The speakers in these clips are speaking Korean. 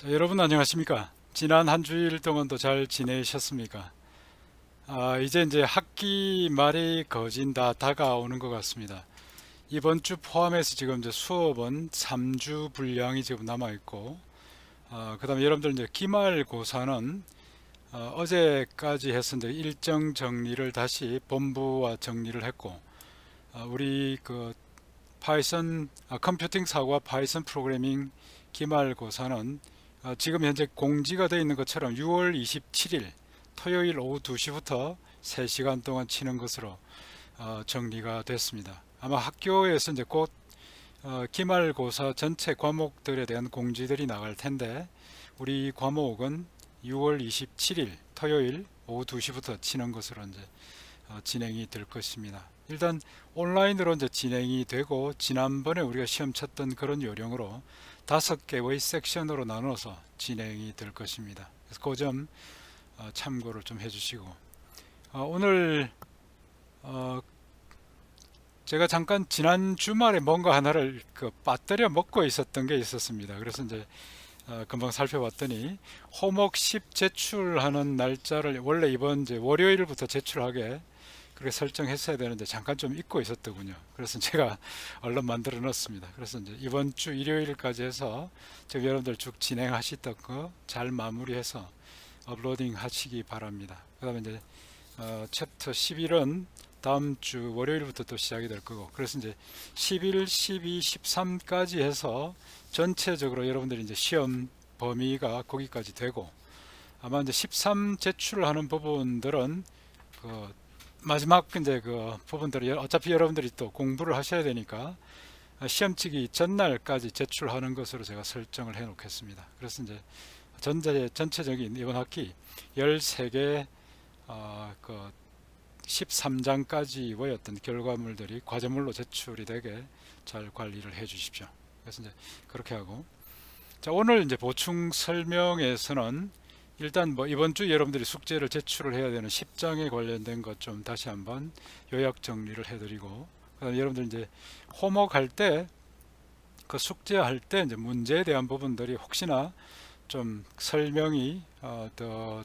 자, 여러분 안녕하십니까? 지난 한 주일 동안도 잘 지내셨습니까? 이제 학기 말이 거진 다 다가오는 것 같습니다. 이번 주 포함해서 지금 이제 수업은 3주 분량이 지금 남아 있고, 그다음에 여러분들 이제 기말고사는 어제까지 했었는데 일정 정리를 다시 본부와 정리를 했고, 우리 그 파이썬 컴퓨팅 사고와 파이썬 프로그래밍 기말고사는 지금 현재 공지가 되어 있는 것처럼 6월 27일 토요일 오후 2시부터 3시간 동안 치는 것으로 정리가 됐습니다. 아마 학교에서 이제 곧 기말고사 전체 과목들에 대한 공지들이 나갈 텐데, 우리 과목은 6월 27일 토요일 오후 2시부터 치는 것으로 이제 진행이 될 것입니다. 일단 온라인으로 이제 진행이 되고, 지난번에 우리가 시험 쳤던 그런 요령으로 5개의 섹션으로 나눠서 진행이 될 것입니다. 그래서 그 점 참고를 좀 해주시고, 오늘 제가 잠깐 지난 주말에 뭔가 하나를 빠뜨려 먹고 있었던 게 있었습니다. 그래서 이제 금방 살펴봤더니 호목 10 제출하는 날짜를 원래 이번 이제 월요일부터 제출하게 그렇게 설정했어야 되는데 잠깐 좀 잊고 있었더군요. 그래서 제가 얼른 만들어 놨습니다. 그래서 이제 이번 주 일요일까지 해서 지금 여러분들 쭉 진행하시던 거 잘 마무리해서 업로딩 하시기 바랍니다. 그 다음에 이제 챕터 11은 다음 주 월요일부터 또 시작이 될 거고, 그래서 이제 11, 12, 13까지 해서 전체적으로 여러분들이 이제 시험 범위가 거기까지 되고, 아마 이제 13 제출하는 부분들은 그 마지막 이제 그 부분들을 어차피 여러분들이 또 공부를 하셔야 되니까 시험 치기 전날까지 제출하는 것으로 제가 설정을 해 놓겠습니다. 그래서 이제 전체적인 이번 학기 13개 그 13장까지의 어떤 결과물들이 과제물로 제출이 되게 잘 관리를 해 주십시오. 그래서 이제 그렇게 하고, 자, 오늘 이제 보충 설명에서는 일단 뭐 이번 주 여러분들이 숙제를 제출을 해야 되는 10장에 관련된 것 좀 다시 한번 요약 정리를 해드리고, 그다음에 여러분들 이제 홈워크 할 때, 그 숙제할 때 이제 문제에 대한 부분들이 혹시나 좀 설명이 더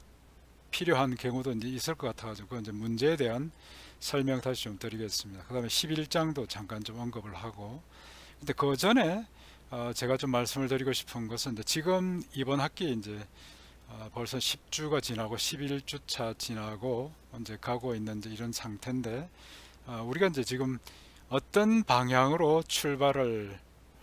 필요한 경우도 이제 있을 것 같아가지고, 그 이제 문제에 대한 설명 다시 좀 드리겠습니다. 그다음에 11장도 잠깐 좀 언급을 하고, 근데 그 전에 제가 좀 말씀을 드리고 싶은 것은 이제 지금 이번 학기 이제 벌써 10주가 지나고 11주차 지나고 이제 가고 있는 이제 이런 상태인데, 우리가 이제 지금 어떤 방향으로 출발을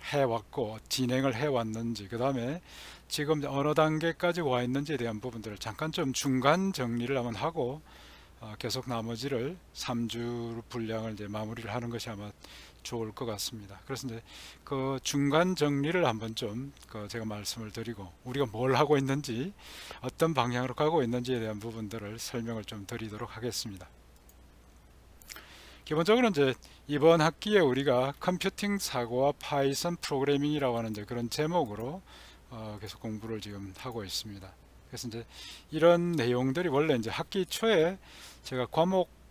해왔고 진행을 해왔는지, 그 다음에 지금 어느 단계까지 와 있는지에 대한 부분들을 잠깐 좀 중간 정리를 한번 하고, 계속 나머지를 3주 분량을 이제 마무리를 하는 것이 아마 좋을 것 같습니다. 그래서 이제 그 중간 정리를 한번 좀 제가 말씀을 드리고, 우리가 뭘 하고 있는지 어떤 방향으로 가고 있는지에 대한 부분들을 설명을 좀 드리도록 하겠습니다. 기본적으로 이제 이번 학기에 우리가 컴퓨팅 사고와 파이썬 프로그래밍이라고 하는 이제 그런 제목으로 계속 공부를 지금 하고 있습니다. 그래서 이제 이런 내용들이 원래 이제 학기 초에 제가 과목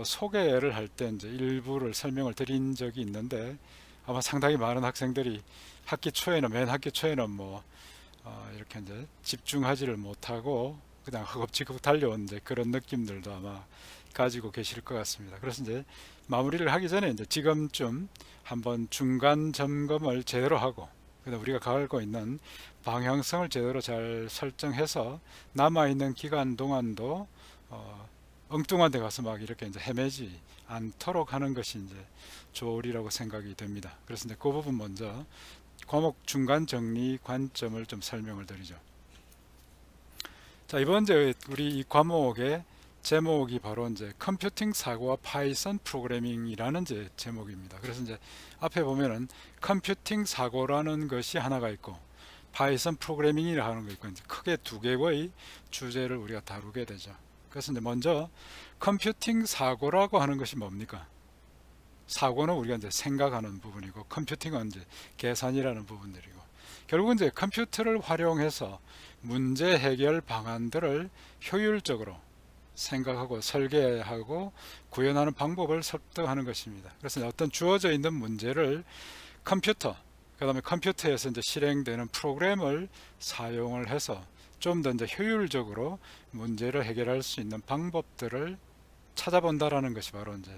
소개를 할 때 이제 일부를 설명을 드린 적이 있는데, 아마 상당히 많은 학생들이 맨 학기 초에는 뭐 이렇게 이제 집중하지를 못하고 그냥 허겁지겁 달려온 이제 그런 느낌들도 아마 가지고 계실 것 같습니다. 그래서 이제 마무리를 하기 전에 이제 지금쯤 한번 중간 점검을 제대로 하고, 그다음 우리가 가고 있는 방향성을 제대로 잘 설정해서 남아있는 기간 동안도 엉뚱한 데 가서 막 이렇게 이제 헤매지 않도록 하는 것이 이제 좋으리라고 생각이 됩니다. 그래서 이제 그 부분 먼저 과목 중간 정리 관점을 좀 설명을 드리죠. 자, 이번 이제 우리 이 과목의 제목이 바로 이제 컴퓨팅 사고와 파이썬 프로그래밍이라는 이제 제목입니다. 그래서 이제 앞에 보면은 컴퓨팅 사고라는 것이 하나가 있고 파이썬 프로그래밍이라고 하는 거 있고, 이제 크게 두 개의 주제를 우리가 다루게 되죠. 그래서 이제 먼저 컴퓨팅 사고라고 하는 것이 뭡니까? 사고는 우리가 이제 생각하는 부분이고, 컴퓨팅은 이제 계산이라는 부분들이고, 결국은 이제 컴퓨터를 활용해서 문제 해결 방안들을 효율적으로 생각하고 설계하고 구현하는 방법을 습득하는 것입니다. 그래서 어떤 주어져 있는 문제를 컴퓨터, 그 다음에 컴퓨터에서 이제 실행되는 프로그램을 사용을 해서 좀 더 이제 효율적으로 문제를 해결할 수 있는 방법들을 찾아본다라는 것이 바로 이제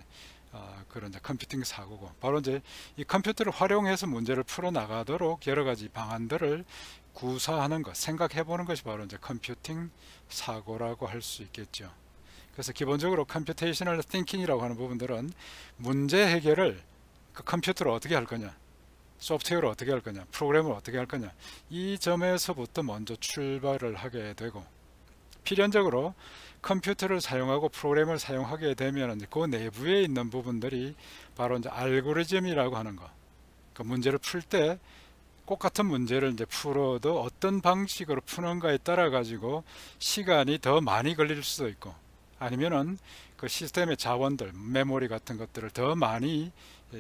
그런 이제 컴퓨팅 사고고, 바로 이제 이 컴퓨터를 활용해서 문제를 풀어 나가도록 여러 가지 방안들을 구사하는 것, 생각해 보는 것이 바로 이제 컴퓨팅 사고라고 할 수 있겠죠. 그래서 기본적으로 컴퓨테이셔널 띵킹이라고 하는 부분들은 문제 해결을 그 컴퓨터로 어떻게 할 거냐, 소프트웨어를 어떻게 할 거냐, 프로그램을 어떻게 할 거냐, 이 점에서부터 먼저 출발을 하게 되고, 필연적으로 컴퓨터를 사용하고 프로그램을 사용하게 되면 그 내부에 있는 부분들이 바로 이제 알고리즘이라고 하는 거, 그 문제를 풀 때 똑같은 문제를 이제 풀어도 어떤 방식으로 푸는가에 따라 가지고 시간이 더 많이 걸릴 수도 있고, 아니면은 그 시스템의 자원들, 메모리 같은 것들을 더 많이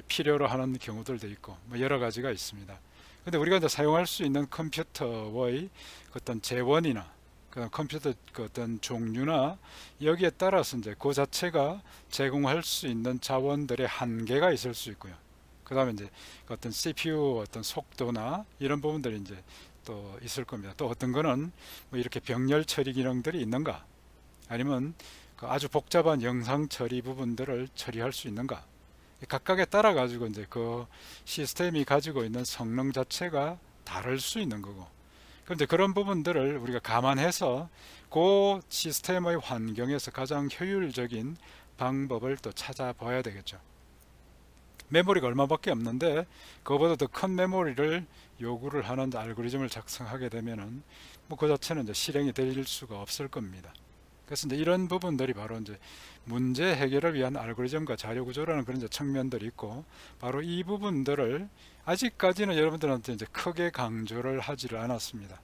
필요로 하는 경우들도 있고, 뭐 여러 가지가 있습니다. 근데 우리가 이제 사용할 수 있는 컴퓨터의 어떤 재원이나 그 컴퓨터 그 어떤 종류나 여기에 따라서 이제 그 자체가 제공할 수 있는 자원들의 한계가 있을 수 있고요. 그 다음에 이제 어떤 CPU 어떤 속도나 이런 부분들이 이제 또 있을 겁니다. 또 어떤 거는 뭐 이렇게 병렬 처리 기능들이 있는가, 아니면 그 아주 복잡한 영상 처리 부분들을 처리할 수 있는가, 각각에 따라 가지고 이제 그 시스템이 가지고 있는 성능 자체가 다를 수 있는 거고, 그런데 그런 부분들을 우리가 감안해서 그 시스템의 환경에서 가장 효율적인 방법을 또 찾아봐야 되겠죠. 메모리가 얼마밖에 없는데 그거보다 더 큰 메모리를 요구를 하는 알고리즘을 작성하게 되면은 뭐 그 자체는 이제 실행이 될 수가 없을 겁니다. 그래서 이제 이런 부분들이 바로 이제 문제 해결을 위한 알고리즘과 자료 구조라는 그런 이제 측면들이 있고, 바로 이 부분들을 아직까지는 여러분들한테 이제 크게 강조를 하지를 않았습니다.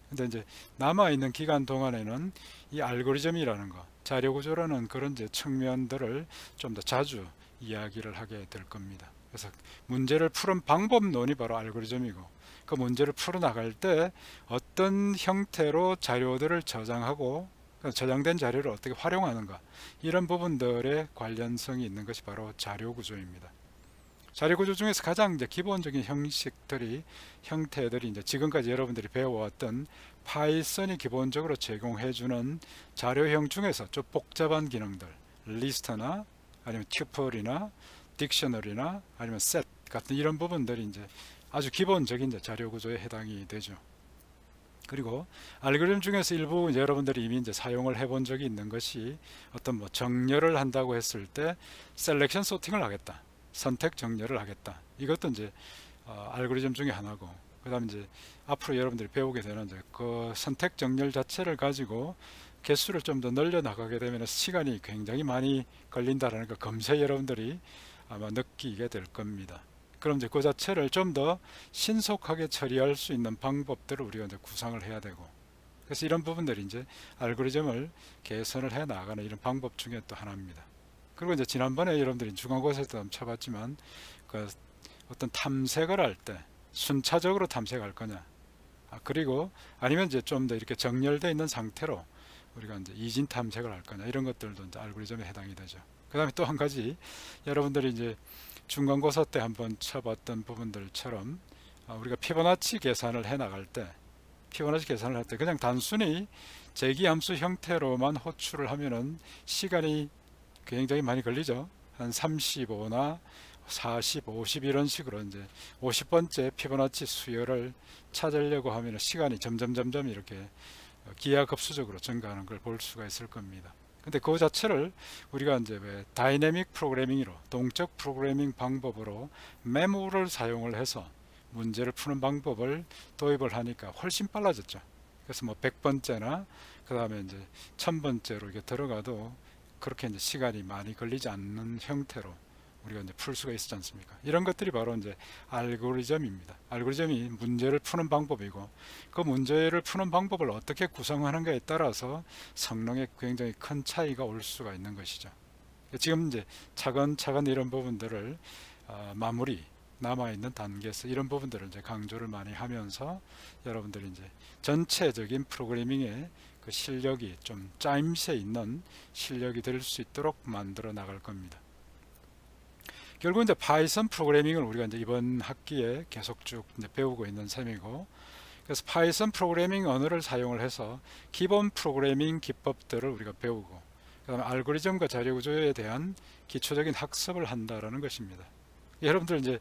근데 이제 남아있는 기간 동안에는 이 알고리즘이라는 거, 자료 구조라는 그런 이제 측면들을 좀 더 자주 이야기를 하게 될 겁니다. 그래서 문제를 푸는 방법론이 바로 알고리즘이고, 그 문제를 풀어 나갈 때 어떤 형태로 자료들을 저장하고 저장된 자료를 어떻게 활용하는가, 이런 부분들의 관련성이 있는 것이 바로 자료 구조입니다. 자료 구조 중에서 가장 이제 기본적인 형태들이 이제 지금까지 여러분들이 배워왔던 파이썬이 기본적으로 제공해주는 자료형 중에서 좀 복잡한 기능들, 리스트나 아니면 튜플이나 딕셔너리나 아니면 셋 같은 이런 부분들이 이제 아주 기본적인 이제 자료 구조에 해당이 되죠. 그리고 알고리즘 중에서 일부 여러분들이 이미 이제 사용을 해본 적이 있는 것이 어떤 뭐 정렬을 한다고 했을 때 셀렉션 소팅을 하겠다, 선택 정렬을 하겠다, 이것도 이제 알고리즘 중에 하나고, 그 다음에 이제 앞으로 여러분들이 배우게 되는 이제 그 선택 정렬 자체를 가지고 개수를 좀 더 늘려 나가게 되면 시간이 굉장히 많이 걸린다라는 거 검세 여러분들이 아마 느끼게 될 겁니다. 그럼 이제 그 자체를 좀 더 신속하게 처리할 수 있는 방법들을 우리가 이제 구상을 해야 되고, 그래서 이런 부분들이 이제 알고리즘을 개선을 해 나가는 이런 방법 중에 또 하나입니다. 그리고 이제 지난번에 여러분들이 중간고사에도 한번 쳐봤지만 그 어떤 탐색을 할 때 순차적으로 탐색할 거냐, 그리고 아니면 이제 좀 더 이렇게 정렬되어 있는 상태로 우리가 이제 이진 탐색을 할 거냐, 이런 것들도 이제 알고리즘에 해당이 되죠. 그 다음에 또 한 가지 여러분들이 이제 중간고사 때 한번 쳐봤던 부분들처럼 우리가 피보나치 계산을 해 나갈 때, 피보나치 계산을 할 때 그냥 단순히 재기함수 형태로만 호출을 하면은 시간이 굉장히 많이 걸리죠. 한 35나 40, 50 이런 식으로 이제 50번째 피보나치 수열을 찾으려고 하면 시간이 점점 이렇게 기하급수적으로 증가하는 걸 볼 수가 있을 겁니다. 근데 그 자체를 우리가 이제 왜 다이내믹 프로그래밍으로, 동적 프로그래밍 방법으로 메모를 사용을 해서 문제를 푸는 방법을 도입을 하니까 훨씬 빨라졌죠. 그래서 뭐 100번째나 그 다음에 이제 1000번째로 이게 들어가도 그렇게 이제 시간이 많이 걸리지 않는 형태로 우리가 이제 풀 수가 있지 않습니까? 이런 것들이 바로 이제 알고리즘입니다. 알고리즘이 문제를 푸는 방법이고, 그 문제를 푸는 방법을 어떻게 구성하는가에 따라서 성능에 굉장히 큰 차이가 올 수가 있는 것이죠. 지금 이제 차근차근 이런 부분들을 마무리 남아있는 단계에서 이런 부분들을 이제 강조를 많이 하면서 여러분들이 이제 전체적인 프로그래밍의 그 실력이 좀 짜임새 있는 실력이 될 수 있도록 만들어 나갈 겁니다. 결국 이제 파이썬 프로그래밍을 우리가 이제 이번 학기에 계속 쭉 이제 배우고 있는 셈이고, 그래서 파이썬 프로그래밍 언어를 사용을 해서 기본 프로그래밍 기법들을 우리가 배우고, 그다음에 알고리즘과 자료 구조에 대한 기초적인 학습을 한다라는 것입니다. 여러분들 이제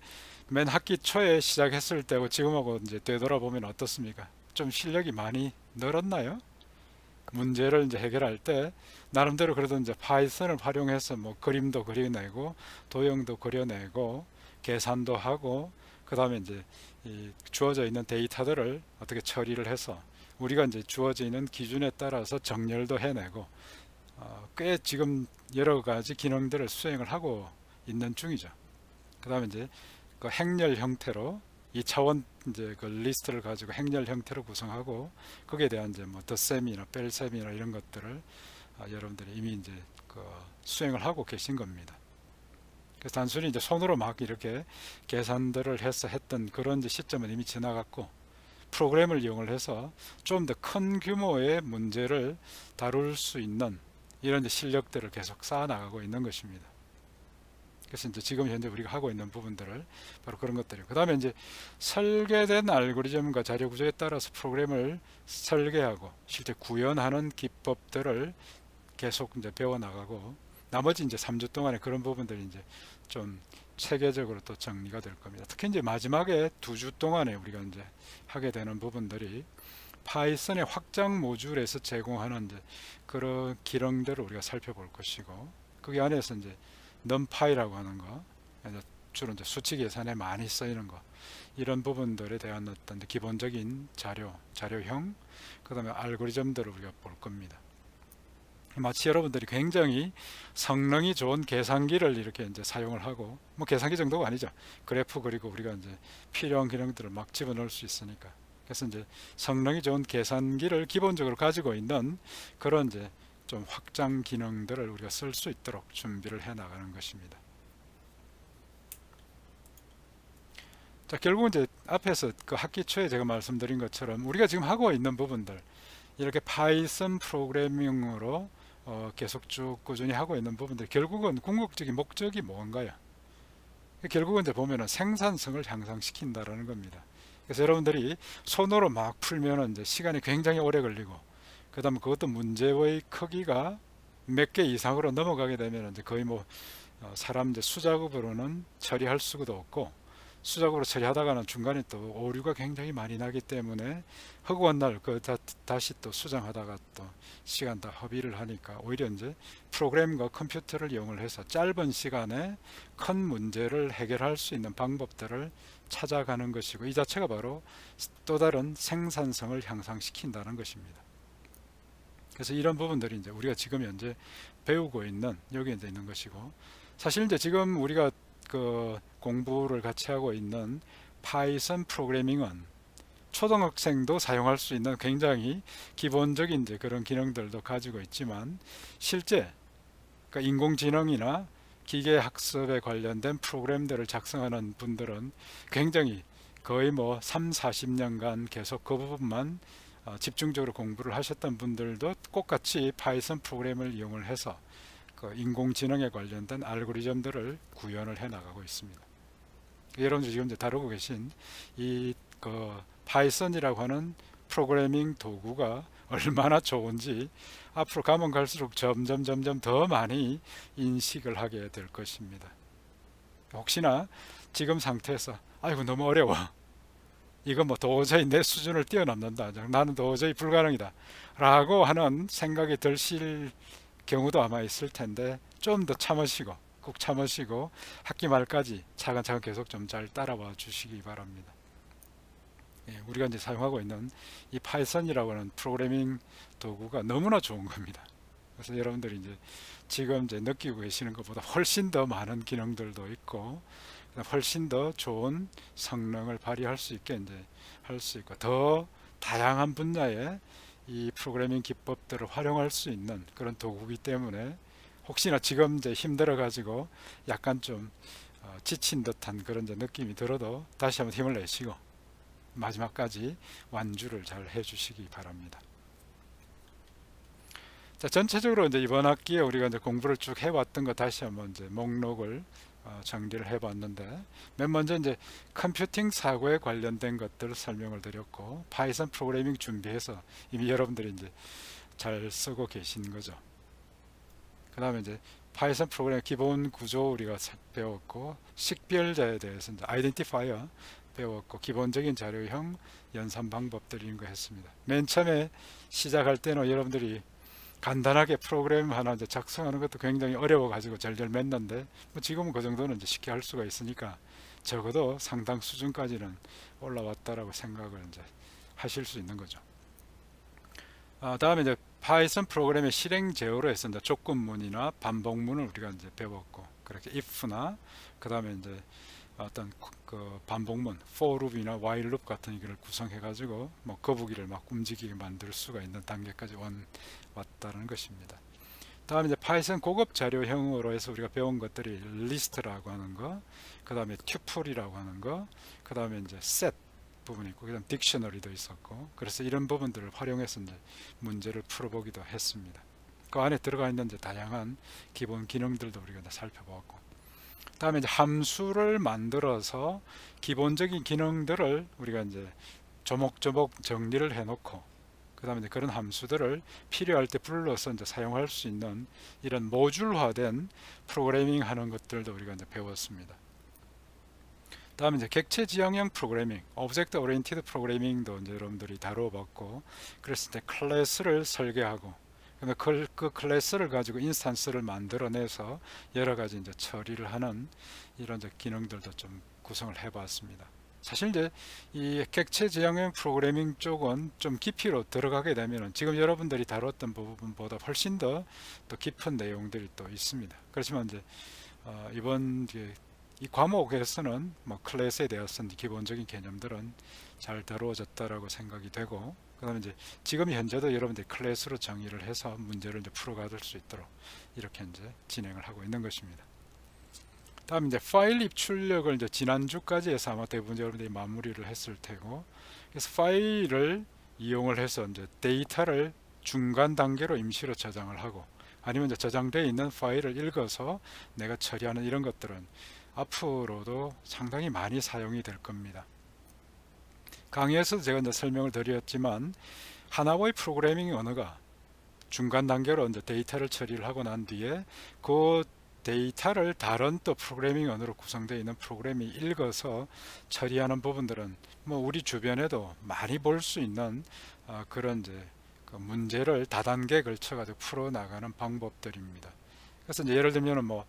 맨 학기 초에 시작했을 때하고 지금하고 이제 되돌아보면 어떻습니까? 좀 실력이 많이 늘었나요? 문제를 이제 해결할 때 나름대로 그래도 이제 파이썬을 활용해서 뭐 그림도 그려내고 도형도 그려내고 계산도 하고, 그 다음에 이제 이 주어져 있는 데이터들을 어떻게 처리를 해서 우리가 이제 주어져 있는 기준에 따라서 정렬도 해내고, 꽤 지금 여러 가지 기능들을 수행을 하고 있는 중이죠. 그 다음에 이제 그 행렬 형태로 2차원 이제 그 리스트를 가지고 행렬 형태로 구성하고, 거기에 대한 이제 뭐 덧셈이나 뺄셈이나 이런 것들을 여러분들이 이미 이제 그 수행을 하고 계신 겁니다. 그래서 단순히 이제 손으로 막 이렇게 계산들을 해서 했던 그런 이제 시점은 이미 지나갔고, 프로그램을 이용을 해서 좀 더 큰 규모의 문제를 다룰 수 있는 이런 이제 실력들을 계속 쌓아 나가고 있는 것입니다. 그래서 이제 지금 현재 우리가 하고 있는 부분들을 바로 그런 것들이고, 그 다음에 이제 설계된 알고리즘과 자료 구조에 따라서 프로그램을 설계하고 실제 구현하는 기법들을 계속 이제 배워 나가고, 나머지 이제 3주 동안에 그런 부분들이 이제 좀 체계적으로 또 정리가 될 겁니다. 특히 이제 마지막에 2주 동안에 우리가 이제 하게 되는 부분들이 파이썬의 확장 모듈에서 제공하는 이제 그런 기능들을 우리가 살펴볼 것이고, 거기 안에서 이제 numpy라고 하는 거, 주로 이제 수치 계산에 많이 쓰이는 거, 이런 부분들에 대한 어떤 기본적인 자료형, 그 다음에 알고리즘들을 우리가 볼 겁니다. 마치 여러분들이 굉장히 성능이 좋은 계산기를 이렇게 이제 사용을 하고, 뭐 계산기 정도가 아니죠. 그래프 그리고 우리가 이제 필요한 기능들을 막 집어넣을 수 있으니까. 그래서 이제 성능이 좋은 계산기를 기본적으로 가지고 있는 그런 이제 좀 확장 기능들을 우리가 쓸 수 있도록 준비를 해 나가는 것입니다. 자, 결국은 이제 앞에서 그 학기 초에 제가 말씀드린 것처럼 우리가 지금 하고 있는 부분들, 이렇게 파이썬 프로그래밍으로 계속 쭉 꾸준히 하고 있는 부분들, 결국은 궁극적인 목적이 뭔가요? 결국은 이제 보면은 생산성을 향상시킨다라는 겁니다. 그래서 여러분들이 손으로 막 풀면은 이제 시간이 굉장히 오래 걸리고, 그 다음에 그것도 문제의 크기가 몇 개 이상으로 넘어가게 되면 이제 거의 뭐 사람 이제 수작업으로는 처리할 수가 없고, 수작업으로 처리하다가는 중간에 또 오류가 굉장히 많이 나기 때문에 허구한 날 다시 또 수정하다가 또 시간 다 허비를 하니까, 오히려 이제 프로그램과 컴퓨터를 이용을 해서 짧은 시간에 큰 문제를 해결할 수 있는 방법들을 찾아가는 것이고, 이 자체가 바로 또 다른 생산성을 향상시킨다는 것입니다. 그래서 이런 부분들이 이제 우리가 지금 현재 배우고 있는, 여기 이제 있는 것이고, 사실 이제 지금 우리가 그 공부를 같이 하고 있는 파이썬 프로그래밍은 초등학생도 사용할 수 있는 굉장히 기본적인 이제 그런 기능들도 가지고 있지만, 실제 그러니까 인공지능이나 기계학습에 관련된 프로그램들을 작성하는 분들은 굉장히 거의 뭐 30-40년간 계속 그 부분만 집중적으로 공부를 하셨던 분들도 똑같이 파이썬 프로그램을 이용을 해서 그 인공지능에 관련된 알고리즘들을 구현을 해 나가고 있습니다. 여러분들 지금 이제 다루고 계신 이 그 파이썬이라고 하는 프로그래밍 도구가 얼마나 좋은지 앞으로 가면 갈수록 점점 더 많이 인식을 하게 될 것입니다. 혹시나 지금 상태에서 아이고 너무 어려워, 이거 뭐 도저히 내 수준을 뛰어넘는다, 나는 도저히 불가능이다 라고 하는 생각이 드실 경우도 아마 있을 텐데, 좀 더 참으시고 꼭 참으시고 학기 말까지 차근차근 계속 좀 잘 따라와 주시기 바랍니다. 우리가 이제 사용하고 있는 이 파이썬이라고 하는 프로그래밍 도구가 너무나 좋은 겁니다. 그래서 여러분들이 이제 지금 이제 느끼고 계시는 것보다 훨씬 더 많은 기능들도 있고, 훨씬 더 좋은 성능을 발휘할 수 있게 이제 할 수 있고, 더 다양한 분야의 이 프로그래밍 기법들을 활용할 수 있는 그런 도구이기 때문에, 혹시나 지금 이제 힘들어 가지고 약간 좀 지친 듯한 그런 이제 느낌이 들어도 다시 한번 힘을 내시고 마지막까지 완주를 잘 해주시기 바랍니다. 자, 전체적으로 이제 이번 학기에 우리가 이제 공부를 쭉 해왔던 거 다시 한번 이제 목록을 정리를 해봤는데, 맨 먼저 이제 컴퓨팅 사고에 관련된 것들을 설명을 드렸고, 파이썬 프로그래밍 준비해서 이미 여러분들이 이제 잘 쓰고 계신 거죠. 그 다음에 이제 파이썬 프로그램 기본 구조 우리가 배웠고, 식별자에 대해서 이제 아이덴티파이어 배웠고, 기본적인 자료형 연산 방법들 이런 거 했습니다. 맨 처음에 시작할 때는 여러분들이 간단하게 프로그램 하나 이제 작성하는 것도 굉장히 어려워 가지고 절절 맸는데, 뭐 지금은 그 정도는 이제 쉽게 할 수가 있으니까 적어도 상당 수준까지는 올라왔다라고 생각을 이제 하실 수 있는 거죠. 다음에 이제 파이썬 프로그램의 실행 제어로 해서 이제 조건문이나 반복문을 우리가 이제 배웠고, 그렇게 if나 그 다음에 이제 어떤 그 반복문 for loop이나 while loop 같은 걸 구성해 가지고 뭐 거북이를 막 움직이게 만들 수가 있는 단계까지 왔다는 것입니다. 다음에 이제 파이썬 고급 자료형으로 해서 우리가 배운 것들이 리스트라고 하는 거, 그 다음에 튜플이라고 하는 거, 그 다음에 이제 set 부분이 있고, 그 다음 딕셔너리도 있었고, 그래서 이런 부분들을 활용해서 이제 문제를 풀어보기도 했습니다. 그 안에 들어가 있는 이제 다양한 기본 기능들도 우리가 살펴보았고, 다음에 이제 함수를 만들어서 기본적인 기능들을 우리가 이제 조목조목 정리를 해놓고, 그 다음에 그런 함수들을 필요할 때 불러서 이제 사용할 수 있는 이런 모듈화된 프로그래밍 하는 것들도 우리가 이제 배웠습니다. 다음에 이제 객체 지향형 프로그래밍, 오브젝트 오리엔티드 프로그래밍도 이제 여러분들이 다뤄봤고, 그랬을 때 클래스를 설계하고, 그 클래스를 가지고 인스턴스를 만들어내서 여러 가지 이제 처리를 하는 이런 이제 기능들도 좀 구성을 해봤습니다. 사실 이제 이 객체 지향형 프로그래밍 쪽은 좀 깊이로 들어가게 되면 지금 여러분들이 다뤘던 부분보다 훨씬 더 깊은 내용들이 또 있습니다. 그렇지만 이제 이번 이 과목에서는 뭐 클래스에 대해서 기본적인 개념들은 잘 다루어졌다라고 생각이 되고, 그 다음에 이제 지금 현재도 여러분들이 클래스로 정의를 해서 문제를 이제 풀어갈 수 있도록 이렇게 이제 진행을 하고 있는 것입니다. 다음 이제 파일 입출력을 이제 지난주까지 해서 아마 대부분 여러분들이 마무리를 했을 테고, 그래서 파일을 이용을 해서 이제 데이터를 중간 단계로 임시로 저장을 하고, 아니면 이제 저장되어 있는 파일을 읽어서 내가 처리하는 이런 것들은 앞으로도 상당히 많이 사용이 될 겁니다. 강의에서도 제가 이제 설명을 드렸지만, 하나의 프로그래밍 언어가 중간 단계로 이제 데이터를 처리를 하고 난 뒤에 그 데이터를 다른 또 프로그래밍 언어로 구성되어 있는 프로그램이 읽어서 처리하는 부분들은 뭐 우리 주변에도 많이 볼 수 있는 그런 이제 그 문제를 다단계에 걸쳐 가지고 풀어 나가는 방법들입니다. 그래서 이제 예를 들면 뭐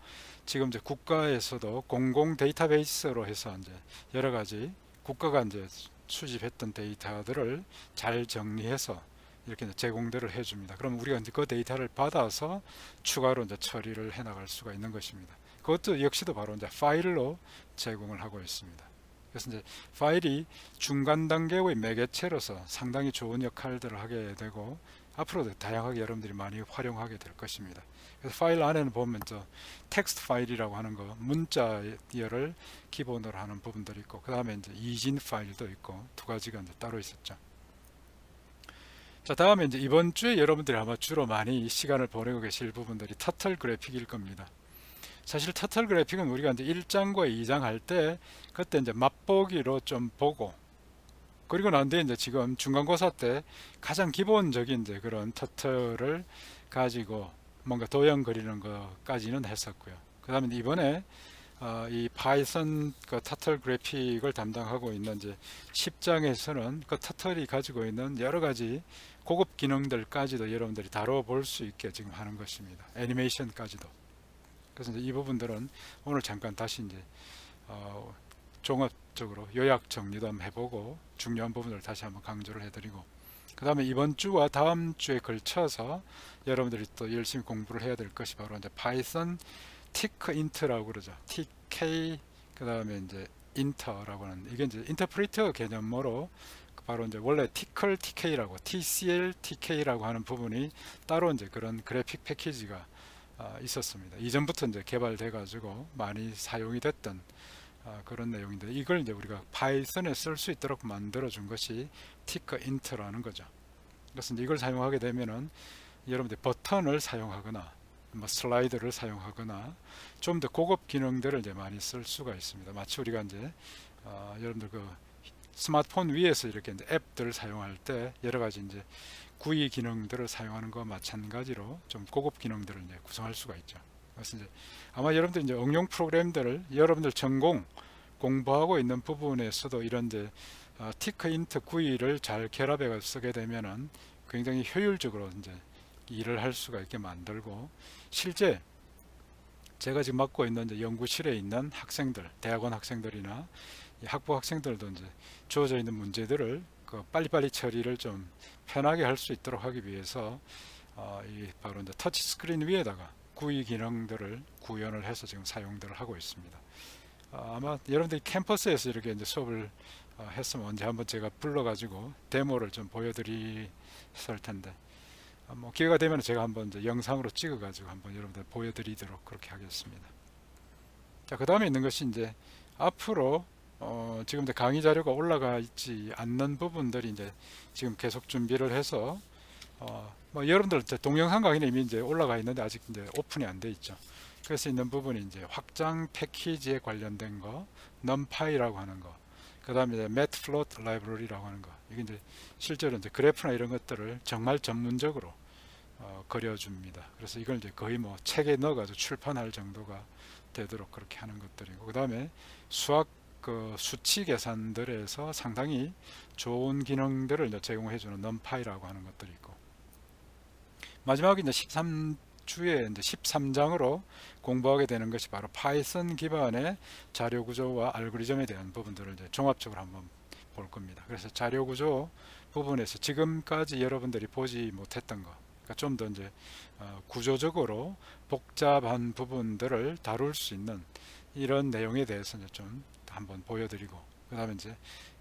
지금 이제 국가에서도 공공 데이터베이스로 해서 이제 여러 가지 국가가 이제 수집했던 데이터들을 잘 정리해서 이렇게 제공들을 해줍니다. 그럼 우리가 이제 그 데이터를 받아서 추가로 이제 처리를 해 나갈 수가 있는 것입니다. 그것도 역시도 바로 이제 파일로 제공을 하고 있습니다. 그래서 이제 파일이 중간 단계의 매개체로서 상당히 좋은 역할들을 하게 되고, 앞으로도 다양하게 여러분들이 많이 활용하게 될 것입니다. 그래서 파일 안에는 보면 저 텍스트 파일이라고 하는 거, 문자열을 기본으로 하는 부분들이 있고, 그 다음에 이제 이진 파일도 있고, 두 가지가 이제 따로 있었죠. 자, 다음에 이제 이번 주에 여러분들이 아마 주로 많이 시간을 보내고 계실 부분들이 터틀 그래픽일 겁니다. 사실 터틀 그래픽은 우리가 이제 1장과 2장 할 때 그때 이제 맛보기로 좀 보고, 그리고 난 뒤에 이제 지금 중간고사 때 가장 기본적인 이제 그런 터틀을 가지고 뭔가 도형 그리는 것까지는 했었고요. 그 다음에 이번에 이 파이썬 그 터틀 그래픽을 담당하고 있는 이제 10장에서는 그 터틀이 가지고 있는 여러 가지 고급 기능들까지도 여러분들이 다뤄볼 수 있게 지금 하는 것입니다. 애니메이션까지도. 그래서 이제 이 부분들은 오늘 잠깐 다시 이제 종합적으로 요약 정리도 한번 해보고 중요한 부분을 다시 한번 강조를 해드리고, 그 다음에 이번 주와 다음 주에 걸쳐서 여러분들이 또 열심히 공부를 해야 될 것이 바로 이제 파이썬 티크 인트라고 그러죠. TK 그 다음에 이제 인터라고 하는, 이게 이제 인터프리터 개념으로 바로 이제 원래 티클 TK라고 TCL TK라고 하는 부분이 따로 이제 그런 그래픽 패키지가 있었습니다. 이전부터 이제 개발돼 가지고 많이 사용이 됐던 그런 내용인데, 이걸 이제 우리가 파이썬에 쓸 수 있도록 만들어 준 것이 티크 인트라는 거죠. 그래서 이제 이걸 사용하게 되면은 여러분들 버튼을 사용하거나 뭐 슬라이드를 사용하거나 좀 더 고급 기능들을 이제 많이 쓸 수가 있습니다. 마치 우리가 이제 여러분들 그 스마트폰 위에서 이렇게 이제 앱들을 사용할 때 여러 가지 이제 GUI 기능들을 사용하는 것과 마찬가지로 좀 고급 기능들을 이제 구성할 수가 있죠. 그래서 이제 아마 여러분들 이제 응용 프로그램들을 여러분들 전공 공부하고 있는 부분에서도 이런 이제 티크인트 GUI를 잘 결합해 쓰게 되면은 굉장히 효율적으로 이제 일을 할 수가 있게 만들고, 실제 제가 지금 맡고 있는 이제 연구실에 있는 학생들, 대학원 학생들이나 학부 학생들도 이제 주어져 있는 문제들을 빨리빨리 처리를 좀 편하게 할 수 있도록 하기 위해서 이 바로 이제 터치 스크린 위에다가 GUI 기능들을 구현을 해서 지금 사용들을 하고 있습니다. 아마 여러분들이 캠퍼스에서 이렇게 이제 수업을 했으면 언제 한번 제가 불러가지고 데모를 좀 보여드렸을 텐데, 뭐 기회가 되면 제가 한번 이제 영상으로 찍어가지고 한번 여러분들 보여드리도록 그렇게 하겠습니다. 자, 그 다음에 있는 것이 이제 앞으로 지금 이제 강의 자료가 올라가 있지 않는 부분들이 이제 지금 계속 준비를 해서 뭐 여러분들 이제 동영상 강의는 이미 이제 올라가 있는데 아직 이제 오픈이 안 돼 있죠. 그래서 있는 부분이 이제 확장 패키지에 관련된 거, numpy라고 하는 거, 그 다음에 이제 matplotlib 라이브러리라고 하는 거, 이게 이제 실제로 이제 그래프나 이런 것들을 정말 전문적으로 그려줍니다. 그래서 이걸 이제 거의 뭐 책에 넣어가지고 출판할 정도가 되도록 그렇게 하는 것들이고, 그 다음에 수학 수치 계산들에서 상당히 좋은 기능들을 이제 제공해주는 numpy라고 하는 것들이 있고, 마지막에 이제 13주에 이제 13장으로 공부하게 되는 것이 바로 파이썬 기반의 자료 구조와 알고리즘에 대한 부분들을 이제 종합적으로 한번 볼 겁니다. 그래서 자료 구조 부분에서 지금까지 여러분들이 보지 못했던 거, 그러니까 좀 더 이제 구조적으로 복잡한 부분들을 다룰 수 있는 이런 내용에 대해서 이제 좀 한번 보여드리고, 그 다음에 이제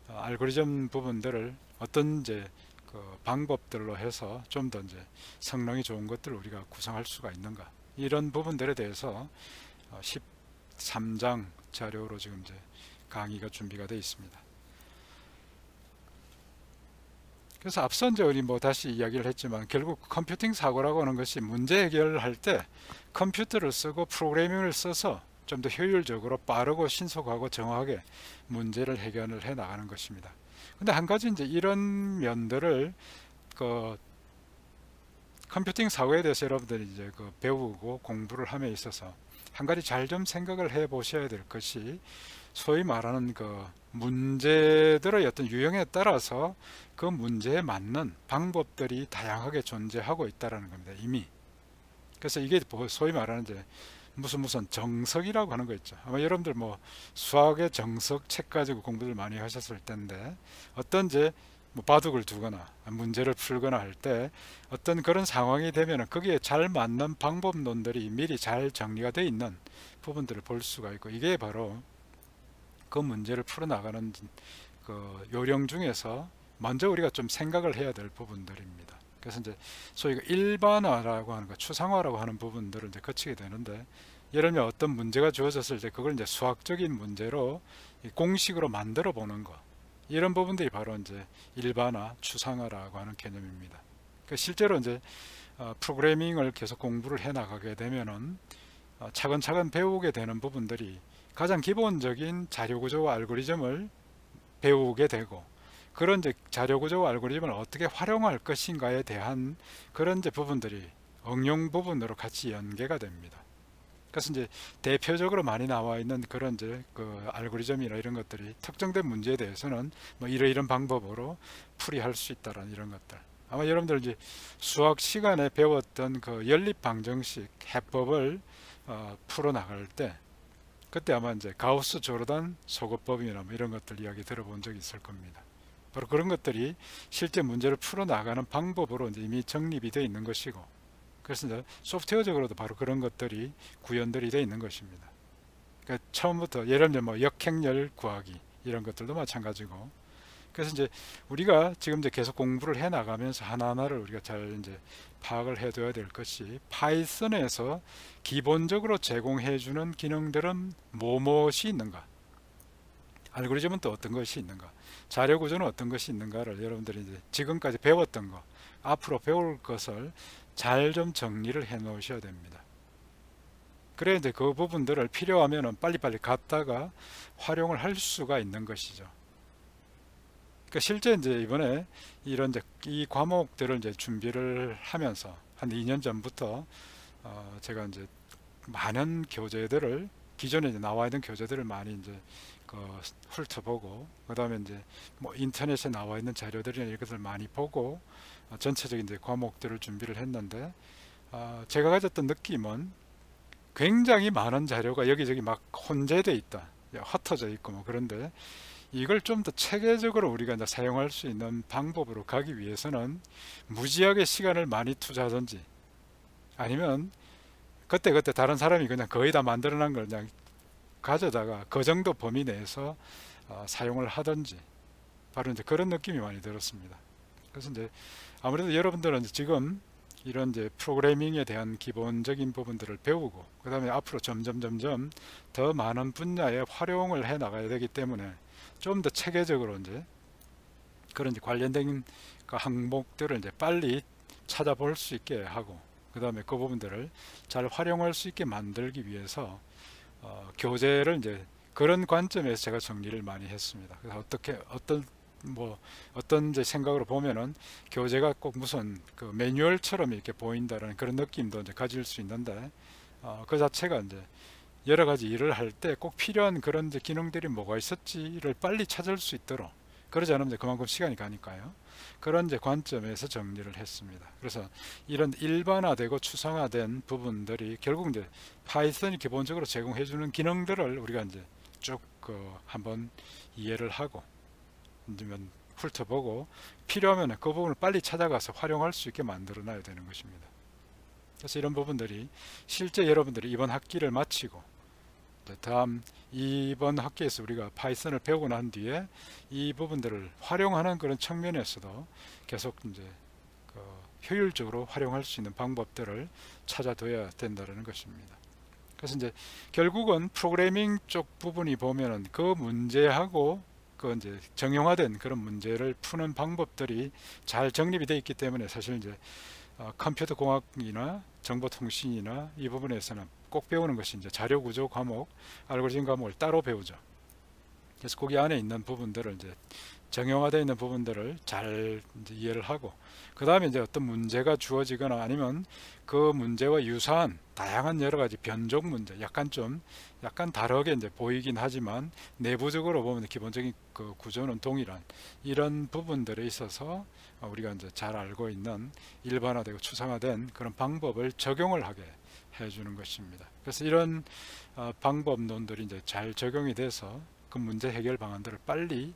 알고리즘 부분들을 어떤 이제 그 방법들로 해서 좀 더 이제 성능이 좋은 것들을 우리가 구성할 수가 있는가, 이런 부분들에 대해서 13장 자료로 지금 이제 강의가 준비가 되어 있습니다. 그래서 앞서 이제 우리 뭐 다시 이야기를 했지만, 결국 컴퓨팅 사고라고 하는 것이 문제 해결을 할 때 컴퓨터를 쓰고 프로그래밍을 써서 좀 더 효율적으로 빠르고 신속하고 정확하게 문제를 해결을 해 나가는 것입니다. 근데 한 가지 이제 이런 면들을 컴퓨팅 사고에 대해서 여러분들이 이제 배우고 공부를 함에 있어서 한 가지 잘 좀 생각을 해 보셔야 될 것이, 소위 말하는 문제들의 어떤 유형에 따라서 그 문제에 맞는 방법들이 다양하게 존재하고 있다는 겁니다, 이미. 그래서 이게 소위 말하는 이제 무슨 정석이라고 하는 거 있죠. 아마 여러분들 뭐 수학의 정석 책 가지고 공부를 많이 하셨을 텐데, 어떤 이제 뭐 바둑을 두거나 문제를 풀거나 할 때 어떤 그런 상황이 되면은 거기에 잘 맞는 방법론들이 미리 잘 정리가 되어 있는 부분들을 볼 수가 있고, 이게 바로 그 문제를 풀어나가는 그 요령 중에서 먼저 우리가 좀 생각을 해야 될 부분들입니다. 그래서 이제 소위 일반화라고 하는 거, 추상화라고 하는 부분들을 이제 거치게 되는데, 예를 들면 어떤 문제가 주어졌을 때 그걸 이제 수학적인 문제로 공식으로 만들어 보는 거, 이런 부분들이 바로 이제 일반화, 추상화라고 하는 개념입니다. 그러니까 실제로 이제 프로그래밍을 계속 공부를 해 나가게 되면은 차근차근 배우게 되는 부분들이 가장 기본적인 자료 구조와 알고리즘을 배우게 되고, 그런 이제 자료 구조와 알고리즘을 어떻게 활용할 것인가에 대한 그런 이제 부분들이 응용 부분으로 같이 연계가 됩니다. 그래서 이제 대표적으로 많이 나와 있는 그런 이제 알고리즘이나 이런 것들이 특정된 문제에 대해서는 뭐 이런 방법으로 풀이할 수 있다라는 이런 것들. 아마 여러분들 이제 수학 시간에 배웠던 연립 방정식 해법을 풀어 나갈 때, 그때 아마 이제 가우스 조르단 소거법이나 뭐 이런 것들 이야기 들어본 적이 있을 겁니다. 바로 그런 것들이 실제 문제를 풀어 나가는 방법으로 이제 이미 정립이 되어 있는 것이고, 그래서 이제 소프트웨어적으로도 바로 그런 것들이 구현들이 되어 있는 것입니다. 그러니까 처음부터 예를 들면 뭐 역행렬 구하기 이런 것들도 마찬가지고, 그래서 이제 우리가 지금 이제 계속 공부를 해 나가면서 하나하나를 우리가 잘 이제 파악을 해둬야 될 것이, 파이썬에서 기본적으로 제공해 주는 기능들은 무엇이 있는가, 알고리즘은 또 어떤 것이 있는가, 자료 구조는 어떤 것이 있는가를 여러분들이 이제 지금까지 배웠던 거, 앞으로 배울 것을 잘 좀 정리를 해 놓으셔야 됩니다. 그래 이제 그 부분들을 필요하면은 빨리빨리 갖다가 활용을 할 수가 있는 것이죠. 그러니까 실제 이제 이번에 이런 이제 이 과목들을 이제 준비를 하면서 한 2년 전부터 제가 이제 많은 교재들을 기존에 이제 나와 있는 교재들을 많이 이제 훑어보고, 그 다음에 이제 뭐 인터넷에 나와 있는 자료들이나 이것을 많이 보고 전체적인 이제 과목들을 준비를 했는데, 제가 가졌던 느낌은 굉장히 많은 자료가 여기저기 막 혼재되어 있다, 흩어져 있고 뭐. 그런데 이걸 좀 더 체계적으로 우리가 이제 사용할 수 있는 방법으로 가기 위해서는 무지하게 시간을 많이 투자하든지, 아니면 그때그때 다른 사람이 그냥 거의 다 만들어 놓은 걸 그냥 가져다가 그 정도 범위 내에서 사용을 하든지, 바로 이제 그런 느낌이 많이 들었습니다. 그래서 이제 아무래도 여러분들은 지금 이런 이제 프로그래밍에 대한 기본적인 부분들을 배우고, 그 다음에 앞으로 점점 더 많은 분야에 활용을 해 나가야 되기 때문에 좀 더 체계적으로 이제 그런 이제 관련된 그 항목들을 이제 빨리 찾아볼 수 있게 하고, 그 다음에 그 부분들을 잘 활용할 수 있게 만들기 위해서 교재를 이제 그런 관점에서 제가 정리를 많이 했습니다. 그래서 어떤 이제 생각으로 보면은 교재가 꼭 무슨 그 매뉴얼처럼 이렇게 보인다는 그런 느낌도 이제 가질 수 있는데, 그 자체가 이제 여러 가지 일을 할 때 꼭 필요한 그런 이제 기능들이 뭐가 있었지를 빨리 찾을 수 있도록, 그러지 않으면 이제 그만큼 시간이 가니까요. 그런 이제 관점에서 정리를 했습니다. 그래서 이런 일반화되고 추상화된 부분들이 결국 이제 파이썬이 기본적으로 제공해주는 기능들을 우리가 이제 쭉 한번 이해를 하고, 이제 훑어보고 필요하면 그 부분을 빨리 찾아가서 활용할 수 있게 만들어 놔야 되는 것입니다. 그래서 이런 부분들이 실제 여러분들이 이번 학기를 마치고 다음 이번 학기에서 우리가 파이썬을 배우고 난 뒤에 이 부분들을 활용하는 그런 측면에서도 계속 이제 효율적으로 활용할 수 있는 방법들을 찾아둬야 된다는 것입니다. 그래서 이제 결국은 프로그래밍 쪽 부분이 보면은 그 문제하고 그 이제 정형화된 그런 문제를 푸는 방법들이 잘 정립이 되어 있기 때문에, 사실 이제 컴퓨터 공학이나 정보통신이나 이 부분에서는 꼭 배우는 것이 이제 자료구조 과목, 알고리즘 과목을 따로 배우죠. 그래서 거기 안에 있는 부분들을 이제 정형화되어 있는 부분들을 잘 이제 이해를 하고, 그 다음에 이제 어떤 문제가 주어지거나 아니면 그 문제와 유사한 다양한 여러 가지 변종 문제, 약간 다르게 이제 보이긴 하지만 내부적으로 보면 기본적인 그 구조는 동일한 이런 부분들에 있어서 우리가 이제 잘 알고 있는 일반화되고 추상화된 그런 방법을 적용을 하게 해주는 것입니다. 그래서 이런 방법론들이 이제 잘 적용이 돼서 그 문제 해결 방안들을 빨리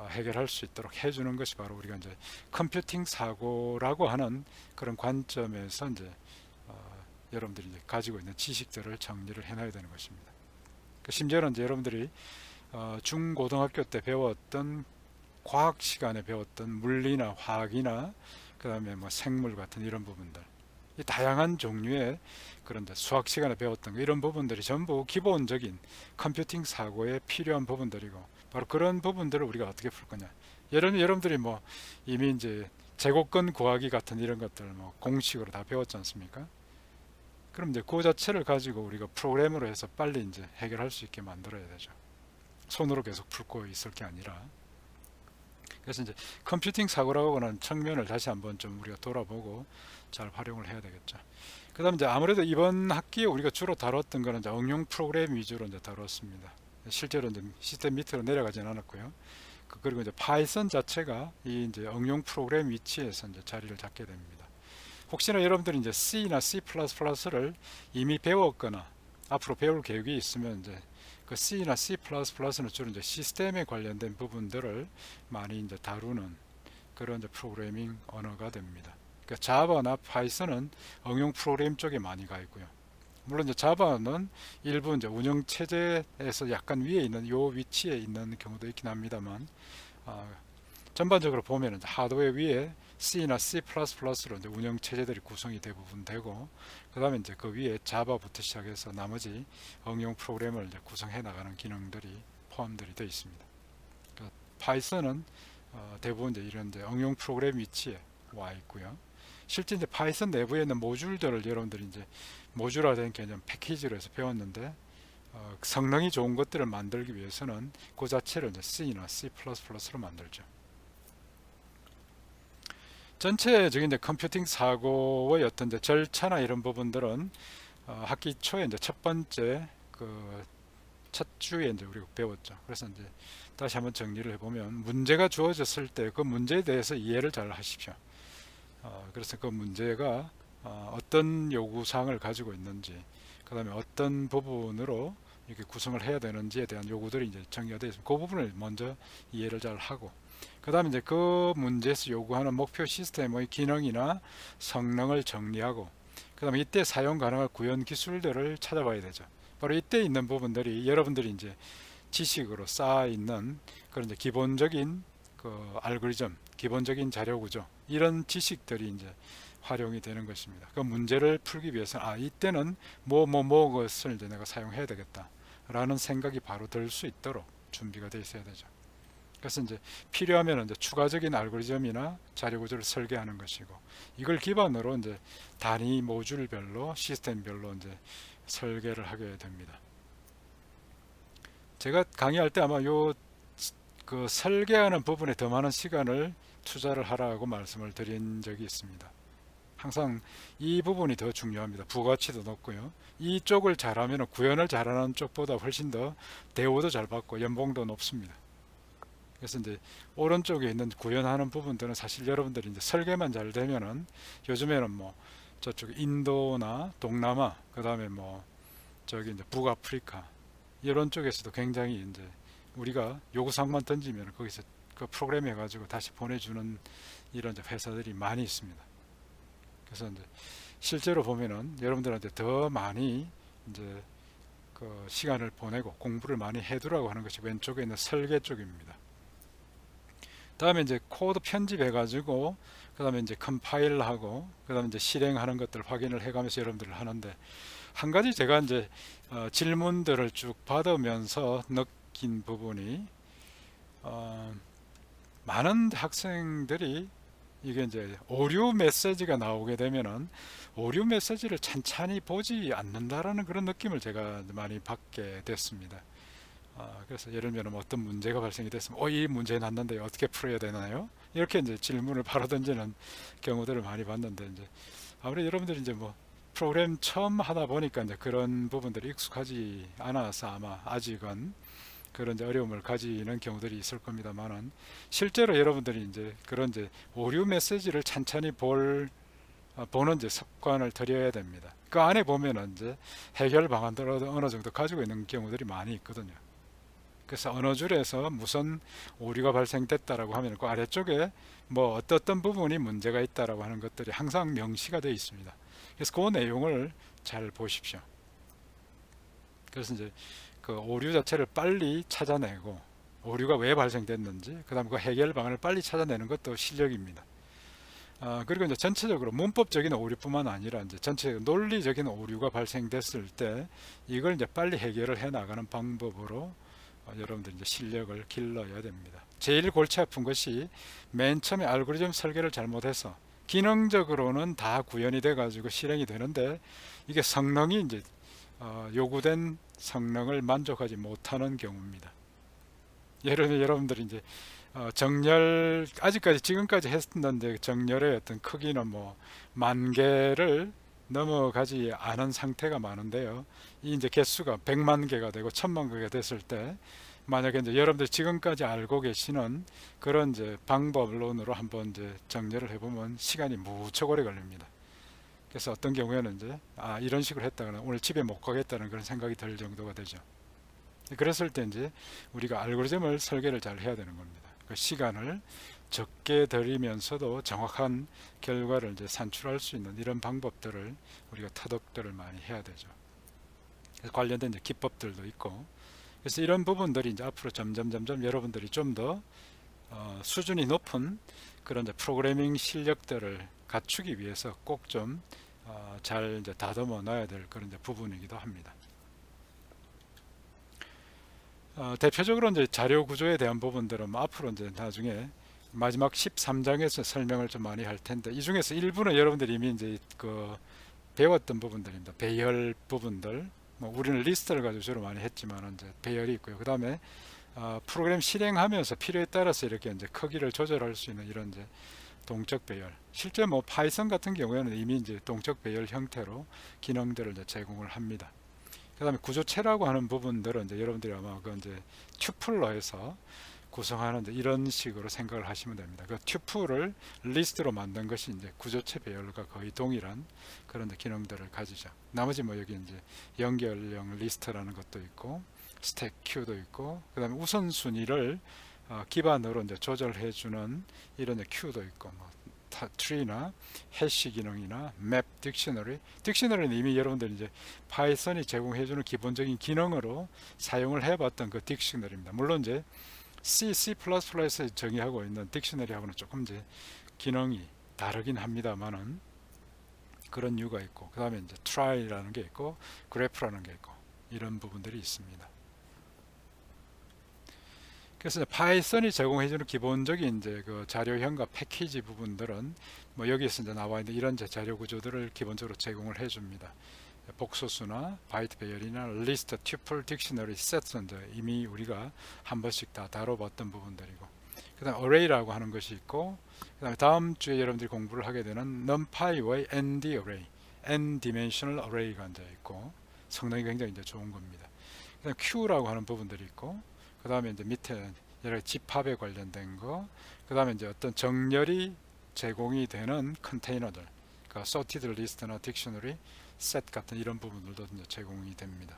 해결할 수 있도록 해주는 것이 바로 우리가 이제 컴퓨팅 사고라고 하는 그런 관점에서 이제 여러분들이 이제 가지고 있는 지식들을 정리를 해놔야 되는 것입니다. 심지어는 이제 여러분들이 중고등학교 때 배웠던 과학 시간에 배웠던 물리나 화학이나 그 다음에 뭐 생물 같은 이런 부분들, 이 다양한 종류의 그런 수학 시간에 배웠던 이런 부분들이 전부 기본적인 컴퓨팅 사고에 필요한 부분들이고, 바로 그런 부분들을 우리가 어떻게 풀 거냐. 여러분들이 뭐 이미 이제 제곱근 구하기 같은 이런 것들 뭐 공식으로 다 배웠지 않습니까? 그럼 이제 그 자체를 가지고 우리가 프로그램으로 해서 빨리 이제 해결할 수 있게 만들어야 되죠. 손으로 계속 풀고 있을 게 아니라. 그래서 이제 컴퓨팅 사고라고 하는 측면을 다시 한번 좀 우리가 돌아보고 잘 활용을 해야 되겠죠. 그 다음 이제 아무래도 이번 학기에 우리가 주로 다뤘던 거는 이제 응용 프로그램 위주로 이제 다뤘습니다. 실제로 이제 시스템 밑으로 내려가지는 않았고요. 그리고 이제 파이썬 자체가 이 이제 응용 프로그램 위치에서 이제 자리를 잡게 됩니다. 혹시나 여러분들이 이제 C나 C++를 이미 배웠거나 앞으로 배울 계획이 있으면 이제 그 C나 C++는 주로 이제 시스템에 관련된 부분들을 많이 이제 다루는 그런 이제 프로그래밍 언어가 됩니다. 그러니까 자바나 파이썬은 응용 프로그램 쪽에 많이 가 있고요. 물론 이제 자바는 일부 이제 운영 체제에서 약간 위에 있는 요 위치에 있는 경우도 있긴 합니다만, 전반적으로 보면 이제 하드웨어 위에 C나 C++로 이제 운영 체제들이 구성이 대부분 되고, 그 다음에 이제 그 위에 자바부터 시작해서 나머지 응용 프로그램을 이제 구성해 나가는 기능들이 포함들이 되어 있습니다. 그러니까 파이썬은 대부분 이제 이런 이제 응용 프로그램 위치에 와 있고요. 실제 이제 파이썬 내부에 있는 모듈들을 여러분들이 이제 모듈화된 개념 패키지로 해서 배웠는데 성능이 좋은 것들을 만들기 위해서는 그 자체를 이제 C나 C++로 만들죠. 전체적인 이제 컴퓨팅 사고의 어떤 이제 절차나 이런 부분들은 학기 초에 이제 첫 번째 첫 주에 이제 우리가 배웠죠. 그래서 이제 다시 한번 정리를 해보면 문제가 주어졌을 때 그 문제에 대해서 이해를 잘 하십시오. 그래서 그 문제가 어떤 요구사항을 가지고 있는지, 그 다음에 어떤 부분으로 이렇게 구성을 해야 되는지에 대한 요구들이 이제 정의가 되어 있습니다. 그 부분을 먼저 이해를 잘 하고, 그 다음에 이제 그 문제에서 요구하는 목표 시스템의 기능이나 성능을 정리하고, 그 다음에 이때 사용 가능한 구현 기술들을 찾아봐야 되죠. 바로 이때 있는 부분들이 여러분들이 이제 지식으로 쌓아 있는 그런 이제 기본적인 그 알고리즘, 기본적인 자료 구조, 이런 지식들이 이제 활용이 되는 것입니다. 그 문제를 풀기 위해서는 이때는 것을 이제 내가 사용해야 되겠다 라는 생각이 바로 들 수 있도록 준비가 되어 있어야 되죠. 그래서 이제 필요하면 이제 추가적인 알고리즘이나 자료 구조를 설계하는 것이고, 이걸 기반으로 이제 단위 모듈별로 시스템별로 이제 설계를 하게 됩니다. 제가 강의할 때 아마 그 설계하는 부분에 더 많은 시간을 투자를 하라고 말씀을 드린 적이 있습니다. 항상 이 부분이 더 중요합니다. 부가치도 높고요. 이쪽을 잘하면 구현을 잘하는 쪽보다 훨씬 더 대우도 잘 받고 연봉도 높습니다. 그래서 이제 오른쪽에 있는 구현하는 부분들은 사실 여러분들이 이제 설계만 잘 되면은, 요즘에는 뭐 저쪽 인도나 동남아, 그 다음에 뭐 저기 이제 북아프리카 이런 쪽에서도 굉장히 이제 우리가 요구사항만 던지면 거기서 그 프로그램 해가지고 다시 보내주는 이런 이제 회사들이 많이 있습니다. 그래서 이제 실제로 보면은 여러분들한테 더 많이 이제 그 시간을 보내고 공부를 많이 해두라고 하는 것이 왼쪽에 있는 설계 쪽입니다. 다음에 이제 코드 편집해 가지고 그 다음에 이제 컴파일하고 그 다음에 이제 실행하는 것들을 확인을 해가면서 여러분들을 하는데, 한 가지 제가 이제 질문들을 쭉 받으면서 느낀 부분이, 많은 학생들이 이게 이제 오류 메시지가 나오게 되면은 오류 메시지를 찬찬히 보지 않는다라는 그런 느낌을 제가 많이 받게 됐습니다. 그래서 예를 들면 어떤 문제가 발생이 됐으면 이 문제 났는데 어떻게 풀어야 되나요? 이렇게 이제 질문을 바로 던지는 경우들을 많이 봤는데, 이제 아무래도 여러분들이 이제 뭐 프로그램 처음 하다 보니까 이제 그런 부분들이 익숙하지 않아서 아마 아직은 그런 이제 어려움을 가지는 경우들이 있을 겁니다만은, 실제로 여러분들이 이제 그런 이제 오류 메시지를 찬찬히 보는 이제 습관을 들여야 됩니다. 그 안에 보면은 이제 해결 방안들을 어느 정도 가지고 있는 경우들이 많이 있거든요. 그래서 어느 줄에서 무슨 오류가 발생됐다라고 하면 그 아래쪽에 뭐 어떤 부분이 문제가 있다라고 하는 것들이 항상 명시가 되어 있습니다. 그래서 그 내용을 잘 보십시오. 그래서 이제 그 오류 자체를 빨리 찾아내고, 오류가 왜 발생됐는지, 그 다음 그 해결 방안을 빨리 찾아내는 것도 실력입니다. 그리고 이제 전체적으로 문법적인 오류뿐만 아니라 이제 전체적인 논리적인 오류가 발생됐을 때 이걸 이제 빨리 해결을 해 나가는 방법으로 여러분들 이제 실력을 길러야 됩니다. 제일 골치 아픈 것이 맨 처음에 알고리즘 설계를 잘못해서 기능적으로는 다 구현이 돼 가지고 실행이 되는데, 이게 성능이 이제 요구된 성능을 만족하지 못하는 경우입니다. 예를 들어 여러분들이 이제 정렬, 아직까지 지금까지 했는데 정렬의 어떤 크기는 뭐 10,000개를 넘어가지 않은 상태가 많은데요. 이 이제 개수가 100만 개가 되고 1000만 개가 됐을 때, 만약에 이제 여러분들 지금까지 알고 계시는 그런 이제 방법론으로 한번 이제 정렬을 해보면 시간이 무척 오래 걸립니다. 그래서 어떤 경우에는 이제 이런 식으로 했다가 오늘 집에 못 가겠다는 그런 생각이 들 정도가 되죠. 그랬을 때 이제 우리가 알고리즘을 설계를 잘 해야 되는 겁니다. 그 시간을 적게 들이면서도 정확한 결과를 이제 산출할 수 있는 이런 방법들을 우리가 터득들을 많이 해야 되죠. 그래서 관련된 이제 기법들도 있고, 그래서 이런 부분들이 이제 앞으로 점점 여러분들이 좀 더 수준이 높은 그런 이제 프로그래밍 실력들을 갖추기 위해서 꼭 좀 잘 이제 다듬어 놔야 될 그런 이제 부분이기도 합니다. 대표적으로 이제 자료 구조에 대한 부분들은 앞으로 이제 나중에 마지막 13장에서 설명을 좀 많이 할 텐데 이 중에서 일부는 여러분들이 이미 이제 그 배웠던 부분들입니다. 배열 부분들. 뭐 우리는 리스트를 가지고 주로 많이 했지만 이제 배열이 있고요. 그 다음에 프로그램 실행하면서 필요에 따라서 이렇게 이제 크기를 조절할 수 있는 이런 이제 동적 배열. 실제 뭐 파이썬 같은 경우에는 이미 이제 동적 배열 형태로 기능들을 이제 제공을 합니다. 그 다음에 구조체라고 하는 부분들은 이제 여러분들이 아마 그 이제 튜플로 해서 구성하는 이런 식으로 생각을 하시면 됩니다. 그 튜플을 리스트로 만든 것이 이제 구조체 배열과 거의 동일한 그런 기능들을 가지죠. 나머지 뭐 여기 이제 연결형 리스트라는 것도 있고 스택 큐도 있고 그 다음에 우선순위를 기반으로 이제 조절해주는 이런 큐도 있고 뭐 트리나 해시 기능이나 맵 딕셔너리. 딕셔너리는 이미 여러분들 이제 파이썬이 제공해주는 기본적인 기능으로 사용을 해봤던 그 딕셔너리입니다. 물론 이제 C++에서 정의하고 있는 딕셔너리하고는 조금 이제 기능이 다르긴 합니다만은 그런 이유가 있고 그 다음에 이제 try라는 게 있고 graph라는 게 있고 이런 부분들이 있습니다. 그래서 파이썬이 제공해주는 기본적인 이제 그 자료형과 패키지 부분들은 뭐 여기에서 이제 나와 있는 이런 자료 구조들을 기본적으로 제공을 해줍니다. 복소수나 바이트 배열이나 리스트, 튜플, 딕셔너리, 셋은 이미 우리가 한 번씩 다 다뤄봤던 부분들이고 그 다음 array라고 하는 것이 있고 그 다음에 다음 주에 여러분들이 공부를 하게 되는 numpy의 nd array, n dimensional array가 이제 있고 성능이 굉장히 이제 좋은 겁니다. 그 다음 queue라고 하는 부분들이 있고 그 다음에 이제 밑에 여러 집합에 관련된 거, 그 다음에 이제 어떤 정렬이 제공이 되는 컨테이너들, 그러니까 sorted list나 dictionary, set 같은 이런 부분들도 이제 제공이 됩니다.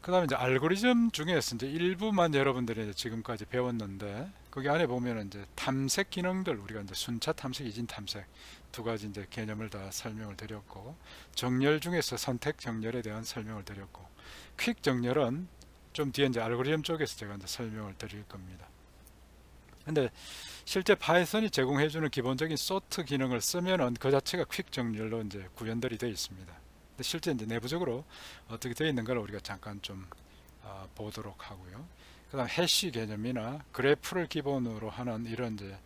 그 다음에 이제 알고리즘 중에서 이제 일부만 여러분들이 이제 지금까지 배웠는데 거기 안에 보면 이제 탐색 기능들 우리가 이제 순차 탐색, 이진 탐색 두 가지 이제 개념을 다 설명을 드렸고 정렬 중에서 선택 정렬에 대한 설명을 드렸고 퀵 정렬은 좀 뒤에 이제 알고리즘 쪽에서 제가 이제 설명을 드릴 겁니다. 근데 실제 파이썬이 제공해주는 기본적인 sort 기능을 쓰면은 그 자체가 퀵 정렬로 이제 구현들이 되어 있습니다. 근데 실제 이제 내부적으로 어떻게 되어 있는가를 우리가 잠깐 좀 보도록 하고요. 그다음 해시 개념이나 그래프를 기본으로 하는 이런 이제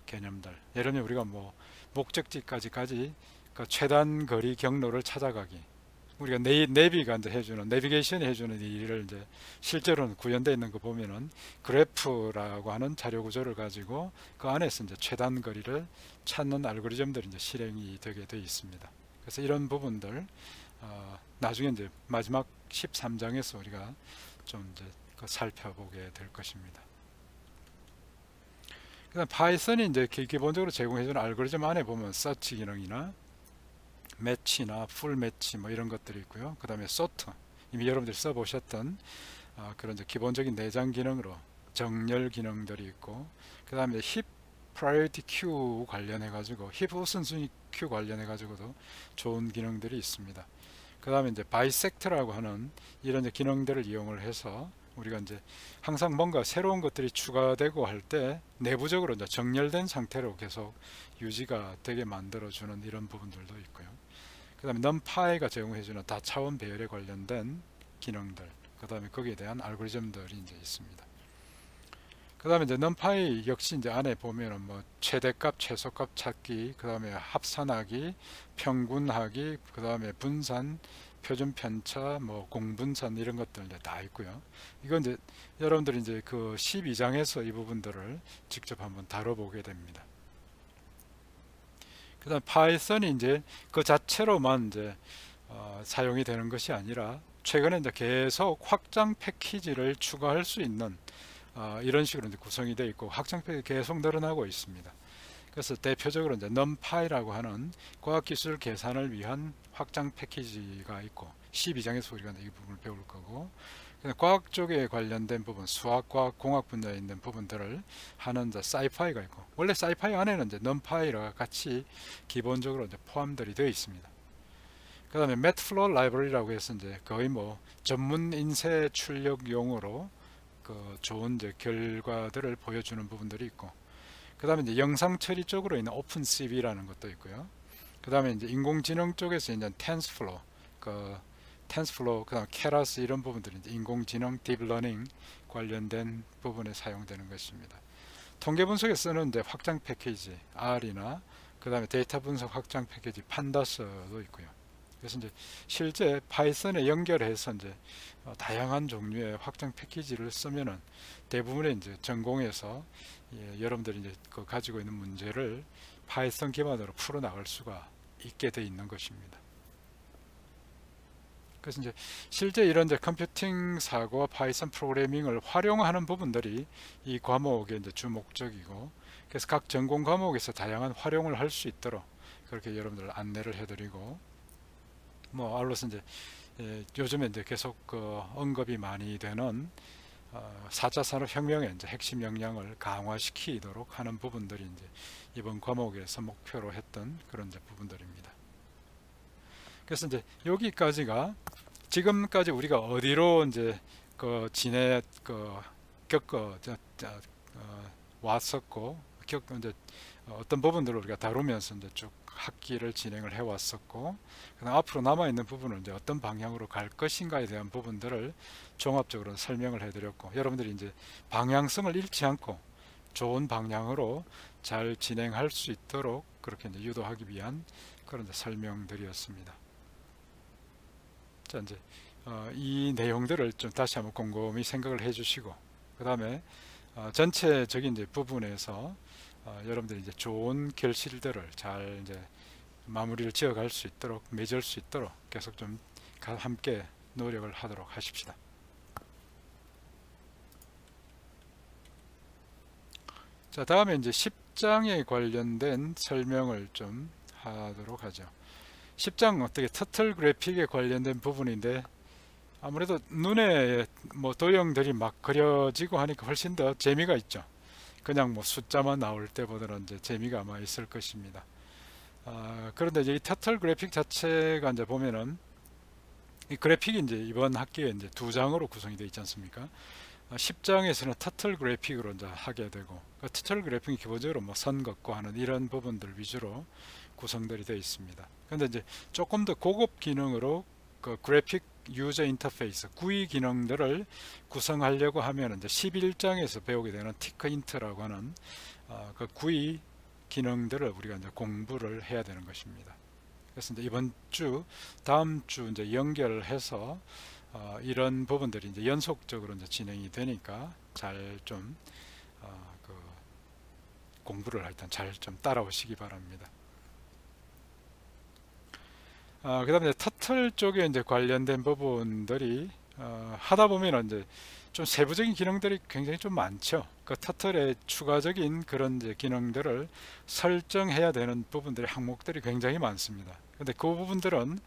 개념들. 예를 들면 우리가 뭐 목적지까지 그 최단 거리 경로를 찾아가기. 우리가 내비가 이제 해주는 내비게이션이 해주는 일을 이제 실제로는 구현되어 있는 거 보면은 그래프라고 하는 자료 구조를 가지고 그 안에서 이제 최단 거리를 찾는 알고리즘들이 이제 실행이 되게 되어 있습니다. 그래서 이런 부분들 나중에 이제 마지막 13장에서 우리가 좀 이제 살펴보게 될 것입니다. 그다음 파이썬이 이제 기본적으로 제공해주는 알고리즘 안에 보면 서치 기능이나 매치나 풀 매치 뭐 이런 것들이 있고요. 그 다음에 sort 이미 여러분들이 써보셨던 그런 이제 기본적인 내장 기능으로 정렬 기능들이 있고 그 다음에 힙 priority queue 관련해 가지고 힙 우선순위 큐 관련해 가지고도 좋은 기능들이 있습니다. 그 다음에 이제 bisect라고 하는 이런 이제 기능들을 이용을 해서 우리가 이제 항상 뭔가 새로운 것들이 추가되고 할 때 내부적으로 이제 정렬된 상태로 계속 유지가 되게 만들어주는 이런 부분들도 있고요. 그 다음에 numpy가 제공해주는 다차원 배열에 관련된 기능들, 그 다음에 거기에 대한 알고리즘들이 이제 있습니다. 그 다음에 이제 numpy 역시 이제 안에 보면은 뭐 최대값, 최소값 찾기, 그 다음에 합산하기, 평균하기, 그 다음에 분산, 표준 편차, 뭐 공분산 이런 것들 이제 다 있고요. 이건 이제 여러분들이 이제 그 12장에서 이 부분들을 직접 한번 다뤄보게 됩니다. 그 다음 파이썬이 이제 그 자체로만 이제 사용이 되는 것이 아니라 최근에 이제 계속 확장 패키지를 추가할 수 있는 이런 식으로 이제 구성이 되어 있고 확장 패키지 계속 늘어나고 있습니다. 그래서 대표적으로 이제 numpy라고 하는 과학기술 계산을 위한 확장 패키지가 있고 12장에서 우리가 이 부분을 배울 거고 과학 쪽에 관련된 부분, 수학, 과학, 공학 분야에 있는 부분들을 하는 이제 SciPy가 있고 원래 SciPy 안에는 이제 numpy가 같이 기본적으로 이제 포함들이 되어 있습니다. 그 다음에 Matplotlib 라이브러리라고 해서 이제 거의 뭐 전문 인쇄 출력용으로 그 좋은 이제 결과들을 보여주는 부분들이 있고 그 다음에 이제 영상 처리 쪽으로 있는 오픈CV라는 것도 있고요. 그 다음에 이제 인공지능 쪽에서 이제 TensorFlow, 그 다음 케라스 이런 부분들이 이제 인공지능 딥러닝 관련된 부분에 사용되는 것입니다. 통계 분석에 쓰는 이제 확장 패키지 R이나 그 다음에 데이터 분석 확장 패키지 판다스도 있고요. 그래서 이제 실제 파이썬에 연결해서 이제 다양한 종류의 확장 패키지를 쓰면은 대부분의 이제 전공에서 여러분들이 이제 그 가지고 있는 문제를 파이썬 기반으로 풀어 나갈 수가 있게 돼 있는 것입니다. 그래서 이제 실제 이런 이제 컴퓨팅 사고와 파이썬 프로그래밍을 활용하는 부분들이 이 과목의 이제 주 목적이고, 그래서 각 전공 과목에서 다양한 활용을 할 수 있도록 그렇게 여러분들 안내를 해드리고, 뭐 아울러서 이제 요즘에 이제 계속 언급이 많이 되는 4차 산업혁명의 이제 핵심 역량을 강화시키도록 하는 부분들이 이제 이번 과목에서 목표로 했던 그런 이제 부분들입니다. 그래서 이제 여기까지가 지금까지 우리가 어디로 이제 왔었고, 이제 어떤 부분들을 우리가 다루면서 이제 쭉 학기를 진행을 해 왔었고, 그다음 앞으로 남아 있는 부분은 이제 어떤 방향으로 갈 것인가에 대한 부분들을 종합적으로 설명을 해드렸고, 여러분들이 이제 방향성을 잃지 않고 좋은 방향으로 잘 진행할 수 있도록 그렇게 이제 유도하기 위한 그런 이제 설명들이었습니다. 자, 이제 이 내용들을 좀 다시 한번 곰곰이 생각을 해주시고, 그 다음에 전체적인 이제 부분에서 여러분들이 이제 좋은 결실들을 잘 이제 마무리를 지어갈 수 있도록, 맺을 수 있도록 계속 좀 함께 노력을 하도록 하십시다. 자, 다음에 이제 10장에 관련된 설명을 좀 하도록 하죠. 10장 어떻게 터틀 그래픽에 관련된 부분인데, 아무래도 눈에 뭐 도형들이 막 그려지고 하니까 훨씬 더 재미가 있죠. 그냥 뭐 숫자만 나올 때보다는 이제 재미가 아마 있을 것입니다. 그런데 이제 이 터틀 그래픽 자체가 이제 보면은 이 그래픽이 이제 이번 학기에 이제 2장으로 구성이 되어 있지 않습니까? 10장에서는 터틀 그래픽으로 이제 하게 되고, 터틀 그래픽이 기본적으로 뭐 선 긋고 하는 이런 부분들 위주로 구성들이 되어 있습니다. 그런데 이제 조금 더 고급 기능으로 그 그래픽 유저 인터페이스 GUI 기능들을 구성하려고 하면 이제 11장에서 배우게 되는 티크 인트라고 하는 그 GUI 기능들을 우리가 이제 공부를 해야 되는 것입니다. 그래서 이제 이번 주, 다음 주 이제 연결해서 이런 부분들이 이제 연속적으로 이제 진행이 되니까 잘 좀 공부를 일단 잘 좀 따라오시기 바랍니다. 그 다음에 터틀 쪽에 이제 관련된 부분들이 하다 보면 이제 좀 세부적인 기능들이 굉장히 좀 많죠. 그 터틀의 추가적인 그런 이제 기능들을 설정해야 되는 부분들의 항목들이 굉장히 많습니다. 근데 그 부분들은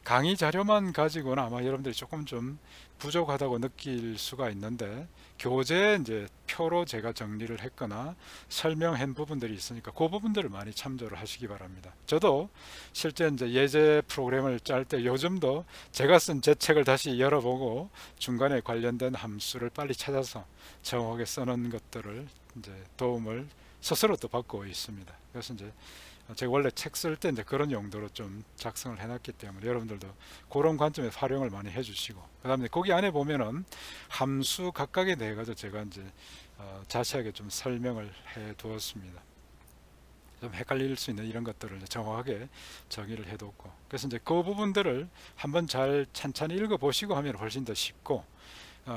강의 자료만 가지고는 아마 여러분들이 조금 좀 부족하다고 느낄 수가 있는데, 교재 이제 표로 제가 정리를 했거나 설명한 부분들이 있으니까 그 부분들을 많이 참조를 하시기 바랍니다. 저도 실제 이제 예제 프로그램을 짤 때 요즘도 제가 쓴 제 책을 다시 열어보고 중간에 관련된 함수를 빨리 찾아서 정확하게 쓰는 것들을 이제 도움을 스스로 또 받고 있습니다. 그래서 이제 제가 원래 책 쓸 때 이제 그런 용도로 좀 작성을 해놨기 때문에 여러분들도 그런 관점에서 활용을 많이 해주시고, 그 다음에 거기 안에 보면은 함수 각각에 대해 가지고 제가 이제 자세하게 좀 설명을 해 두었습니다. 좀 헷갈릴 수 있는 이런 것들을 정확하게 정의를 해뒀고, 그래서 이제 그 부분들을 한번 잘 찬찬히 읽어보시고 하면 훨씬 더 쉽고,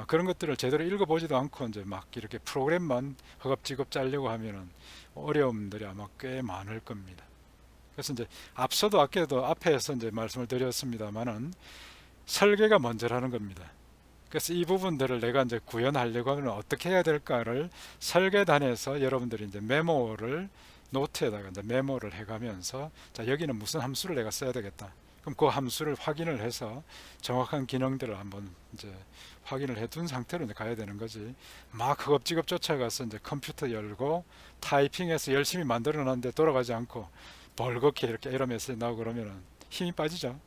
그런 것들을 제대로 읽어보지도 않고 이제 막 이렇게 프로그램만 허겁지겁 짜려고 하면은 어려움들이 아마 꽤 많을 겁니다. 그래서 이제 앞에서 이제 말씀을 드렸습니다만은 설계가 먼저라는 겁니다. 그래서 이 부분들을 내가 이제 구현하려고 하면 어떻게 해야 될까를 설계단에서 여러분들이 이제 노트에다가 이제 메모를 해가면서, 자, 여기는 무슨 함수를 내가 써야 되겠다. 그럼 그 함수를 확인을 해서 정확한 기능들을 한번 이제 확인을 해둔 상태로 이제 가야 되는 거지, 막 허겁지겁 쫓아가서 이제 컴퓨터 열고 타이핑해서 열심히 만들어 놨는데 돌아가지 않고 벌겋게 이렇게 에러 메시지 나오고 그러면 힘이 빠지죠.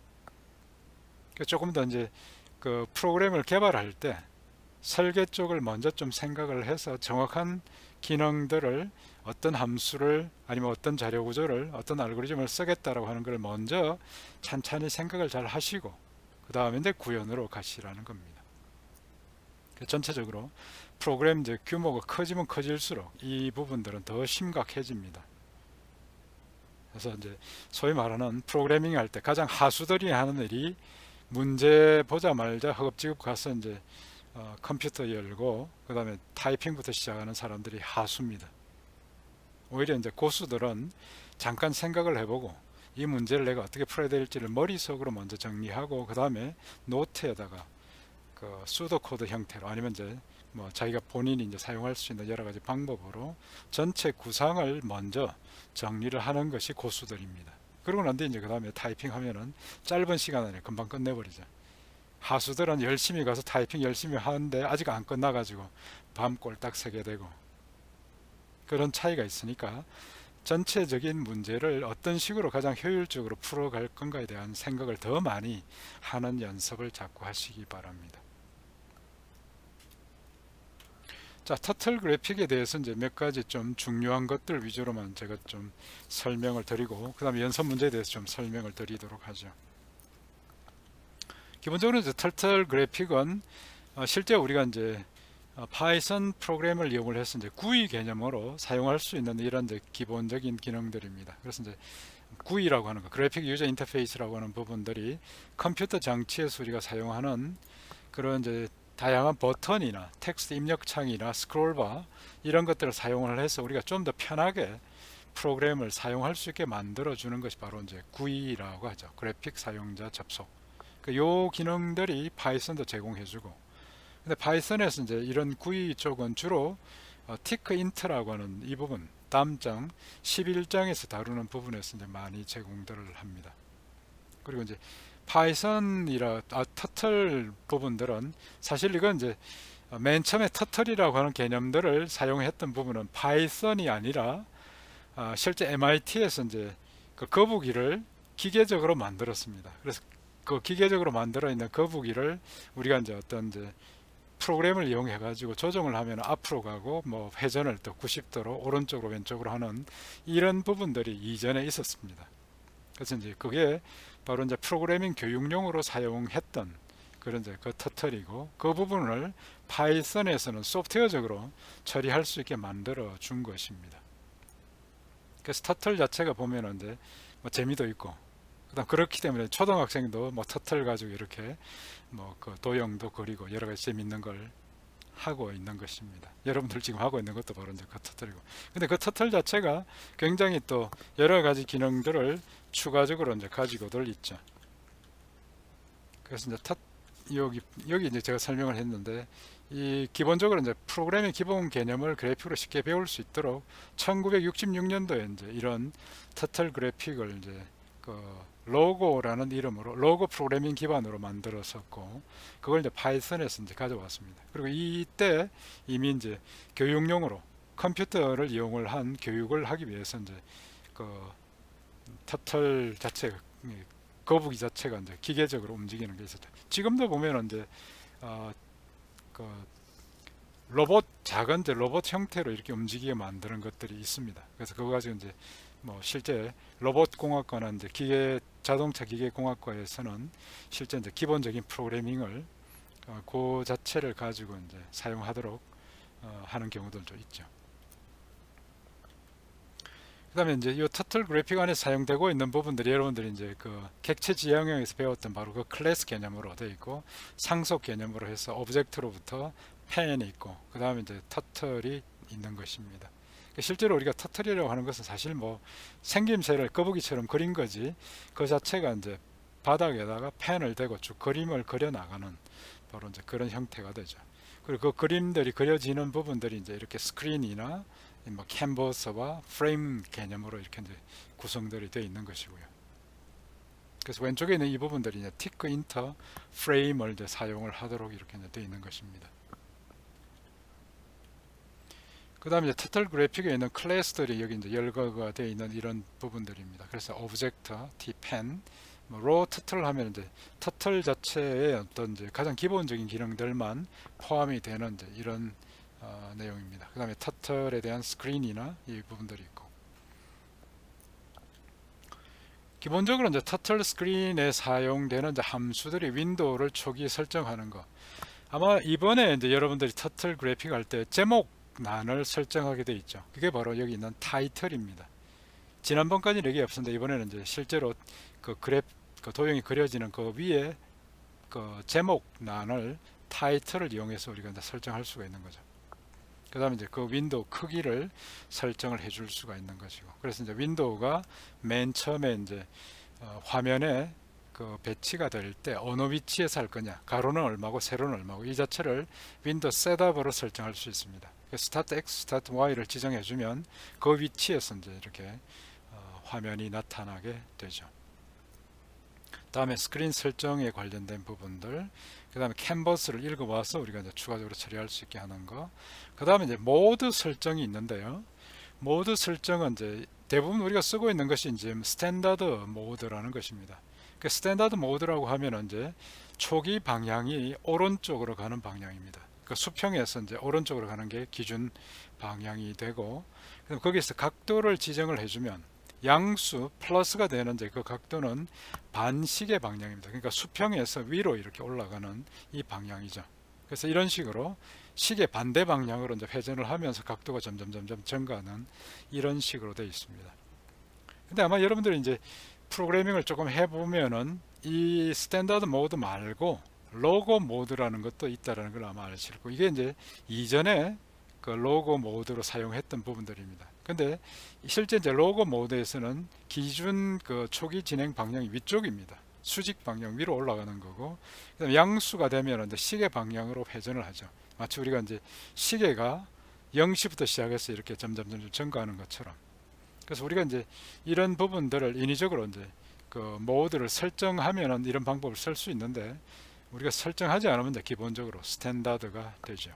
조금 더 이제 그 프로그램을 개발할 때 설계 쪽을 먼저 좀 생각을 해서 정확한 기능들을, 어떤 함수를 아니면 어떤 자료 구조를, 어떤 알고리즘을 쓰겠다라고 하는 걸 먼저 찬찬히 생각을 잘 하시고 그 다음에 이제 구현으로 가시라는 겁니다. 전체적으로 프로그램 이제 규모가 커지면 커질수록 이 부분들은 더 심각해집니다. 그래서 이제 소위 말하는 프로그래밍 할 때 가장 하수들이 하는 일이 문제 보자마자 허겁지겁 가서 이제 컴퓨터 열고 그 다음에 타이핑부터 시작하는 사람들이 하수입니다. 오히려 이제 고수들은 잠깐 생각을 해보고 이 문제를 내가 어떻게 풀어야 될지를 머릿속으로 먼저 정리하고 그 다음에 노트에다가 그 수도 코드 형태로 아니면 이제 뭐 자기가 본인이 이제 사용할 수 있는 여러 가지 방법으로 전체 구상을 먼저 정리를 하는 것이 고수들입니다. 그러고 난 뒤에 이제 그 다음에 타이핑 하면은 짧은 시간 안에 금방 끝내버리죠. 하수들은 열심히 가서 타이핑 열심히 하는데 아직 안 끝나가지고 밤 꼴딱 새게 되고 그런 차이가 있으니까 전체적인 문제를 어떤 식으로 가장 효율적으로 풀어갈 건가에 대한 생각을 더 많이 하는 연습을 자꾸 하시기 바랍니다. 자, 터틀 그래픽에 대해서 이제 몇 가지 좀 중요한 것들 위주로만 제가 좀 설명을 드리고 그 다음에 연습 문제에 대해서 좀 설명을 드리도록 하죠. 기본적으로 이제 터틀 그래픽은 실제 우리가 이제 파이썬 프로그램을 이용을 해서 이제 GUI 개념으로 사용할 수 있는 이런 이제 기본적인 기능들입니다. 그래서 이제 GUI라고 하는 거, 그래픽 유저 인터페이스라고 하는 부분들이 컴퓨터 장치에서 우리가 사용하는 그런 이제 다양한 버튼이나 텍스트 입력창이나 스크롤바 이런 것들을 사용을 해서 우리가 좀 더 편하게 프로그램을 사용할 수 있게 만들어 주는 것이 바로 이제 GUI라고 하죠. 그래픽 사용자 접속. 요 기능들이 파이썬도 제공해 주고, 근데 파이썬에서 이제 이런 GUI 쪽은 주로 티크 인트라고 하는 이 부분 다음 장 11장에서 다루는 부분에서 이제 많이 제공들을 합니다. 그리고 이제 파이썬이라 터틀 부분들은 사실 이건 이제 맨 처음에 터틀이라고 하는 개념들을 사용했던 부분은 파이썬이 아니라 실제 MIT에서 이제 그 거북이를 기계적으로 만들었습니다. 그래서 그 기계적으로 만들어 있는 거북이를 우리가 이제 어떤 이제 프로그램을 이용해 가지고 조정을 하면 앞으로 가고 뭐 회전을 또 90도로 오른쪽으로 왼쪽으로 하는 이런 부분들이 이전에 있었습니다. 그래서 이제 그게 바로 이제 프로그래밍 교육용으로 사용했던 그런 이제 그 터틀이고, 그 부분을 파이썬에서는 소프트웨어적으로 처리할 수 있게 만들어 준 것입니다. 그래서 터틀 자체가 보면은 이제 뭐 재미도 있고, 그다음 그렇기 때문에 초등학생도 뭐 터틀 가지고 이렇게 뭐 그 도형도 그리고 여러 가지 재밌는 걸 하고 있는 것입니다. 여러분들 지금 하고 있는 것도 바로 이제 그 터틀이고, 근데 그 터틀 자체가 굉장히 또 여러 가지 기능들을 추가적으로 이제 가지고들 있죠. 그래서 이제 여기 이제 제가 설명을 했는데, 이 기본적으로 이제 프로그램의 기본 개념을 그래픽으로 쉽게 배울 수 있도록 1966년도에 이제 이런 터틀 그래픽을 이제 그 로고라는 이름으로 로고 프로그래밍 기반으로 만들었었고, 그걸 이제 파이썬에서 이제 가져왔습니다. 그리고 이때 이미 이제 교육용으로 컴퓨터를 이용을 한 교육을 하기 위해서 이제 그 터틀 자체 거북이 자체가 이제 기계적으로 움직이는 게 있었죠. 지금도 보면 이제 그 로봇 작은 이제 로봇 형태로 이렇게 움직이게 만드는 것들이 있습니다. 그래서 그거 가지고 이제 뭐 실제 로봇 공학과나 이제 자동차 기계 공학과에서는 실제 이제 기본적인 프로그래밍을 그 자체를 가지고 이제 사용하도록 하는 경우들도 있죠. 그다음에 이제 이 터틀 그래픽 안에 사용되고 있는 부분들이 여러분들이 이제 그 객체 지향형에서 배웠던 바로 그 클래스 개념으로 되어 있고, 상속 개념으로 해서 오브젝트로부터 펜이 있고, 그 다음에 이제 터틀이 있는 것입니다. 실제로 우리가 터틀이라고 하는 것은 사실 뭐 생김새를 거북이처럼 그린 거지, 그 자체가 이제 바닥에다가 펜을 대고 쭉 그림을 그려 나가는 바로 이제 그런 형태가 되죠. 그리고 그 그림들이 그려지는 부분들이 이제 이렇게 스크린이나 뭐 캔버스와 프레임 개념으로 이렇게 이제 구성들이 되어 있는 것이고요. 그래서 왼쪽에 있는 이 부분들이 이제 티크 인터 프레임을 이제 사용을 하도록 이렇게 이제 되어 있는 것입니다. 그 다음에 터틀 그래픽에 있는 클래스들이 여기 이제 열거가 되어 있는 이런 부분들입니다. 그래서 오브젝트, tpen, 로 터틀 하면 이제 터틀 자체의 어떤 이제 가장 기본적인 기능들만 포함이 되는 이제 이런 내용입니다. 그 다음에 터틀에 대한 스크린이나 이 부분들이 있고, 기본적으로 이제 터틀 스크린에 사용되는 이제 함수들이 윈도우를 초기 설정하는 거, 아마 이번에 이제 여러분들이 터틀 그래픽 할 때 제목란을 설정하게 돼 있죠. 그게 바로 여기 있는 타이틀입니다. 지난번까지는 이게 없었는데 이번에는 이제 실제로 그 도형이 그려지는 그 위에 그 제목란을 타이틀을 이용해서 우리가 이제 설정할 수가 있는 거죠. 그 다음에 이제 그 윈도우 크기를 설정을 해줄 수가 있는 것이고, 그래서 이제 윈도우가 맨 처음에 이제 화면에 그 배치가 될 때 어느 위치에서 할 거냐, 가로는 얼마고 세로는 얼마고, 이 자체를 윈도우 셋업으로 설정할 수 있습니다. 스타트 X, 스타트 Y를 지정해 주면 그 위치에서 이제 이렇게 화면이 나타나게 되죠. 다음에 스크린 설정에 관련된 부분들, 그 다음에 캔버스를 읽어봐서 우리가 이제 추가적으로 처리할 수 있게 하는 거, 그 다음에 이제 모드 설정이 있는데요. 모드 설정은 이제 대부분 우리가 쓰고 있는 것이 이제 스탠다드 모드라는 것입니다. 그 스탠다드 모드라고 하면 이제 초기 방향이 오른쪽으로 가는 방향입니다. 그 수평에서 이제 오른쪽으로 가는 게 기준 방향이 되고, 그럼 거기서 각도를 지정을 해주면 양수 플러스가 되는 이제 그 각도는 반시계 방향입니다. 그러니까 수평에서 위로 이렇게 올라가는 이 방향이죠. 그래서 이런 식으로 시계 반대 방향으로 이제 회전을 하면서 각도가 점점 증가하는 이런 식으로 되어 있습니다. 근데 아마 여러분들이 이제 프로그래밍을 조금 해보면은 이 스탠다드 모드 말고 로고 모드라는 것도 있다는 걸 아마 아실 거고, 이게 이제 이전에 그 로고 모드로 사용했던 부분들입니다. 근데 실제 이제 로고 모드에서는 기준 그 초기 진행 방향이 위쪽입니다. 수직 방향 위로 올라가는 거고, 그다음에 양수가 되면 이제 시계 방향으로 회전을 하죠. 마치 우리가 이제 시계가 0시부터 시작해서 이렇게 점점 증가하는 것처럼. 그래서 우리가 이제 이런 부분들을 인위적으로 이제 그 모드를 설정하면은 이런 방법을 쓸 수 있는데, 우리가 설정하지 않으면 이제 기본적으로 스탠다드가 되죠.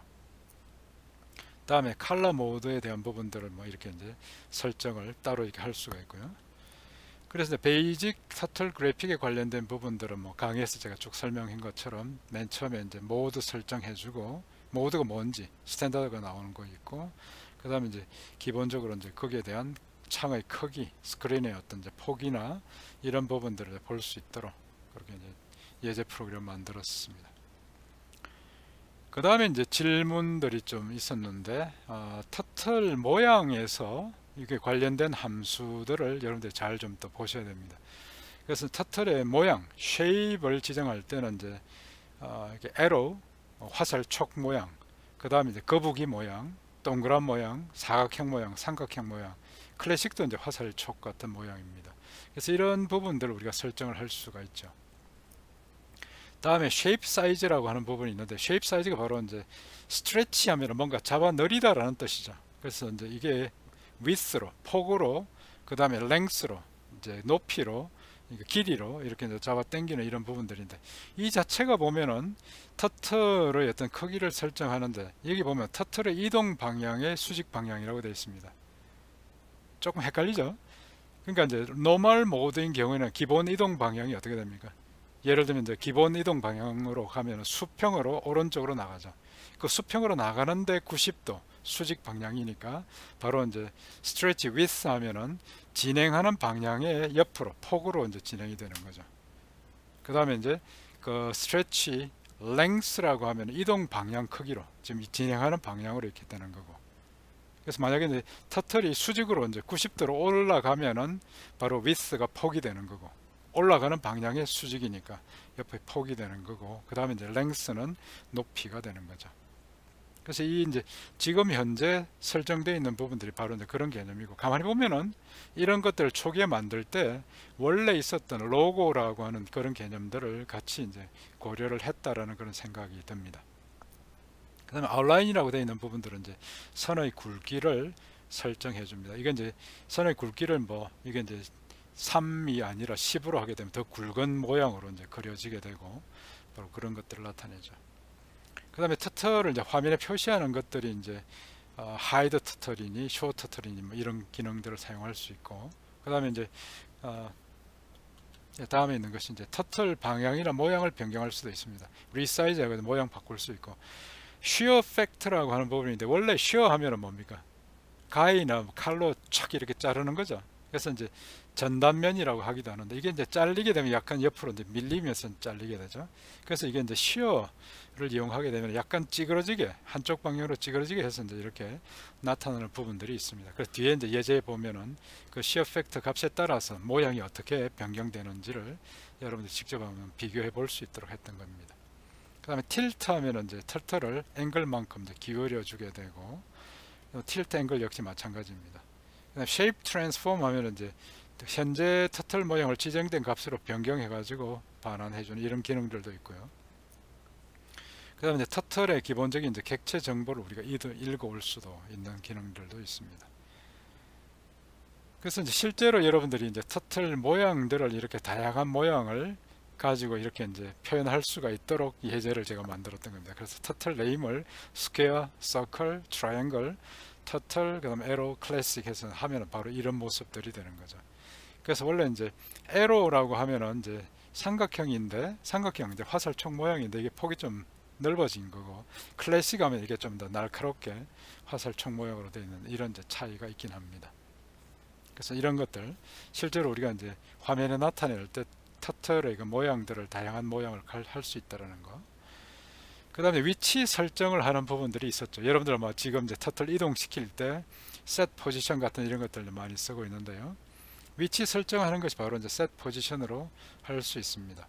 다음에 컬러 모드에 대한 부분들을 뭐 이렇게 이제 설정을 따로 이렇게 할 수가 있고요. 그래서 베이직 터틀 그래픽에 관련된 부분들은 뭐 강의에서 제가 쭉 설명한 것처럼 맨 처음에 이제 모드 설정해주고, 모드가 뭔지 스탠다드가 나오는 거 있고, 그 다음에 이제 기본적으로 이제 거기에 대한 창의 크기, 스크린의 어떤 이제 폭이나 이런 부분들을 볼 수 있도록 그렇게 이제 예제 프로그램 만들었습니다. 그 다음에 이제 질문들이 좀 있었는데, 터틀 모양에서 이게 관련된 함수들을 여러분들이 잘 좀 더 보셔야 됩니다. 그래서 터틀의 모양, 쉐입을 지정할 때는 이제 이렇게 에로, 화살촉 모양, 그 다음에 이제 거북이 모양, 동그란 모양, 사각형 모양, 삼각형 모양, 클래식도 이제 화살촉 같은 모양입니다. 그래서 이런 부분들을 우리가 설정을 할 수가 있죠. 다음에 쉐입 사이즈라고 하는 부분이 있는데, 쉐입 사이즈가 바로 이제 스트레치 하면 뭔가 잡아넣리다라는 뜻이죠. 그래서 이제 이게 width로, 폭으로, 그 다음에 length로, 이제 높이로, 길이로 이렇게 이제 잡아 당기는 이런 부분들인데, 이 자체가 보면은 터틀의 어떤 크기를 설정하는데, 여기 보면 터틀의 이동 방향의 수직 방향이라고 되어 있습니다. 조금 헷갈리죠? 그러니까 이제 노멀 모드인 경우에는 기본 이동 방향이 어떻게 됩니까? 예를 들면 이제 기본 이동 방향으로 가면 수평으로 오른쪽으로 나가죠. 그 수평으로 나가는데 90도 수직 방향이니까 바로 이제 스트레치 위스 하면은 진행하는 방향의 옆으로 폭으로 이제 진행이 되는 거죠. 그 다음에 이제 그 스트레치 랭스라고 하면 이동 방향 크기로 지금 진행하는 방향으로 이렇게 되는 거고. 그래서 만약에 이제 터틀이 수직으로 이제 90도로 올라가면은 바로 위스가 폭이 되는 거고, 올라가는 방향의 수직이니까 옆에 폭이 되는 거고, 그 다음에 이제 랭스는 높이가 되는 거죠. 그래서 이 이제 지금 현재 설정되어 있는 부분들이 바로 이제 그런 개념이고, 가만히 보면은 이런 것들을 초기에 만들 때 원래 있었던 로고라고 하는 그런 개념들을 같이 이제 고려를 했다라는 그런 생각이 듭니다. 그 다음에 아웃라인이라고 되어 있는 부분들은 이제 선의 굵기를 설정해 줍니다. 이게 이제 선의 굵기를 뭐 이게 이제 3이 아니라 10으로 하게 되면 더 굵은 모양으로 이제 그려지게 되고, 바로 그런 것들을 나타내죠. 그 다음에 터틀을 이제 화면에 표시하는 것들이 이제 하이드 터틀이니 쇼 터틀이니 뭐 이런 기능들을 사용할 수 있고, 그 다음에 이제 다음에 있는 것이 이제 터틀 방향이나 모양을 변경할 수도 있습니다. 리사이즈하고 모양 바꿀 수 있고, 쉬어 팩트라고 하는 부분인데, 원래 쉬어 하면은 뭡니까? 가위나 칼로 촥 이렇게 자르는 거죠. 그래서 이제 전단면이라고 하기도 하는데 이게 이제 잘리게 되면 약간 옆으로 이제 밀리면서 잘리게 되죠. 그래서 이게 이제 시어를 이용하게 되면 약간 찌그러지게 한쪽 방향으로 찌그러지게 해서 이제 이렇게 나타나는 부분들이 있습니다. 그래서 뒤에 이제 예제에 보면은 그 시어 팩터 값에 따라서 모양이 어떻게 변경되는지를 여러분들이 직접 한번 비교해 볼 수 있도록 했던 겁니다. 그 다음에 틸트 하면은 이제 터틀을 앵글만큼 이제 기울여 주게 되고, 틸트 앵글 역시 마찬가지입니다. 그다음에 쉐이프 트랜스폼 하면은 이제 현재 터틀 모양을 지정된 값으로 변경해 가지고 반환해 주는 이런 기능들도 있고요. 그 다음에 이제 터틀의 기본적인 이제 객체 정보를 우리가 읽어 올 수도 있는 기능들도 있습니다. 그래서 이제 실제로 여러분들이 이제 터틀 모양들을 이렇게 다양한 모양을 가지고 이렇게 이제 표현할 수가 있도록 예제를 제가 만들었던 겁니다. 그래서 터틀 네임을 스퀘어, 서클, 트라이앵글, 터틀, 그 다음에 에로, 클래식 해서 하면은 바로 이런 모습들이 되는 거죠. 그래서 원래 이제 에로라고 하면은 이제 삼각형인데, 삼각형 이제 화살촉 모양인데 이게 폭이 좀 넓어진 거고, 클래식 하면 이게 좀 더 날카롭게 화살촉 모양으로 되어 있는 이런 이제 차이가 있긴 합니다. 그래서 이런 것들 실제로 우리가 이제 화면에 나타낼 때 터틀의 그 모양들을 다양한 모양을 할 수 있다는 거. 그 다음에 위치 설정을 하는 부분들이 있었죠. 여러분들 아마 지금 이제 터틀 이동시킬 때 셋 포지션 같은 이런 것들을 많이 쓰고 있는데요. 위치 설정하는 것이 바로 이제 셋 포지션으로 할 수 있습니다.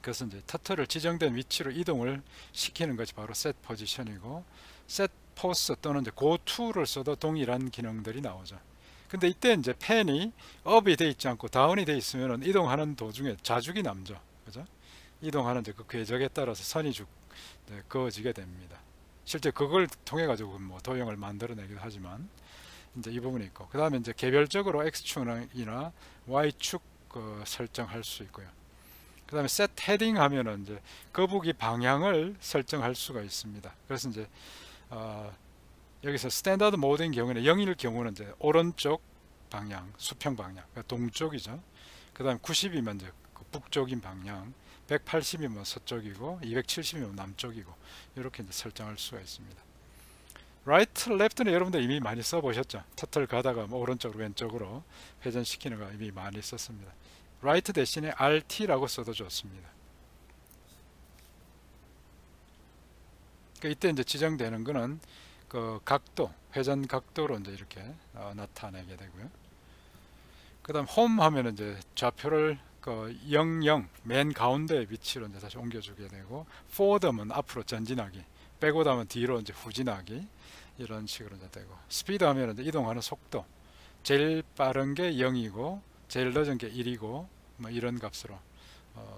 그래서 이제 터틀을 지정된 위치로 이동을 시키는 것이 바로 셋 포지션이고, 셋 포스 또는 이제 go to를 써도 동일한 기능들이 나오죠. 근데 이때 이제 펜이 업이 되어 있지 않고 다운이 되어 있으면 이동하는 도중에 좌죽이 남죠. 그죠? 이동하는 이제 그 궤적에 따라서 선이 그어지게 됩니다. 실제 그걸 통해 가지고 뭐 도형을 만들어내기도 하지만 이제 이 부분이 있고, 그 다음에 이제 개별적으로 X축이나 Y축 설정할 수 있고요. 그 다음에 set 헤딩 하면은 이제 거북이 방향을 설정할 수가 있습니다. 그래서 이제 여기서 스탠다드 모드인 경우는 0일 경우는 이제 오른쪽 방향, 수평 방향, 그러니까 동쪽이죠. 그 다음에 90이면 이제 북쪽인 방향, 180이면 서쪽이고, 270이면 남쪽이고, 이렇게 이제 설정할 수가 있습니다. 라이트, 레프트는 여러분들 이미 많이 써보셨죠. 터틀 가다가 뭐 오른쪽으로 왼쪽으로 회전시키는 거 이미 많이 썼습니다. 라이트 대신에 RT라고 써도 좋습니다. 이때 이제 지정되는 거는 그 각도, 회전 각도로 이제 이렇게 나타내게 되고요. 그 다음 홈 하면은 이제 좌표를 그 00, 맨 가운데 위치로 이제 다시 옮겨주게 되고, forward하면 앞으로 전진하기, backward 하면 뒤로 이제 후진하기, 이런 식으로 이제 되고, 스피드 하면 이제 이동하는 속도, 제일 빠른 게 0이고, 제일 늦은 게 1이고, 뭐 이런 값으로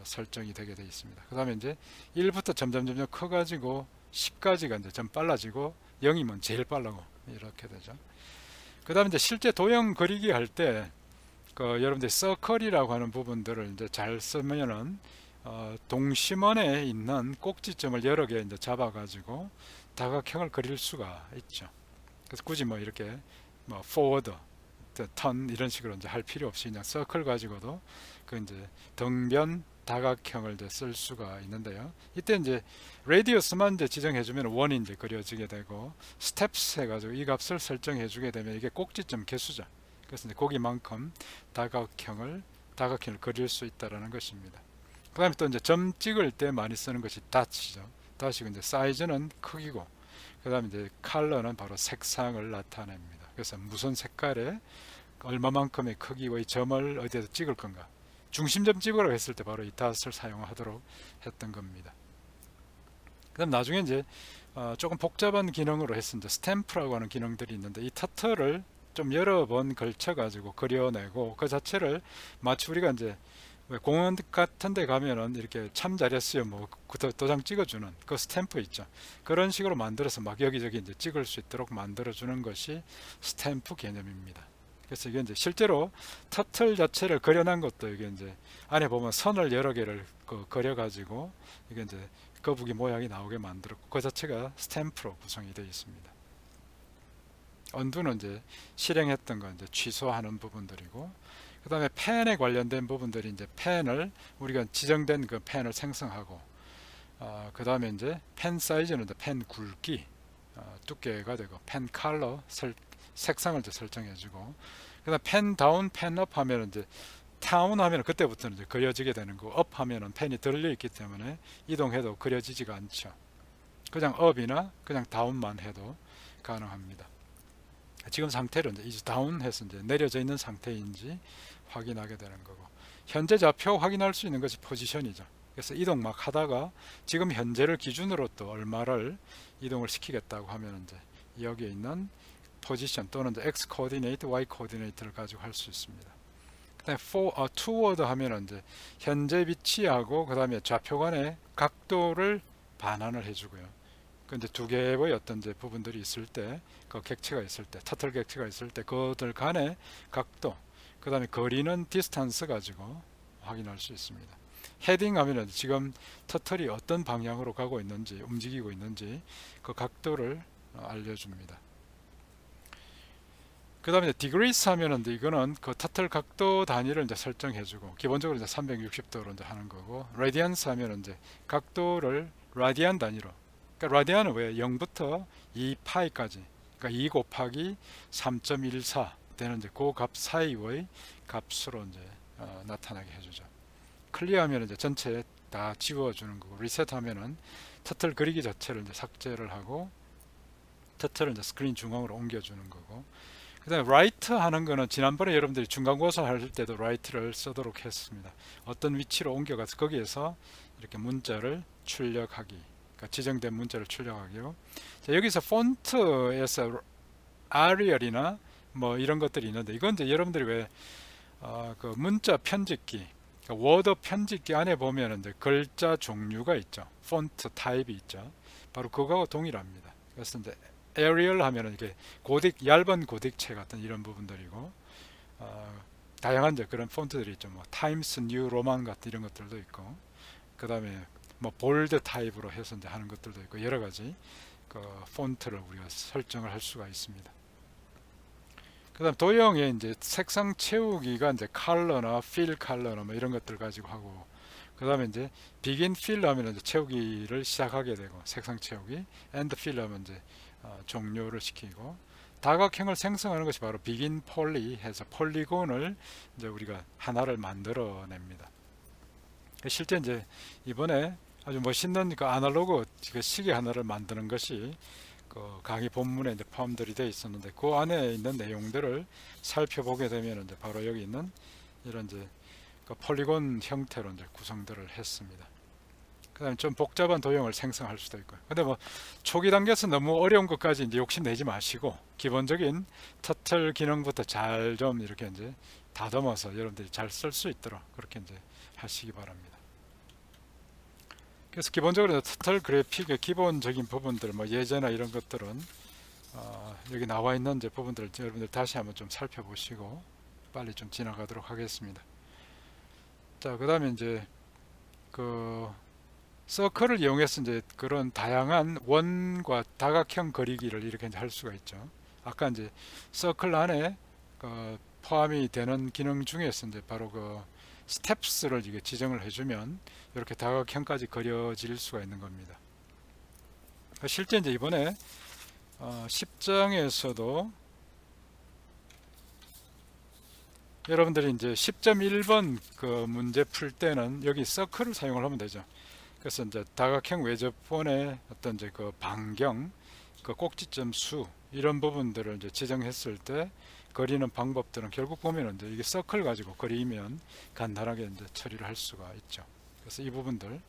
설정이 되게 되어 있습니다. 그 다음에 이제 1부터 점점 커가지고 10까지가 이제 좀 빨라지고, 0이면 제일 빠르고 이렇게 되죠. 그 다음에 이제 실제 도형 그리기 할 때 여러분들 서클이라고 하는 부분들을 이제 잘 쓰면은 동심원에 있는 꼭지점을 여러 개 이제 잡아가지고 다각형을 그릴 수가 있죠. 그래서 굳이 뭐 이렇게 뭐 forward, turn 이런 식으로 이제 할 필요 없이 그냥 서클 가지고도 그 이제 등변 다각형을 이제 쓸 수가 있는데요. 이때 이제 레디어스만 이제 지정해주면 원이 이제 그려지게 되고, 스텝스 해가지고 이 값을 설정해주게 되면 이게 꼭지점 개수죠. 그래서 이제 거기만큼 다각형을 그릴 수 있다라는 것입니다. 그 다음에 또 이제 점 찍을 때 많이 쓰는 것이 닷이죠. 닷이 이제 사이즈는 크기고, 그 다음에 이제 컬러는 바로 색상을 나타냅니다. 그래서 무슨 색깔에 얼마만큼의 크기의 점을 어디에서 찍을 건가, 중심점 찍으라고 했을 때 바로 이 닷을 사용하도록 했던 겁니다. 그 다음 나중에 이제 조금 복잡한 기능으로 했습니다. 스탬프라고 하는 기능들이 있는데, 이 터틀을 좀 여러 번 걸쳐 가지고 그려내고, 그 자체를 마치 우리가 이제 공원 같은 데 가면은 이렇게 참 잘했어요 뭐 도장 찍어주는 그 스탬프 있죠. 그런 식으로 만들어서 막 여기저기 이제 찍을 수 있도록 만들어주는 것이 스탬프 개념입니다. 그래서 이게 이제 실제로 터틀 자체를 그려낸 것도 이게 이제 안에 보면 선을 여러 개를 그려가지고 이게 이제 거북이 모양이 나오게 만들었고, 그 자체가 스탬프로 구성이 되어 있습니다. 언두는 이제 실행했던 건 이제 취소하는 부분들이고, 그 다음에 펜에 관련된 부분들이 이제 펜을 우리가 지정된 그 펜을 생성하고, 그 다음에 이제 펜 사이즈는 이제 펜 굵기, 두께가 되고, 펜 컬러 색상을 이제 설정해주고, 그다음 펜 다운, 펜 업 하면 이제 다운 하면 그때부터는 이제 그려지게 되는 거고, 업 하면은 펜이 들려 있기 때문에 이동해도 그려지지가 않죠. 그냥 업이나 그냥 다운만 해도 가능합니다. 지금 상태로 이제 다운해서 이제 내려져 있는 상태인지 확인하게 되는 거고, 현재 좌표 확인할 수 있는 것이 포지션이죠. 그래서 이동 막 하다가 지금 현재를 기준으로 또 얼마를 이동을 시키겠다고 하면 이제 여기에 있는 포지션 또는 이제 x 코디네이트, y 코디네이트를 가지고 할 수 있습니다. 그다음에 toward 하면은 이제 현재 위치하고 그다음에 좌표 간의 각도를 반환을 해주고요. 근데 두 개의 어떤 이제 부분들이 있을 때, 그 객체가 있을 때, 터틀 객체가 있을 때 그들 간의 각도, 그 다음에 거리는 디스턴스 가지고 확인할 수 있습니다. 헤딩 하면은 지금 터틀이 어떤 방향으로 가고 있는지, 움직이고 있는지 그 각도를 알려줍니다. 그 다음에 degrees 하면은 이거는 그 터틀 각도 단위를 이제 설정해주고, 기본적으로 이제 360도로 이제 하는 거고, radians 하면은 이제 각도를 라디안 단위로, 그러니까 라디안은 왜 0부터 2파이까지, 그러니까 2 곱하기 3.14 되는 이제 그 값 사이의 값으로 이제 나타나게 해주죠. 클리어하면 이제 전체 다 지워주는 거고, 리셋하면은 터틀 그리기 자체를 이제 삭제를 하고 터틀을 이제 스크린 중앙으로 옮겨주는 거고, 그 다음에 write 하는 거는 지난번에 여러분들이 중간고사 할 때도 write를 쓰도록 했습니다. 어떤 위치로 옮겨가서 거기에서 이렇게 문자를 출력하기, 그러니까 지정된 문자를 출력하기요. 자, 여기서 폰트에서 아리얼이나 뭐 이런 것들이 있는데, 이건 이제 여러분들이 왜 그 문자 편집기, 그러니까 워드 편집기 안에 보면 이제 글자 종류가 있죠. 폰트 타입이 있죠. 바로 그거하고 동일합니다. 그래서 이제 에리얼 하면은 이렇게 얇은 고딕체 같은 이런 부분들이고, 다양한 이제 그런 폰트들이 있죠. 뭐 타임스 뉴 로만 같은 이런 것들도 있고, 그 다음에 뭐 볼드 타입으로 해서 이제 하는 것들도 있고, 여러 가지 그 폰트를 우리가 설정을 할 수가 있습니다. 그 다음 도형에 이제 색상 채우기가 이제 컬러나 필 컬러나 뭐 이런 것들 가지고 하고, 그 다음에 이제 begin fill 하면 이제 채우기를 시작하게 되고, 색상 채우기, end fill 하면 이제 종료를 시키고, 다각형을 생성하는 것이 바로 begin poly 해서 폴리곤을 이제 우리가 하나를 만들어냅니다. 실제 이제 이번에 아주 멋있는 그 아날로그 시계 하나를 만드는 것이 그 강의 본문에 이제 포함들이 되어 있었는데, 그 안에 있는 내용들을 살펴보게 되면 이제 바로 여기 있는 이런 이제 그 폴리곤 형태로 이제 구성들을 했습니다. 그 다음에 좀 복잡한 도형을 생성할 수도 있고요. 근데 뭐 초기 단계에서 너무 어려운 것까지 이제 욕심내지 마시고, 기본적인 터틀 기능부터 잘 좀 이렇게 이제 다듬어서 여러분들이 잘 쓸 수 있도록 그렇게 이제 하시기 바랍니다. 그래서 기본적으로 터틀 그래픽의 기본적인 부분들, 뭐 예제나 이런 것들은 여기 나와 있는 이제 부분들을 여러분들 다시 한번 좀 살펴보시고 빨리 좀 지나가도록 하겠습니다. 자, 그 다음에 이제 그 서클을 이용해서 이제 그런 다양한 원과 다각형 그리기를 이렇게 이제 할 수가 있죠. 아까 이제 서클 안에 그 포함이 되는 기능 중에서 이제 바로 그 스텝스를 이게 지정을 해주면 이렇게 다각형까지 그려질 수가 있는 겁니다. 실제 이제 이번에 10장에서도 여러분들이 이제 10.1번 그 문제 풀 때는 여기 서클을 사용을 하면 되죠. 그래서 이제 다각형 외접본의 어떤 이제 그 반경, 그 꼭지점 수 이런 부분들을 이제 지정했을 때 그리는 방법들은 결국 보면 이제 이게 서클 가지고 그리면 간단하게 이제 처리를 할 수가 있죠. 그래서 이 부분들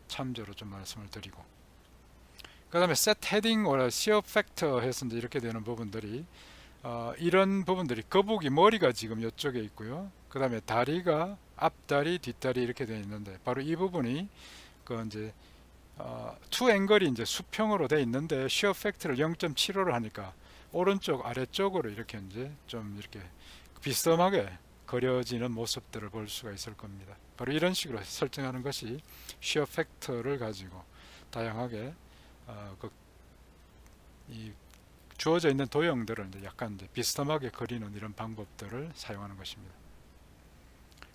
참조로 좀 말씀을 드리고, 그 다음에 set heading or shear factor 해서 이제 이렇게 되는 부분들이 이런 부분들이 거북이 머리가 지금 이쪽에 있고요. 그 다음에 다리가 앞다리, 뒷다리 이렇게 되어 있는데, 바로 이 부분이 그 이제 투 앵글이 이제 수평으로 되어 있는데 shear factor를 0.75를 하니까 오른쪽 아래쪽으로 이렇게 이제 좀 이렇게 비스듬하게 그려지는 모습들을 볼 수가 있을 겁니다. 바로 이런 식으로 설정하는 것이 shear factor를 가지고 다양하게 이 주어져 있는 도형들을 이제 약간 이제 비스듬하게 그리는 이런 방법들을 사용하는 것입니다.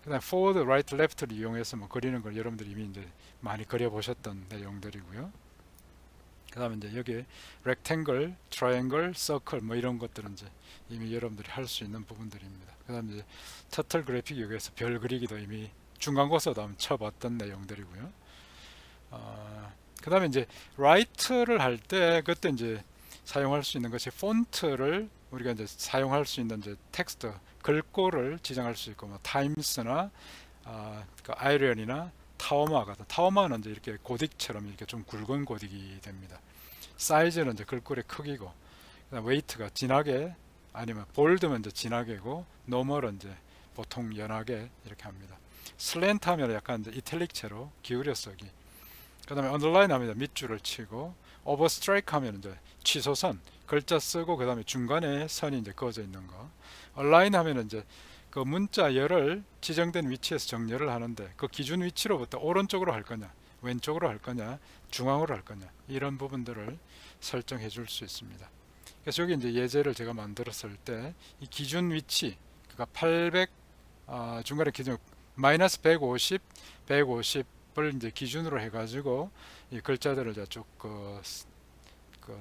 그 다음에 forward, right, left를 이용해서 뭐 그리는 걸 여러분들이 이미 이제 많이 그려보셨던 내용들이고요. 그 다음에 이제 여기 rectangle, triangle, circle 뭐 이런 것들은 이제 이미 여러분들이 할 수 있는 부분들입니다. 그 다음에 이제 터틀 그래픽 여기에서 별 그리기도 이미 중간고사도 한번 쳐봤던 내용들이고요. 그 다음에 이제 라이트를 할 때 그때 이제 사용할 수 있는 것이 폰트를 우리가 이제 사용할 수 있는 이제 텍스트 글꼴을 지정할 수 있고 뭐 타임스나 그 아이리언이나 타오마 같은, 타오마는 이제 이렇게 고딕처럼 이렇게 좀 굵은 고딕이 됩니다. 사이즈는 이제 글꼴의 크기고, 그다음 웨이트가 진하게 아니면 볼드면 이제 진하게고, 노멀은 이제 보통 연하게 이렇게 합니다. 슬랜트 하면 약간 이제 이탈릭체로 기울여 쓰기. 그다음에 언더라인 하면 밑줄을 치고, 오버스트라이크 하면 이제 취소선 글자 쓰고 그다음에 중간에 선이 이제 그어져 있는 거. 얼라인 하면 이제 그 문자열을 지정된 위치에서 정렬을 하는데 그 기준 위치로부터 오른쪽으로 할 거냐, 왼쪽으로 할 거냐, 중앙으로 할 거냐, 이런 부분들을 설정해 줄 수 있습니다. 그래서 여기 이제 예제를 제가 만들었을 때 이 기준 위치, 그러니까 800 중간에 기준 마이너스 150, 150을 이제 기준으로 해가지고 이 글자들을 쭉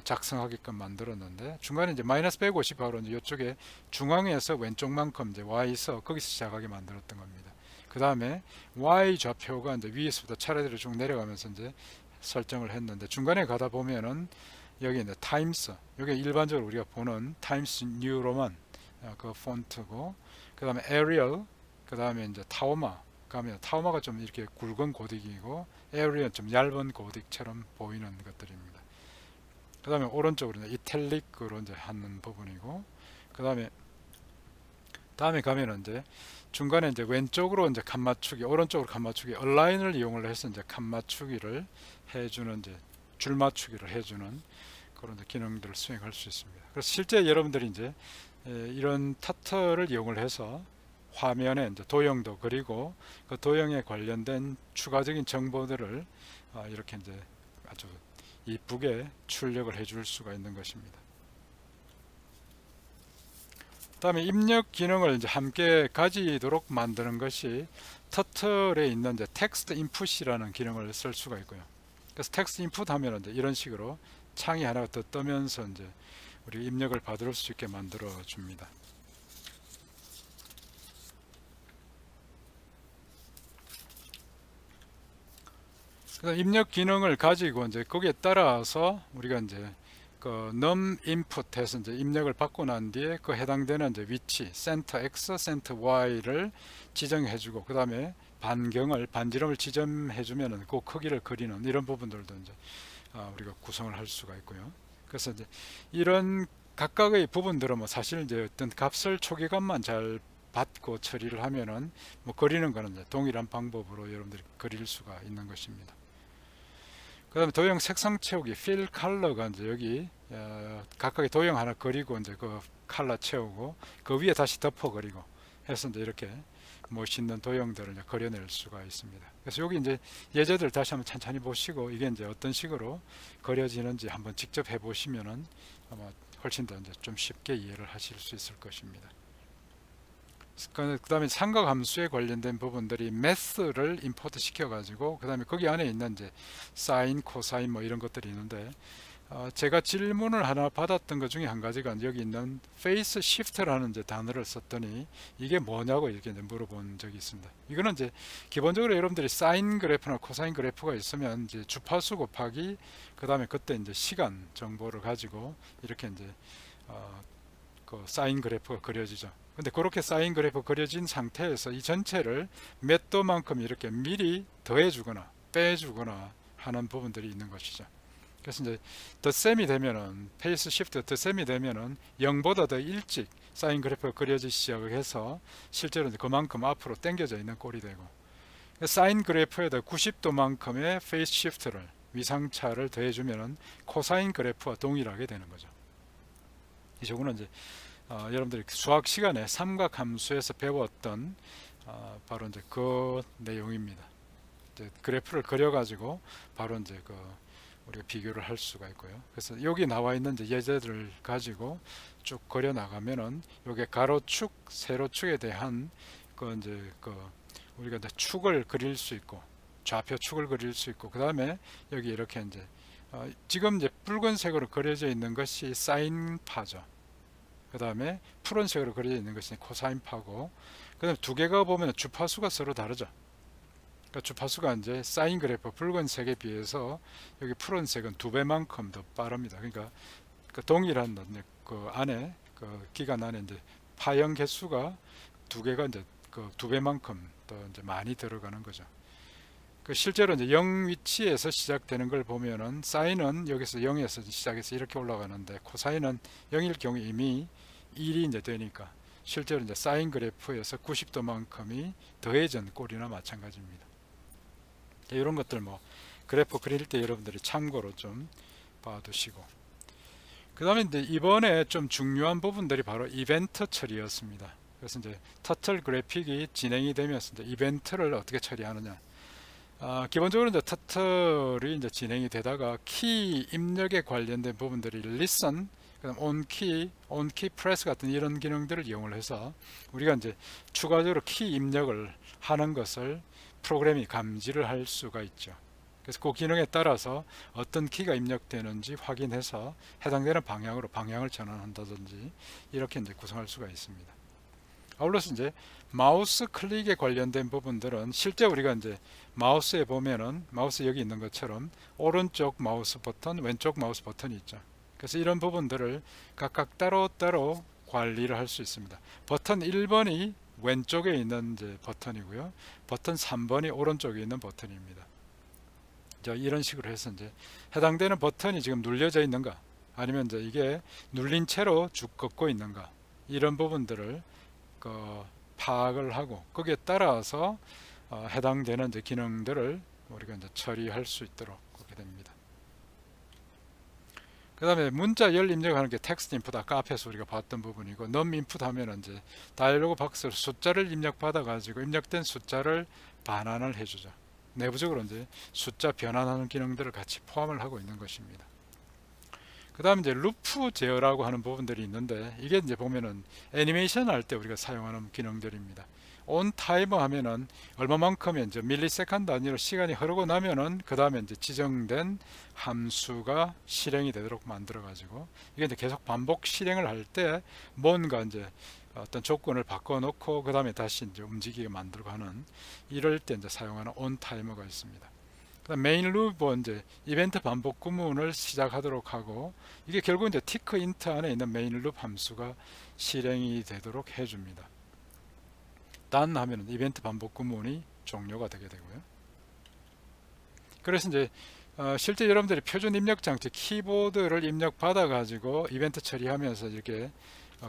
작성하게끔 만들었는데, 중간에 이제 마이너스 150 바로 이제 이쪽에 중앙에서 왼쪽만큼 이제 Y서 거기서 시작하게 만들었던 겁니다. 그 다음에 Y 좌표가 이제 위에서부터 차례대로 쭉 내려가면서 이제 설정을 했는데, 중간에 가다 보면은 여기 이제 타임스, 여기 일반적으로 우리가 보는 타임스 뉴 로만 그 폰트고, 그 다음에 에리얼, 그 다음에 이제 타오마 가면 타오마가 좀 이렇게 굵은 고딕이고 에리얼은 좀 얇은 고딕처럼 보이는 것들입니다. 그 다음에 오른쪽으로 이탈릭으로 이제 하는 부분이고, 그 다음에 가면은 이제 중간에 이제 왼쪽으로 이제 칸 맞추기, 오른쪽으로 칸 맞추기, 얼라인을 이용을 해서 이제 칸 맞추기를 해주는, 이제 줄 맞추기를 해주는 그런 기능들을 수행할 수 있습니다. 그래서 실제 여러분들이 이제 이런 터틀을 이용을 해서 화면에 이제 도형도 그리고 그 도형에 관련된 추가적인 정보들을 이렇게 이제 아주 이쁘게 출력을 해줄 수가 있는 것입니다. 다음에 입력 기능을 이제 함께 가지도록 만드는 것이 터틀에 있는 이제 텍스트 인풋이라는 기능을 쓸 수가 있고요. 그래서 텍스트 인풋 하면 이제 이런 식으로 창이 하나 더 뜨면서 이제 우리 입력을 받을 수 있게 만들어 줍니다. 입력 기능을 가지고 이제 거기에 따라서 우리가 이제 그 num input 해서 이제 입력을 받고 난 뒤에 그 해당되는 이제 위치 센터 X, 센터 Y를 지정해 주고, 그 다음에 반지름을 지정해 주면은 그 크기를 그리는 이런 부분들도 이제 우리가 구성을 할 수가 있고요. 그래서 이제 이런 각각의 부분들은 뭐 사실 이제 어떤 값을 초기값만 잘 받고 처리를 하면은 뭐 그리는 거는 이제 동일한 방법으로 여러분들이 그릴 수가 있는 것입니다. 그 다음에 도형 색상 채우기, fill color가 이제 여기 각각의 도형 하나 그리고 이제 그 컬러 채우고 그 위에 다시 덮어 그리고 해서 이제 이렇게 멋있는 도형들을 이제 그려낼 수가 있습니다. 그래서 여기 이제 예제들 다시 한번 천천히 보시고 이게 이제 어떤 식으로 그려지는지 한번 직접 해보시면은 아마 훨씬 더 이제 좀 쉽게 이해를 하실 수 있을 것입니다. 그 다음에 삼각함수에 관련된 부분들이 math를 임포트 시켜 가지고 그 다음에 거기 안에 있는 이제 사인, 코사인 뭐 이런 것들이 있는데 제가 질문을 하나 받았던 것 중에 한 가지가 여기 있는 페이스 시프트라는 이제 단어를 썼더니 이게 뭐냐고 이렇게 이제 물어본 적이 있습니다. 이거는 이제 기본적으로 여러분들이 사인 그래프나 코사인 그래프가 있으면 이제 주파수 곱하기 그 다음에 그때 이제 시간 정보를 가지고 이렇게 이제 그 사인 그래프가 그려지죠. 근데 그렇게 사인 그래프 그려진 상태에서 이 전체를 몇 도만큼 이렇게 미리 더해 주거나 빼 주거나 하는 부분들이 있는 것이죠. 그래서 이제 덧셈이 되면은 페이스 시프트 덧셈이 되면은 0보다 더 일찍 사인 그래프가 그려지기 시작해서 실제로 이제 그만큼 앞으로 당겨져 있는 꼴이 되고, 사인 그래프에다 90도만큼의 페이스 시프트를 위상차를 더해 주면은 코사인 그래프와 동일하게 되는 거죠. 이 경우는 이제 여러분들이 수학 시간에 삼각함수에서 배웠던 바로 이제 그 내용입니다. 이제 그래프를 그려가지고 바로 이제 우리가 비교를 할 수가 있고요. 그래서 여기 나와 있는 이제 예제들을 가지고 쭉 그려 나가면은 요게 가로축, 세로축에 대한 이제 우리가 이제 축을 그릴 수 있고 좌표 축을 그릴 수 있고, 그 다음에 여기 이렇게 이제 지금 이제 붉은색으로 그려져 있는 것이 사인파죠. 그 다음에 푸른색으로 그려져 있는 것이 코사인파고, 그 다음에 두 개가 보면 주파수가 서로 다르죠. 그러니까 주파수가 이제 사인 그래프 붉은색에 비해서 여기 푸른색은 2배만큼 더 빠릅니다. 그러니까 그 동일한 그 안에 그 기간 안에 이제 파형 개수가 두 개가 이제 그 2배만큼 더 이제 많이 들어가는 거죠. 그 실제로 이제 0 위치에서 시작되는 걸 보면은 사인은 여기서 0에서 시작해서 이렇게 올라가는데 코사인은 0일 경우 이미 1이 이제 되니까 실제로 이제 사인 그래프에서 90도만큼이 더해진 꼴이나 마찬가지입니다. 이런 것들 뭐 그래프 그릴 때 여러분들이 참고로 좀 봐두시고, 그 다음에 이제 이번에 좀 중요한 부분들이 바로 이벤트 처리였습니다. 그래서 이제 터틀 그래픽이 진행이 되면서 이제 이벤트를 어떻게 처리하느냐. 기본적으로 이제 터틀이 이제 진행이 되다가 키 입력에 관련된 부분들이 listen, 그다음 onKey press 같은 이런 기능들을 이용을 해서 우리가 이제 추가적으로 키 입력을 하는 것을 프로그램이 감지를 할 수가 있죠. 그래서 그 기능에 따라서 어떤 키가 입력되는지 확인해서 해당되는 방향으로 방향을 전환한다든지 이렇게 이제 구성할 수가 있습니다. 아울러서 이제 마우스 클릭에 관련된 부분들은 실제 우리가 이제 마우스에 보면은 마우스 여기 있는 것처럼 오른쪽 마우스 버튼, 왼쪽 마우스 버튼이 있죠. 그래서 이런 부분들을 각각 따로따로 관리를 할 수 있습니다. 버튼 1번이 왼쪽에 있는 이제 버튼이고요. 버튼 3번이 오른쪽에 있는 버튼입니다. 이런 식으로 해서 이제 해당되는 버튼이 지금 눌려져 있는가, 아니면 이제 이게 눌린 채로 쭉 걷고 있는가, 이런 부분들을 파악을 하고 거기에 따라서 해당되는 이제 기능들을 우리가 이제 처리할 수 있도록 그렇게 됩니다. 그 다음에 문자 열 입력하는 게 텍스트 인풋, 아까 앞에서 우리가 봤던 부분이고, 넘 인풋 하면 이제 다이얼로그 박스로 숫자를 입력받아 가지고 입력된 숫자를 반환을 해주죠. 내부적으로 이제 숫자 변환하는 기능들을 같이 포함을 하고 있는 것입니다. 그 다음에 이제 루프 제어라고 하는 부분들이 있는데, 이게 이제 보면은 애니메이션 할 때 우리가 사용하는 기능들입니다. 온 타이머 하면은 얼마만큼의 이제 밀리세컨드 단위로 시간이 흐르고 나면은 그 다음에 이제 지정된 함수가 실행이 되도록 만들어 가지고, 이게 이제 계속 반복 실행을 할 때 뭔가 이제 어떤 조건을 바꿔 놓고 그 다음에 다시 이제 움직이게 만들고 하는, 이럴 때 이제 사용하는 온 타이머가 있습니다. 그다음 메인 루프 이제 이벤트 반복 구문을 시작하도록 하고, 이게 결국 이제 티크 인트 안에 있는 메인 루프 함수가 실행이 되도록 해줍니다. 단 하면은 이벤트 반복 구문이 종료가 되게 되고요. 그래서 이제 실제 여러분들이 표준 입력 장치 키보드를 입력 받아 가지고 이벤트 처리하면서 이렇게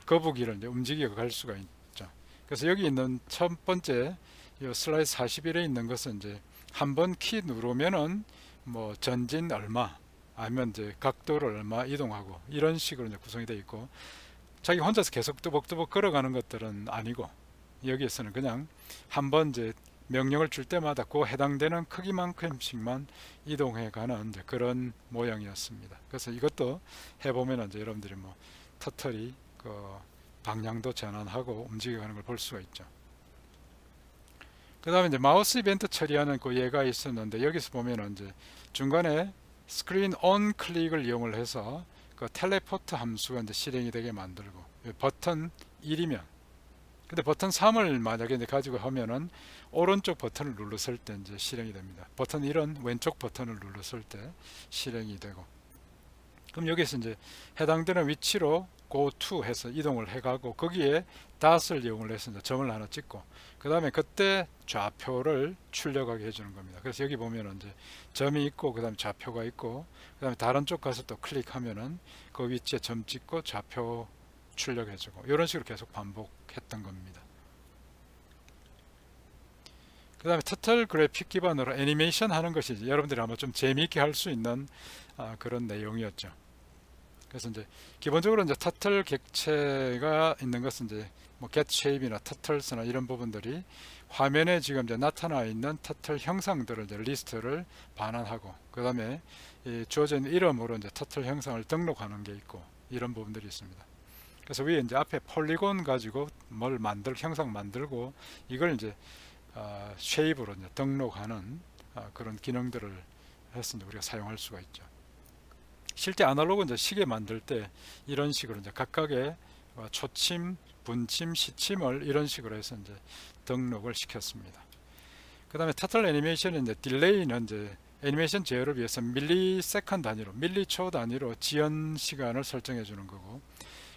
거북이를 이제 움직여 갈 수가 있죠. 그래서 여기 있는 첫 번째 이 슬라이드 41에 있는 것은 이제 한번 키 누르면은 뭐 전진 얼마, 아니면 이제 각도를 얼마 이동하고, 이런 식으로 이제 구성이 되어 있고, 자기 혼자서 계속 뚜벅뚜벅 걸어가는 것들은 아니고, 여기에서는 그냥 한번 이제 명령을 줄 때마다 그 해당되는 크기만큼씩만 이동해 가는 이제 그런 모양이었습니다. 그래서 이것도 해보면 이제 여러분들이 뭐 터틀이 그 방향도 전환하고 움직여가는 걸 볼 수가 있죠. 그 다음에 이제 마우스 이벤트 처리하는 그 예가 있었는데, 여기서 보면 이제 중간에 스크린 온 클릭을 이용을 해서 그 텔레포트 함수가 이제 실행이 되게 만들고, 버튼 1이면, 근데 버튼 3을 만약에 이제 가지고 하면은 오른쪽 버튼을 눌렀을 때 이제 실행이 됩니다. 버튼 1은 왼쪽 버튼을 눌렀을 때 실행이 되고, 그럼 여기서 이제 해당되는 위치로 go to 해서 이동을 해가고, 거기에 닷을 이용을 해서 이제 점을 하나 찍고, 그 다음에 그때 좌표를 출력하게 해주는 겁니다. 그래서 여기 보면은 이제 점이 있고, 그 다음에 좌표가 있고, 그 다음에 다른 쪽 가서 또 클릭하면은 그 위치에 점 찍고 좌표 출력해주고, 이런 식으로 계속 반복했던 겁니다. 그 다음에 터틀 그래픽 기반으로 애니메이션 하는 것이 여러분들이 아마 좀 재미있게 할 수 있는 그런 내용이었죠. 그래서 이제 기본적으로 이제 터틀 객체가 있는 것은 이제 뭐 get shape이나 터틀스나 이런 부분들이 화면에 지금 이제 나타나 있는 터틀 형상들을 이제 리스트를 반환하고, 그 다음에 주어져 있는 이름으로 이제 터틀 형상을 등록하는 게 있고, 이런 부분들이 있습니다. 그래서 위에 이제 앞에 폴리곤 가지고 뭘 형상 만들고, 이걸 이제 쉐입으로 이제 등록하는 그런 기능들을 해서 우리가 사용할 수가 있죠. 실제 아날로그 이제 시계 만들 때 이런 식으로 이제 각각의 초침, 분침, 시침을 이런 식으로 해서 이제 등록을 시켰습니다. 그 다음에 터틀 애니메이션은 이제 딜레이는 이제 애니메이션 제어를 위해서 밀리세컨 단위로, 밀리초 단위로 지연 시간을 설정해 주는 거고,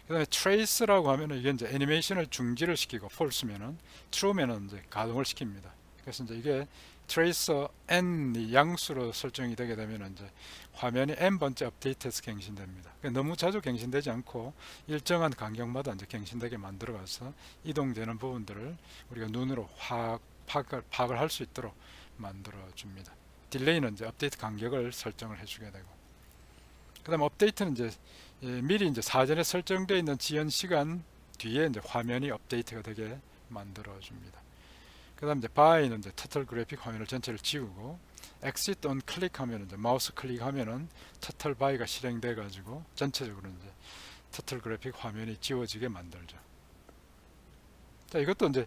그 다음에 트레이스라고 하면은 이게 이제 애니메이션을 중지를 시키고, 폴스면은, true면은 이제 가동을 시킵니다. 그래서 이제 이게 트레이서 n이 양수로 설정이 되게 되면 이제 화면이 n번째 업데이트해서 갱신됩니다. 그러니까 너무 자주 갱신되지 않고 일정한 간격마다 이제 갱신되게 만들어가서 이동되는 부분들을 우리가 눈으로 파악을 할 수 있도록 만들어 줍니다. 딜레이는 이제 업데이트 간격을 설정을 해주게 되고, 그 다음 업데이트는 이제 미리 이제 사전에 설정되어 있는 지연 시간 뒤에 이제 화면이 업데이트가 되게 만들어 줍니다. 그 다음 이제 by는 이제 터틀 그래픽 화면을 전체를 지우고, exit on 클릭하면 이제 마우스 클릭하면은 터틀 by가 실행돼 가지고 전체적으로 이제 터틀 그래픽 화면이 지워지게 만들죠. 자, 이것도 이제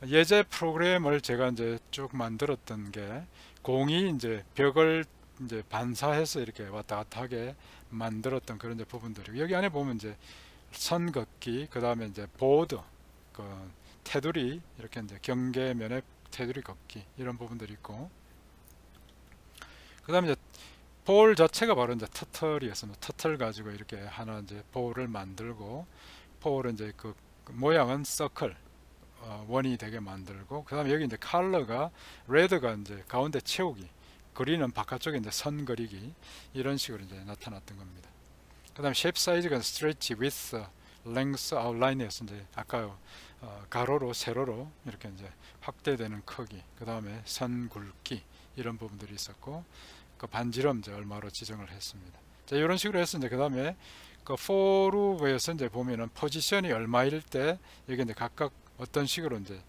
예제 프로그램을 제가 이제 쭉 만들었던 게, 공이 이제 벽을 이제 반사해서 이렇게 왔다 갔다 하게 만들었던 그런 이제 부분들이고, 여기 안에 보면 이제 선 긋기, 그 다음에 이제 보드, 그 테두리, 이렇게 이제 경계면에 테두리 긋기, 이런 부분들이 있고, 그 다음에 이제 볼 자체가 바로 이제 터틀이었습니다. 터틀 가지고 이렇게 하나 이제 볼을 만들고, 볼은 이제 그 모양은 서클, 원이 되게 만들고, 그 다음에 여기 이제 컬러가 레드가 이제 가운데 채우기, 그린은 바깥쪽에 이제 선 그리기, 이런 식으로 이제 나타났던 겁니다. 그 다음에 쉐입 사이즈가 스트레치, 위스, 랭스, 아웃라인에서 이제 아까 가로로 세로로 이렇게 이제 확대되는 크기, 그 다음에 선 굵기, 이런 부분들이 있었고, 그 반지름 이제 얼마로 지정을 했습니다. 자, 이런 식으로 해서 이제 그 다음에 그 for loop에서 이제 보면은 포지션이 얼마일 때 여기 이제 각각 어떤 식으로 이제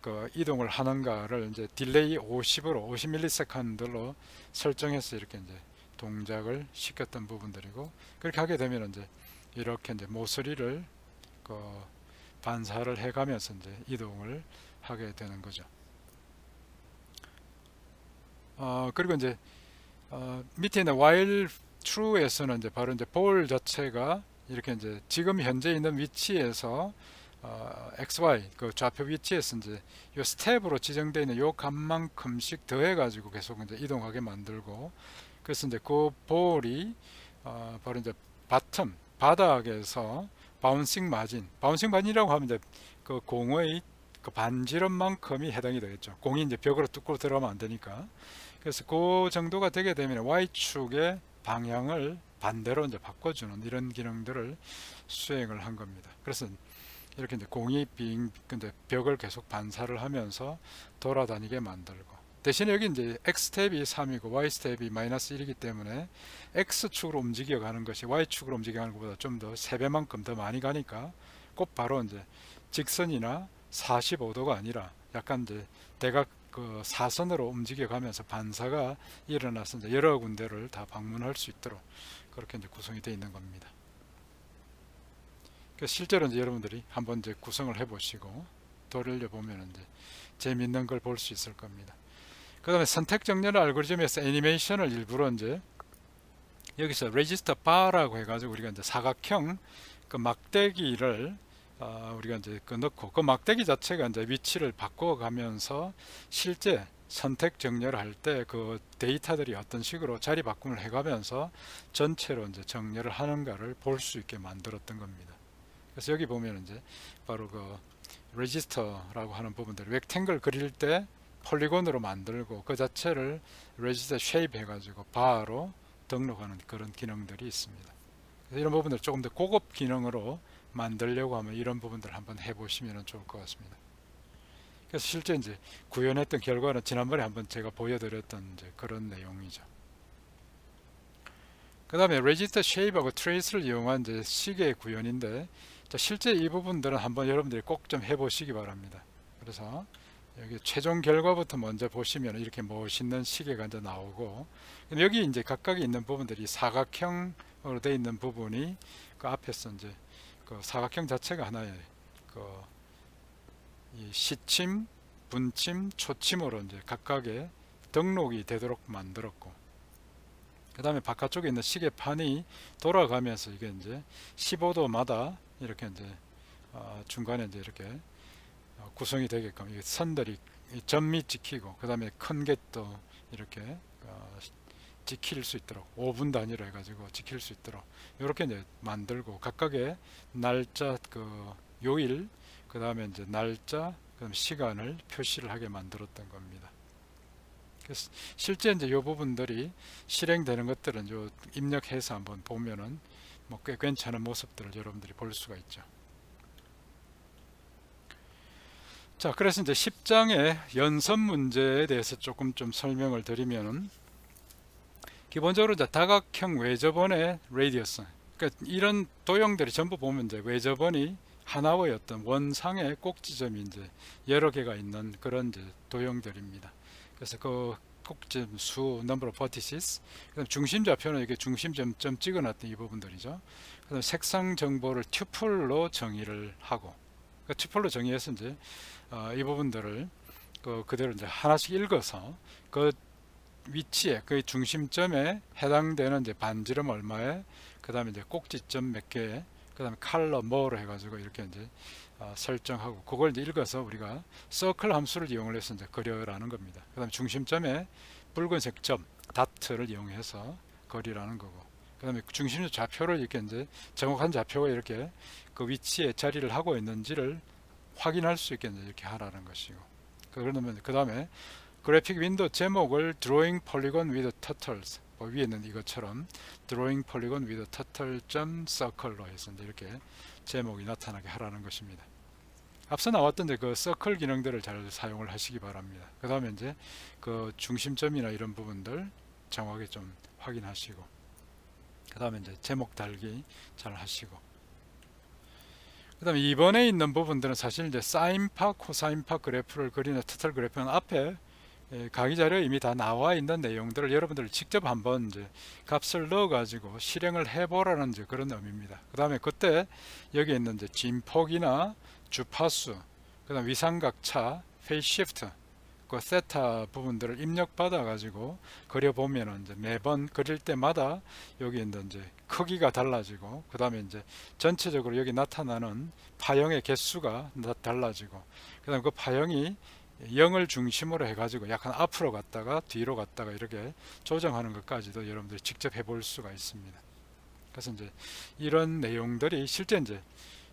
그 이동을 하는가를 이제 딜레이 50으로 50ms로 설정해서 이렇게 이제 동작을 시켰던 부분들이고, 그렇게 하게 되면 이제 이렇게 이제 모서리를 그 반사를 해가면서 이제 이동을 하게 되는 거죠. 그리고 이제 밑에 있는 while true에서는 이제 바로 이제 볼 자체가 이렇게 이제 지금 현재 있는 위치에서 XY 그 좌표 위치에서 이제 요 스텝으로 지정되어 있는 요 값만큼씩 더해 가지고 계속 이제 이동하게 만들고, 그래서 이제 그 볼이 바로 이제 바닥에서 바운싱 마진이라고 하면 이제 그 공의 그 반지름만큼이 해당이 되겠죠. 공이 이제 벽으로 뚫고 들어가면 안 되니까. 그래서 그 정도가 되게 되면 Y축의 방향을 반대로 이제 바꿔주는 이런 기능들을 수행을 한 겁니다. 그래서 이렇게 이제 공이 근데 벽을 계속 반사를 하면서 돌아다니게 만들고, 대신에 여기 이제 X 스텝이 3이고 Y 스텝이 -1이기 때문에 X축으로 움직여 가는 것이 Y축으로 움직여 가는 것보다 좀 더 3배만큼 더 많이 가니까 꼭 바로 이제 직선이나 45도가 아니라 약간 이제 대각 그 사선으로 움직여 가면서 반사가 일어나서 이제 여러 군데를 다 방문할 수 있도록 그렇게 이제 구성이 되어 있는 겁니다. 그래서 실제로 이제 여러분들이 한번 이제 구성을 해 보시고 돌려 보면 이제 재밌는 걸 볼 수 있을 겁니다. 그 다음에 선택 정렬 알고리즘에서 애니메이션을 일부러 이제 여기서 레지스터 바라고 해가지고 우리가 이제 사각형 그 막대기를 우리가 이제 그 넣고, 그 막대기 자체가 이제 위치를 바꿔가면서 실제 선택 정렬을 할 때 그 데이터들이 어떤 식으로 자리 바꿈을 해가면서 전체로 이제 정렬을 하는가를 볼 수 있게 만들었던 겁니다. 그래서 여기 보면 이제 바로 그 레지스터라고 하는 부분들, 렉탱글 그릴 때 폴리곤으로 만들고 그 자체를 레지스터 쉐입 해가지고 바로 등록하는 그런 기능들이 있습니다. 그래서 이런 부분들 조금 더 고급 기능으로 만들려고 하면 이런 부분들 한번 해보시면 좋을 것 같습니다. 그래서 실제 이제 구현했던 결과는 지난번에 한번 제가 보여드렸던 이제 그런 내용이죠. 그 다음에 레지스터 쉐입하고 트레이스를 이용한 이제 시계 구현인데, 실제 이 부분들은 한번 여러분들이 꼭 좀 해보시기 바랍니다. 그래서 여기 최종 결과부터 먼저 보시면 이렇게 멋있는 시계가 이제 나오고, 여기 이제 각각에 있는 부분들이 사각형으로 되어 있는 부분이 그 앞에서 이제 그 사각형 자체가 하나의 그 이 시침, 분침, 초침으로 이제 각각의 등록이 되도록 만들었고, 그 다음에 바깥쪽에 있는 시계판이 돌아가면서 이게 이제 15도마다 이렇게 이제 중간에 이제 이렇게 구성이 되게끔 이 선들이 점이 찍히고, 그 다음에 큰 get도 이렇게 지킬 수 있도록 5분 단위로 해가지고 지킬 수 있도록 이렇게 이제 만들고, 각각의 날짜, 요일, 그 다음에 이제 날짜, 그다음 시간을 표시를 하게 만들었던 겁니다. 그래서 실제 이제 이 부분들이 실행되는 것들은 요 입력해서 한번 보면은 뭐 꽤 괜찮은 모습들을 여러분들이 볼 수가 있죠. 자, 그래서 이제 10장의 연선 문제에 대해서 조금 좀 설명을 드리면은, 기본적으로 이제 다각형 외접원의 레디어스, 그러니까 이런 도형들이 전부 보면 이제 외접원이 하나의 어떤 원상의 꼭지점이 이제 여러 개가 있는 그런 이제 도형들입니다. 그래서 그 꼭지점 수, number of vertices, 그다음 중심 좌표는 이게 중심점 찍어놨던 이 부분들이죠. 그다음 색상 정보를 튜플로 정의를 하고, 그 튜플로 정의해서 이제 이 부분들을 그대로 이제 하나씩 읽어서 그 위치에, 그 중심점에 해당되는 이제 반지름 얼마에, 그 다음에 이제 꼭지점 몇 개에, 그 다음에 컬러 뭐로 해가지고 이렇게 이제 설정하고, 그걸 이제 읽어서 우리가 서클 함수를 이용을 해서 이제 그려라는 겁니다. 그 다음에 중심점에 붉은색 점 다트를 이용해서 그리라는 거고, 그 다음에 중심 좌표를 이렇게 이제 정확한 좌표가 이렇게 그 위치에 자리를 하고 있는지를 확인할 수 있게 이렇게 하라는 것이고, 그러면 그 다음에 그래픽 윈도우 제목을 Drawing Polygon with Turtles, 위에 있는 이것처럼 Drawing Polygon with Turtle.Circle로 해서 이렇게 제목이 나타나게 하라는 것입니다. 앞서 나왔던 그 서클 기능들을 잘 사용을 하시기 바랍니다. 그 다음에 이제 그 중심점이나 이런 부분들 정확하게 좀 확인하시고, 그 다음에 이제 제목 달기 잘 하시고, 그 다음에 이번에 있는 부분들은 사실 이제 사인파, 코사인파 그래프를 그리는 터틀 그래프는 앞에 강의 자료에 이미 다 나와 있는 내용들을 여러분들 직접 한번 이제 값을 넣어 가지고 실행을 해보라는 이제 그런 의미입니다. 그 다음에 그때 여기 있는 이제 진폭이나 주파수, 그 다음 위상각차, 페이스 시프트, 그 세타 부분들을 입력받아 가지고 그려보면은 이제 매번 그릴 때마다 여기 있는 이제 크기가 달라지고, 그 다음에 이제 전체적으로 여기 나타나는 파형의 개수가 달라지고, 그 다음에 그 파형이 0을 중심으로 해가지고 약간 앞으로 갔다가 뒤로 갔다가 이렇게 조정하는 것까지도 여러분들이 직접 해볼 수가 있습니다. 그래서 이제 이런 내용들이 실제 이제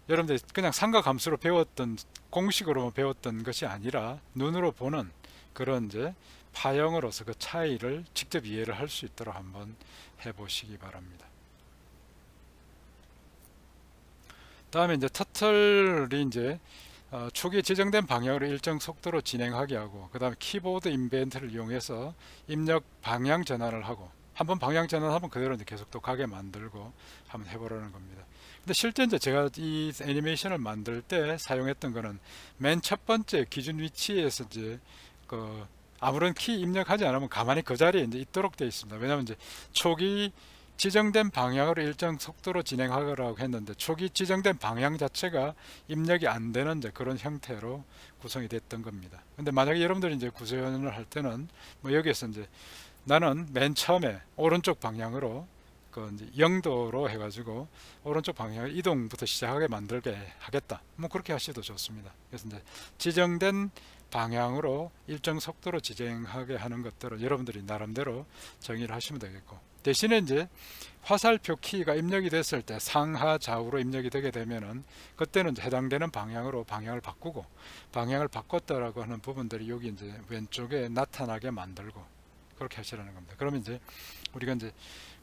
여러분들이 그냥 삼각함수로 배웠던, 공식으로 배웠던 것이 아니라 눈으로 보는 그런 이제 파형으로서 그 차이를 직접 이해를 할 수 있도록 한번 해보시기 바랍니다. 다음에 이제 터틀이 이제 초기에 지정된 방향으로 일정 속도로 진행하게 하고, 그 다음에 키보드 인벤트를 이용해서 입력 방향 전환을 하고, 한번 방향 전환하면 그대로 이제 계속 또 가게 만들고 한번 해보라는 겁니다. 근데 실제 이제 제가 이 애니메이션을 만들 때 사용했던 거는 맨 첫 번째 기준 위치에서 이제 아무런 키 입력하지 않으면 가만히 그 자리에 이제 있도록 되어 있습니다. 왜냐하면 이제 초기 지정된 방향으로 일정 속도로 진행하라고 했는데 초기 지정된 방향 자체가 입력이 안 되는 이제 그런 형태로 구성이 됐던 겁니다. 근데 만약에 여러분들이 이제 구현을 할 때는 뭐 여기에서 이제 나는 맨 처음에 오른쪽 방향으로 이제 0도로 해가지고 오른쪽 방향 이동부터 시작하게 만들게 하겠다, 뭐 그렇게 하셔도 좋습니다. 그래서 이제 지정된 방향으로 일정 속도로 진행하게 하는 것들을 여러분들이 나름대로 정의를 하시면 되겠고, 대신에 이제 화살표 키가 입력이 됐을 때 상하 좌우로 입력이 되게 되면은 그때는 이제 해당되는 방향으로 방향을 바꾸고, 방향을 바꿨다라고 하는 부분들이 여기 이제 왼쪽에 나타나게 만들고 그렇게 하시라는 겁니다. 그러면 이제 우리가 이제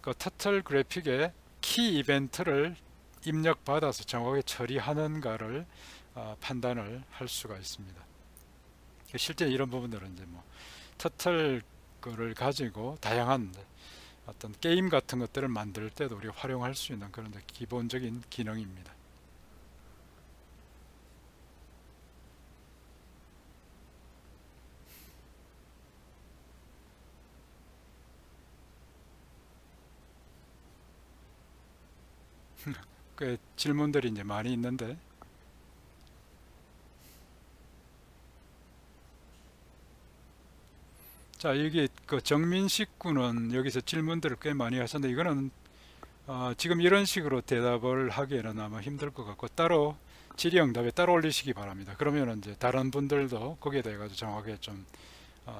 그 터틀 그래픽의 키 이벤트를 입력받아서 정확하게 처리하는가를 판단을 할 수가 있습니다. 실제 이런 부분들은 이제 뭐 터틀 거를 가지고 다양한 어떤 게임 같은 것들을 만들 때도 우리가 활용할 수 있는 그런 기본적인 기능입니다. 꽤 질문들이 이제 많이 있는데, 자, 여기 그 정민식 군은 여기서 질문들을 꽤 많이 하셨는데 이거는 지금 이런 식으로 대답을 하기에는 아마 힘들 것 같고 따로 질의응답에 따로 올리시기 바랍니다. 그러면 이제 다른 분들도 거기에 대해 가지고 정확하게 좀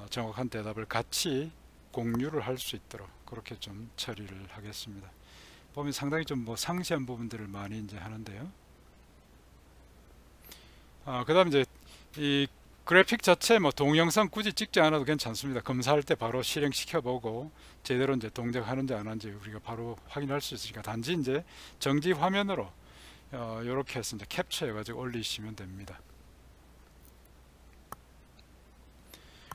정확한 대답을 같이 공유를 할 수 있도록 그렇게 좀 처리를 하겠습니다. 보면 상당히 좀 뭐 상세한 부분들을 많이 이제 하는데요. 그 다음 이제 이 그래픽 자체 뭐 동영상 굳이 찍지 않아도 괜찮습니다. 검사할 때 바로 실행시켜 보고 제대로 이제 동작하는지 안 하는지 우리가 바로 확인할 수 있으니까 단지 이제 정지 화면으로 이렇게 해서 이제 캡처해 가지고 올리시면 됩니다.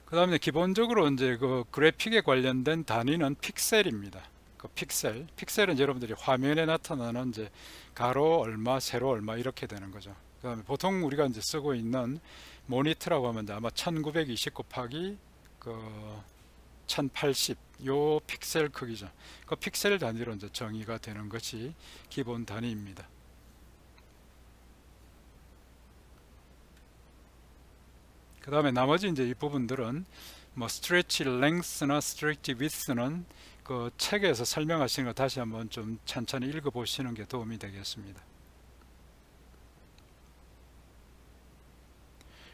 그 다음에 기본적으로 이제 그 그래픽에 관련된 단위는 픽셀입니다. 그 픽셀은 여러분들이 화면에 나타나는 이제 가로 얼마, 세로 얼마 이렇게 되는 거죠. 그 다음에 보통 우리가 이제 쓰고 있는 모니터라고 하면 이제 아마 1920 곱하기 그 1080 요 픽셀 크기죠. 그 픽셀 단위로 이제 정의가 되는 것이 기본 단위입니다. 그 다음에 나머지 이제 이 부분들은 뭐 스트레치 랭스나 스트레치 위스는 그 책에서 설명하시는 거 다시 한번 좀 천천히 읽어 보시는 게 도움이 되겠습니다.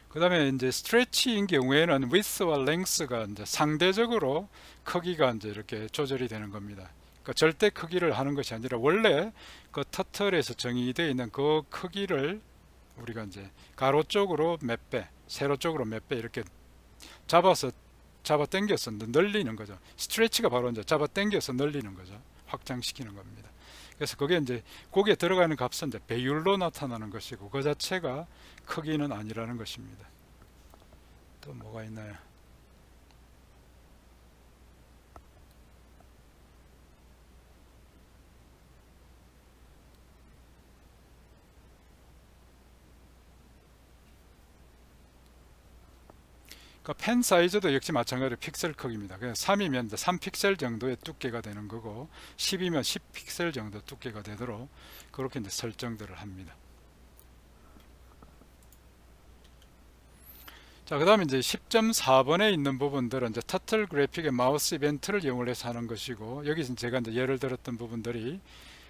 그 다음에 이제 스트레치인 경우에는 위스와 랭스가 이제 상대적으로 크기가 이제 이렇게 조절이 되는 겁니다. 그러니까 절대 크기를 하는 것이 아니라 원래 그 터틀에서 정의되어 있는 그 크기를 우리가 이제 가로 쪽으로 몇 배, 세로 쪽으로 몇 배 이렇게 잡아 당겨서 늘리는 거죠. 스트레치가 바로 이제 잡아 당겨서 늘리는 거죠. 확장시키는 겁니다. 그래서 그게 이제 거기에 들어가는 값은 이제 배율로 나타나는 것이고 그 자체가 크기는 아니라는 것입니다. 또 뭐가 있나요? 펜 사이즈도 역시 마찬가지로 픽셀 크기입니다. 그냥 3이면 3픽셀 정도의 두께가 되는 거고 10이면 10픽셀 정도 두께가 되도록 그렇게 이제 설정들을 합니다. 자, 그 다음에 이제 10.4번에 있는 부분들은 이제 터틀 그래픽의 마우스 이벤트를 이용해서 하는 것이고 여기서 제가 이제 예를 들었던 부분들이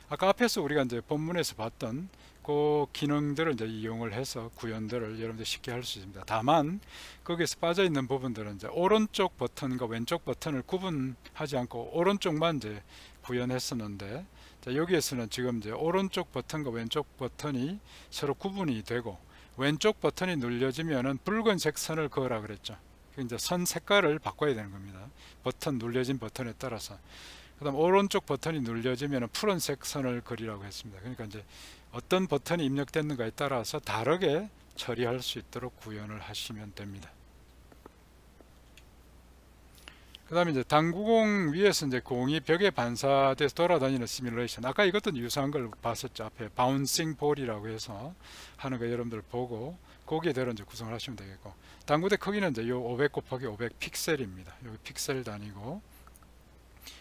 아까 앞에서 우리가 이제 본문에서 봤던 그 기능들을 이제 이용을 해서 구현들을 여러분들 쉽게 할 수 있습니다. 다만 거기에서 빠져 있는 부분들은 이제 오른쪽 버튼과 왼쪽 버튼을 구분하지 않고 오른쪽만 이제 구현했었는데 자, 여기에서는 지금 이제 오른쪽 버튼과 왼쪽 버튼이 서로 구분이 되고 왼쪽 버튼이 눌려지면은 붉은색 선을 그으라 그랬죠. 이제 선 색깔을 바꿔야 되는 겁니다. 버튼 눌려진 버튼에 따라서. 그 다음 오른쪽 버튼이 눌려지면 푸른색 선을 그리라고 했습니다. 그러니까 이제 어떤 버튼이 입력됐는가에 따라서 다르게 처리할 수 있도록 구현을 하시면 됩니다. 그 다음에 이제 당구공 위에서 이제 공이 벽에 반사돼서 돌아다니는 시뮬레이션. 아까 이것도 유사한 걸 봤었죠. 앞에 바운싱 볼이라고 해서 하는 거 여러분들 보고 거기에대로 이제 구성을 하시면 되겠고. 당구대 크기는 이제 요 500 곱하기 500 픽셀입니다. 여기 픽셀 단위고.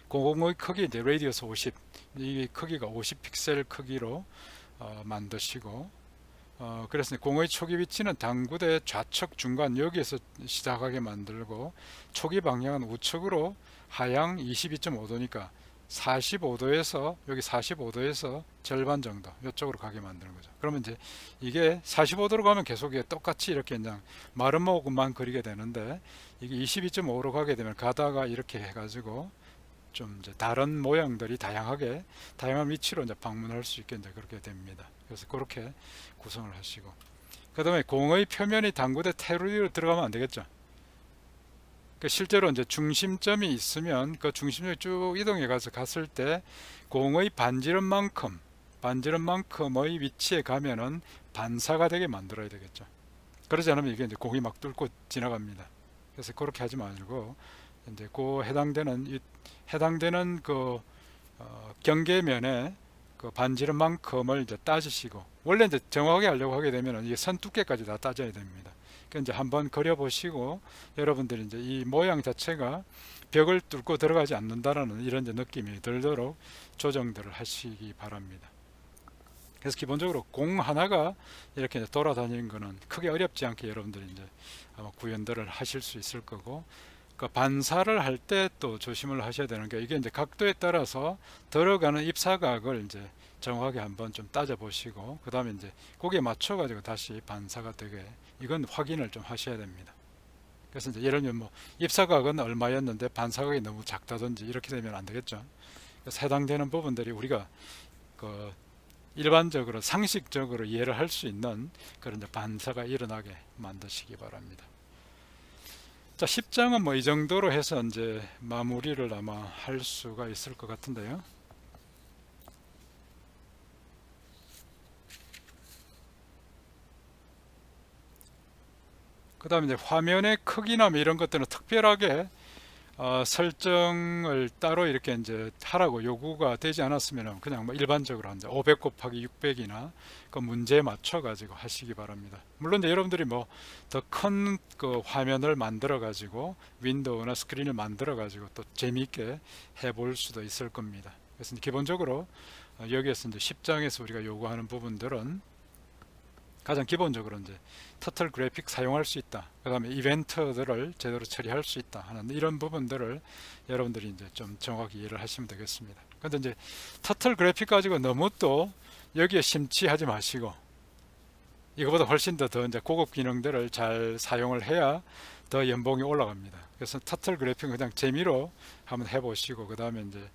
공의 크기 이제 레디어스 50. 이 크기가 50 픽셀 크기로 만드시고 그래서 공의 초기 위치는 당구대 좌측 중간 여기에서 시작하게 만들고 초기 방향은 우측으로 하향 22.5도니까 45도에서 여기 45도에서 절반 정도 이쪽으로 가게 만드는 거죠. 그러면 이제 이게 45도로 가면 계속 똑같이 이렇게 그냥 마른 모근만 그리게 되는데 이게 22.5로 가게 되면 가다가 이렇게 해가지고 좀 이제 다른 모양들이 다양한 위치로 이제 방문할 수 있게 이제 그렇게 됩니다. 그래서 그렇게 구성을 하시고, 그 다음에 공의 표면이 당구대 테두리로 들어가면 안 되겠죠. 그러니까 실제로 이제 중심점이 있으면 그 중심점이 쭉 이동해 가서 갔을 때 공의 반지름만큼의 위치에 가면은 반사가 되게 만들어야 되겠죠. 그러지 않으면 이게 이제 공이 막 뚫고 지나갑니다. 그래서 그렇게 하지 말고 이제 그 해당되는 그 경계면에 그 반지름만큼을 이제 따지시고, 원래 이제 정확하게 하려고 하게 되면 이게 선 두께까지 다 따져야 됩니다. 그러니까 이제 한번 그려 보시고 여러분들이 이제 이 모양 자체가 벽을 뚫고 들어가지 않는다라는 이런 이제 느낌이 들도록 조정들을 하시기 바랍니다. 그래서 기본적으로 공 하나가 이렇게 이제 돌아다니는 거는 크게 어렵지 않게 여러분들이 이제 아마 구현들을 하실 수 있을 거고, 그 반사를 할 때 또 조심을 하셔야 되는 게, 이게 이제 각도에 따라서 들어가는 입사각을 이제 정확하게 한번 좀 따져 보시고, 그 다음에 이제 거기에 맞춰 가지고 다시 반사가 되게, 이건 확인을 좀 하셔야 됩니다. 그래서 이제 예를 들면 뭐 입사각은 얼마였는데 반사각이 너무 작다든지 이렇게 되면 안 되겠죠. 그래서 해당되는 부분들이 우리가 그 일반적으로 상식적으로 이해를 할 수 있는 그런 이제 반사가 일어나게 만드시기 바랍니다. 자, 10장은 뭐 이 정도로 해서 이제 마무리를 아마 할 수가 있을 것 같은데요. 그 다음에 이제 화면의 크기나 뭐 이런 것들은 특별하게 설정을 따로 이렇게 이제 하라고 요구가 되지 않았으면 그냥 뭐 일반적으로 이제 500 곱하기 600이나 그 문제에 맞춰 가지고 하시기 바랍니다. 물론 이제 여러분들이 뭐 더 큰 그 화면을 만들어 가지고 윈도우나 스크린을 만들어 가지고 또 재미있게 해볼 수도 있을 겁니다. 그래서 기본적으로 여기에서 이제 10장에서 우리가 요구하는 부분들은 가장 기본적으로 이제 터틀 그래픽 사용할 수 있다, 그 다음에 이벤트들을 제대로 처리할 수 있다 하는 이런 부분들을 여러분들이 이제 좀 정확히 이해를 하시면 되겠습니다. 근데 이제 터틀 그래픽 가지고 너무 또 여기에 심취하지 마시고, 이거보다 훨씬 더 이제 고급 기능들을 잘 사용을 해야 더 연봉이 올라갑니다. 그래서 터틀 그래픽은 그냥 재미로 한번 해보시고, 그 다음에 이제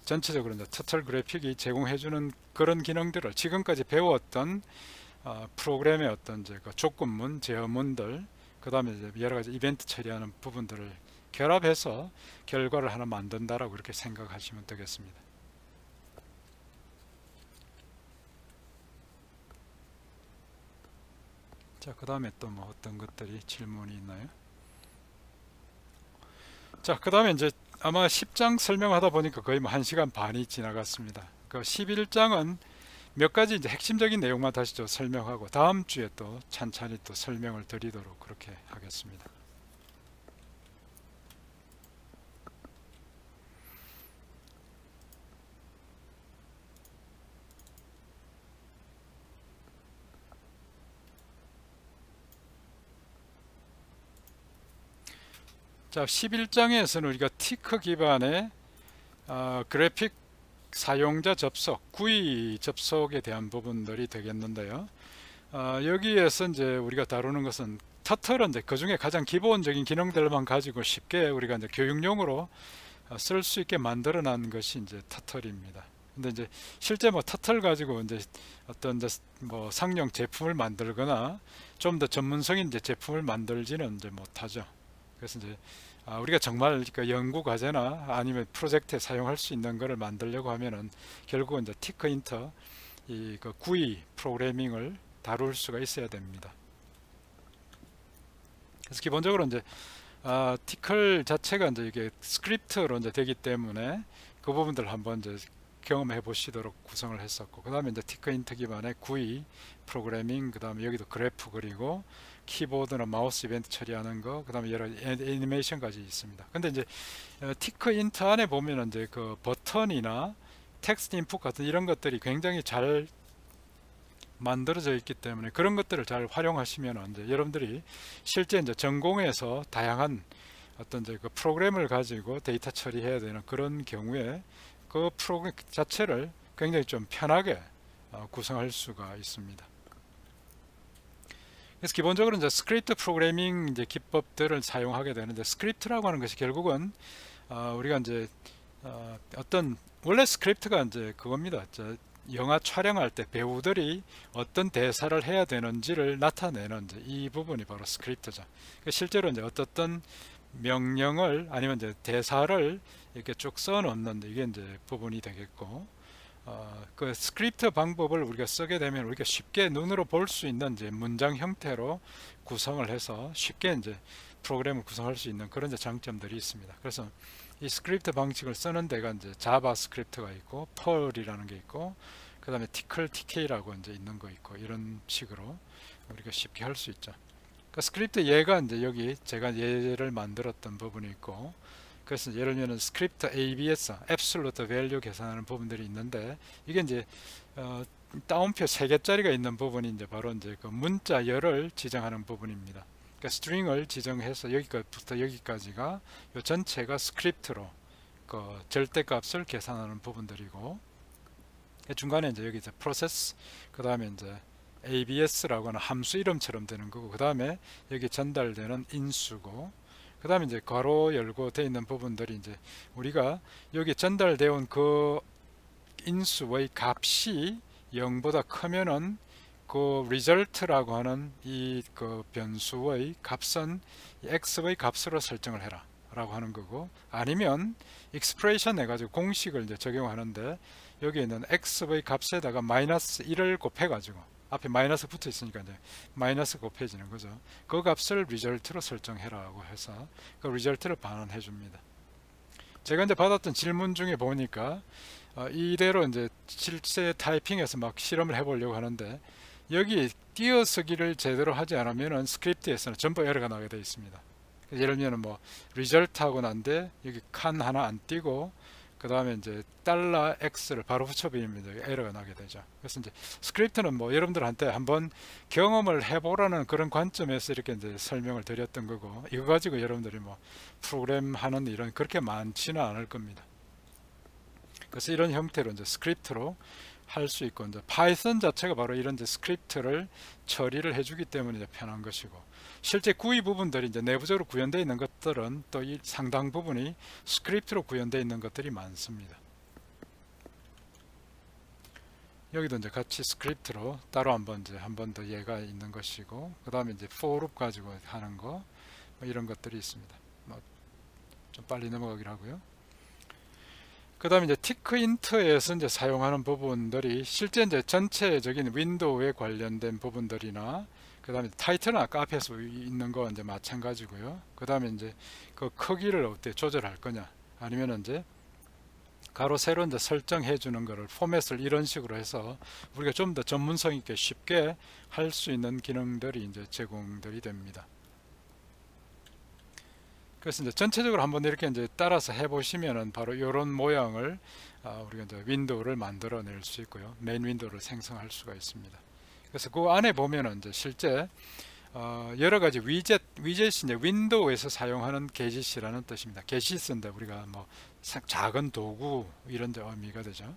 전체적으로 이제 터틀 그래픽이 제공해주는 그런 기능들을 지금까지 배웠던 프로그램의 어떤 이제 그 조건문, 제어문들, 그 다음에 이제 여러 가지 이벤트 처리하는 부분들을 결합해서 결과를 하나 만든다라고 그렇게 생각하시면 되겠습니다. 자, 그 다음에 또 뭐 어떤 것들이 질문이 있나요? 자, 그 다음에 이제 아마 10장 설명하다 보니까 거의 뭐 1시간 반이 지나갔습니다. 그 11장은 몇 가지 이제 핵심적인 내용만 다시 좀 설명하고 다음 주에 또 찬찬히 또 설명을 드리도록 그렇게 하겠습니다. 자, 11장에서는 우리가 티크 기반의 그래픽 사용자 접속, GUI 접속에 대한 부분들이 되겠는데요. 여기에서 이제 우리가 다루는 것은 터틀은 이제 그 중에 가장 기본적인 기능들만 가지고 쉽게 우리가 이제 교육용으로 쓸 수 있게 만들어 난 것이 이제 터틀입니다. 근데 이제 실제 뭐 터틀 가지고 이제 어떤 이제 뭐 상용 제품을 만들거나 좀 더 전문성인 이제 제품을 만들지는 이제 못하죠. 그래서 이제 우리가 정말 그 연구 과제나 아니면 프로젝트에 사용할 수 있는 것을 만들려고 하면은 결국은 이제 티크 인터 그 GUI 프로그래밍을 다룰 수가 있어야 됩니다. 그래서 기본적으로 이제 티클 자체가 이제 이게 스크립트로 이제 되기 때문에 그 부분들 한번 이제 경험해 보시도록 구성을 했었고, 그 다음에 이제 티크 인터 기반의 GUI 프로그래밍, 그 다음에 여기도 그래프 그리고 키보드나 마우스 이벤트 처리하는 거, 그 다음에 여러 애니메이션까지 있습니다. 근데 이제 티크 인터 안에 보면은 이제 그 버튼이나 텍스트 인풋 같은 이런 것들이 굉장히 잘 만들어져 있기 때문에 그런 것들을 잘 활용하시면 이제 여러분들이 실제 이제 전공에서 다양한 어떤 이제 그 프로그램을 가지고 데이터 처리해야 되는 그런 경우에 그 프로그램 자체를 굉장히 좀 편하게 구성할 수가 있습니다. 그래서 기본적으로 이제 스크립트 프로그래밍 이제 기법들을 사용하게 되는데, 스크립트라고 하는 것이 결국은 우리가 이제 어떤 원래 스크립트가 이제 그겁니다. 영화 촬영할 때 배우들이 어떤 대사를 해야 되는지를 나타내는 이제 이 부분이 바로 스크립트죠. 실제로 이제 어떤 명령을 아니면 이제 대사를 이렇게 쭉 써놓는 이게 이제 부분이 되겠고, 그 스크립트 방법을 우리가 쓰게 되면 우리가 쉽게 눈으로 볼 수 있는 이제 문장 형태로 구성을 해서 쉽게 이제 프로그램을 구성할 수 있는 그런 이제 장점들이 있습니다. 그래서 이 스크립트 방식을 쓰는 데가 이제 자바스크립트가 있고 펄이라는 게 있고, 그 다음에 티클 TK라고 이제 있는 거 있고, 이런 식으로 우리가 쉽게 할 수 있죠. 그 스크립트 예가 이제 여기 제가 예를 만들었던 부분이 있고, 그래서 예를 들면 스크립트 ABS, Absolute Value 계산하는 부분들이 있는데, 이게 이제 따옴표 3개짜리가 있는 부분이 이제 바로 이제 그 문자열을 지정하는 부분입니다. 그러니까 스트링을 지정해서 여기부터 여기까지가 이 전체가 스크립트로 그 절대값을 계산하는 부분들이고, 중간에 이제 여기 이제 프로세스, 그 다음에 이제 ABS라고 하는 함수 이름처럼 되는 거고, 그 다음에 여기 전달되는 인수고, 그 다음에 이제 괄호 열고 되어 있는 부분들이 이제 우리가 여기 전달되어 온 그 인수의 값이 0보다 크면은 그 result라고 하는 이 그 변수의 값은 x의 값으로 설정을 해라 라고 하는 거고, 아니면 expression 해가지고 공식을 이제 적용하는데 여기 있는 x의 값에다가 마이너스 1을 곱해 가지고, 앞에 마이너스 붙어 있으니까 이제 마이너스 곱해지는 거죠. 그 값을 result로 설정해라고 해서 그 result를 반환해 줍니다. 제가 이제 받았던 질문 중에 보니까 이대로 이제 실제 타이핑에서 막 실험을 해보려고 하는데, 여기 띄어쓰기를 제대로 하지 않으면 스크립트에서는 전부 에러가 나게 되어 있습니다. 예를 들면 뭐 result 하고 난데 여기 칸 하나 안 띄고 그 다음에 이제 $x를 바로 붙여버리면 에러가 나게 되죠. 그래서 이제 스크립트는 뭐 여러분들한테 한번 경험을 해보라는 그런 관점에서 이렇게 이제 설명을 드렸던 거고, 이거 가지고 여러분들이 뭐 프로그램 하는 일은 그렇게 많지는 않을 겁니다. 그래서 이런 형태로 이제 스크립트로 할 수 있고, 이제 파이썬 자체가 바로 이런 이제 스크립트를 처리를 해주기 때문에 이제 편한 것이고, 실제 구의 부분들이 이제 내부적으로 구현되어 있는 것들은 또 이 상당 부분이 스크립트로 구현되어 있는 것들이 많습니다. 여기도 이제 같이 스크립트로 따로 한 번 더 예가 있는 것이고, 그 다음에 이제 for loop 가지고 하는 거, 뭐 이런 것들이 있습니다. 뭐 좀 빨리 넘어가기로 하고요. 그 다음에 이제 티크인트에서 이제 사용하는 부분들이 실제 이제 전체적인 윈도우에 관련된 부분들이나, 그 다음에 타이틀은 아까 앞에서 있는 거 이제 마찬가지고요. 그 다음에 이제 그 크기를 어떻게 조절할 거냐, 아니면 이제 가로 세로 이제 설정해 주는 거를 포맷을 이런 식으로 해서 우리가 좀 더 전문성 있게 쉽게 할 수 있는 기능들이 이제 제공들이 됩니다. 그래서 이제 전체적으로 한번 이렇게 이제 따라서 해보시면은 바로 이런 모양을 우리가 이제 윈도우를 만들어낼 수 있고요. 메인 윈도우를 생성할 수가 있습니다. 그래서 그 안에 보면은 이제 실제 여러 가지 위젯이 이제 윈도우에서 사용하는 게짓이라는 뜻입니다. 게짓인데 우리가 뭐 작은 도구 이런 데 의미가 되죠.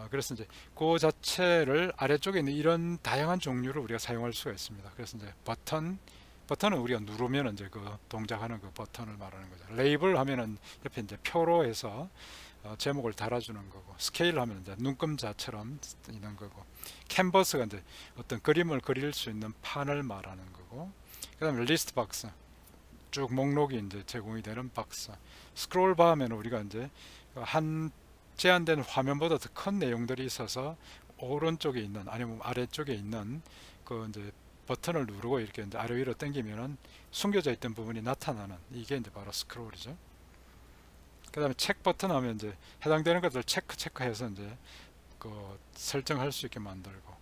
그래서 이제 그 자체를 아래쪽에 있는 이런 다양한 종류를 우리가 사용할 수가 있습니다. 그래서 이제 버튼은 우리가 누르면 이제 그 동작하는 그 버튼을 말하는 거죠. 레이블 하면은 옆에 이제 표로 해서 제목을 달아주는 거고, 스케일 하면 이제 눈금자처럼 있는 거고, 캔버스가 이제 어떤 그림을 그릴 수 있는 판을 말하는 거고, 그 다음에 리스트 박스, 쭉 목록이 이제 제공이 되는 박스, 스크롤 바 하면 우리가 이제 한 제한된 화면보다 더 큰 내용들이 있어서 오른쪽에 있는 아니면 아래쪽에 있는 그 이제 버튼을 누르고 이렇게 이제 아래 위로 당기면은 숨겨져 있던 부분이 나타나는, 이게 이제 바로 스크롤이죠. 그 다음에 체크 버튼 하면 이제 해당되는 것들 체크해서 이제 그 설정할 수 있게 만들고,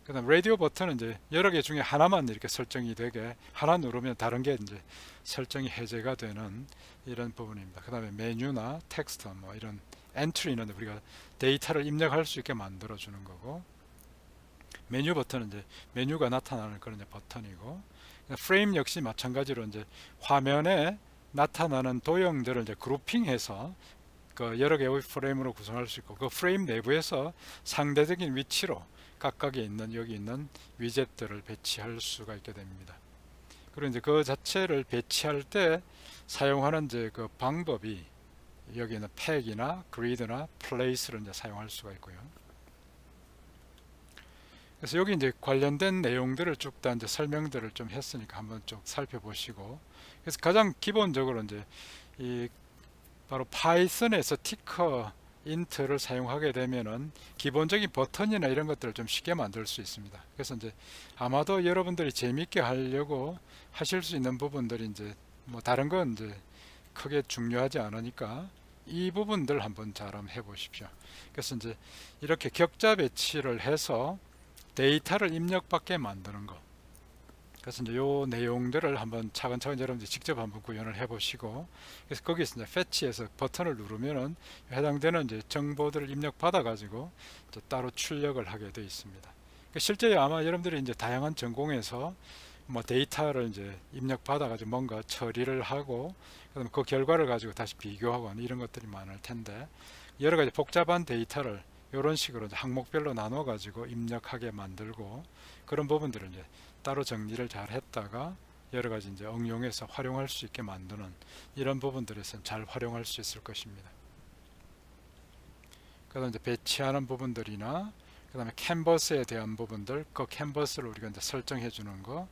그 다음 라디오 버튼은 이제 여러 개 중에 하나만 이렇게 설정이 되게, 하나 누르면 다른 게 이제 설정이 해제가 되는 이런 부분입니다. 그 다음에 메뉴나 텍스트 뭐 이런 엔트리는 우리가 데이터를 입력할 수 있게 만들어 주는 거고, 메뉴 버튼은 이제 메뉴가 나타나는 그런 버튼이고, 프레임 역시 마찬가지로 이제 화면에 나타나는 도형들을 이제 그룹핑해서 그 여러 개의 프레임으로 구성할 수 있고, 그 프레임 내부에서 상대적인 위치로 각각에 있는 여기 있는 위젯들을 배치할 수가 있게 됩니다. 그리고 이제 그 자체를 배치할 때 사용하는 이제 그 방법이 여기는 팩이나 그리드나 플레이스를 이제 사용할 수가 있고요. 그래서 여기 이제 관련된 내용들을 쭉 다 이제 설명들을 좀 했으니까 한번 쭉 살펴보시고, 그래서 가장 기본적으로 이제 이 바로 파이썬에서 티커 인트를 사용하게 되면은 기본적인 버튼이나 이런 것들을 좀 쉽게 만들 수 있습니다. 그래서 이제 아마도 여러분들이 재밌게 하려고 하실 수 있는 부분들이 이제 뭐 다른 건 이제 크게 중요하지 않으니까 이 부분들 한번 잘 한번 해보십시오. 그래서 이제 이렇게 격자 배치를 해서 데이터를 입력받게 만드는 것. 그래서 이제 요 내용들을 한번 차근차근 여러분들 직접 한번 구현을 해보시고, 그래서 거기서 이제 패치에서 버튼을 누르면은 해당되는 이제 정보들을 입력받아 가지고 따로 출력을 하게 되어 있습니다. 실제 아마 여러분들이 이제 다양한 전공에서 뭐 데이터를 이제 입력받아 가지고 뭔가 처리를 하고 그다음에 그 결과를 가지고 다시 비교하고 이런 것들이 많을 텐데, 여러 가지 복잡한 데이터를 이런 식으로 이제 항목별로 나눠 가지고 입력하게 만들고, 그런 부분들을 이제 따로 정리를 잘 했다가 여러 가지 이제 응용해서 활용할 수 있게 만드는 이런 부분들에서는 잘 활용할 수 있을 것입니다. 그다음 이제 배치하는 부분들이나 그다음에 캔버스에 대한 부분들, 그 캔버스를 우리가 이제 설정해 주는 거.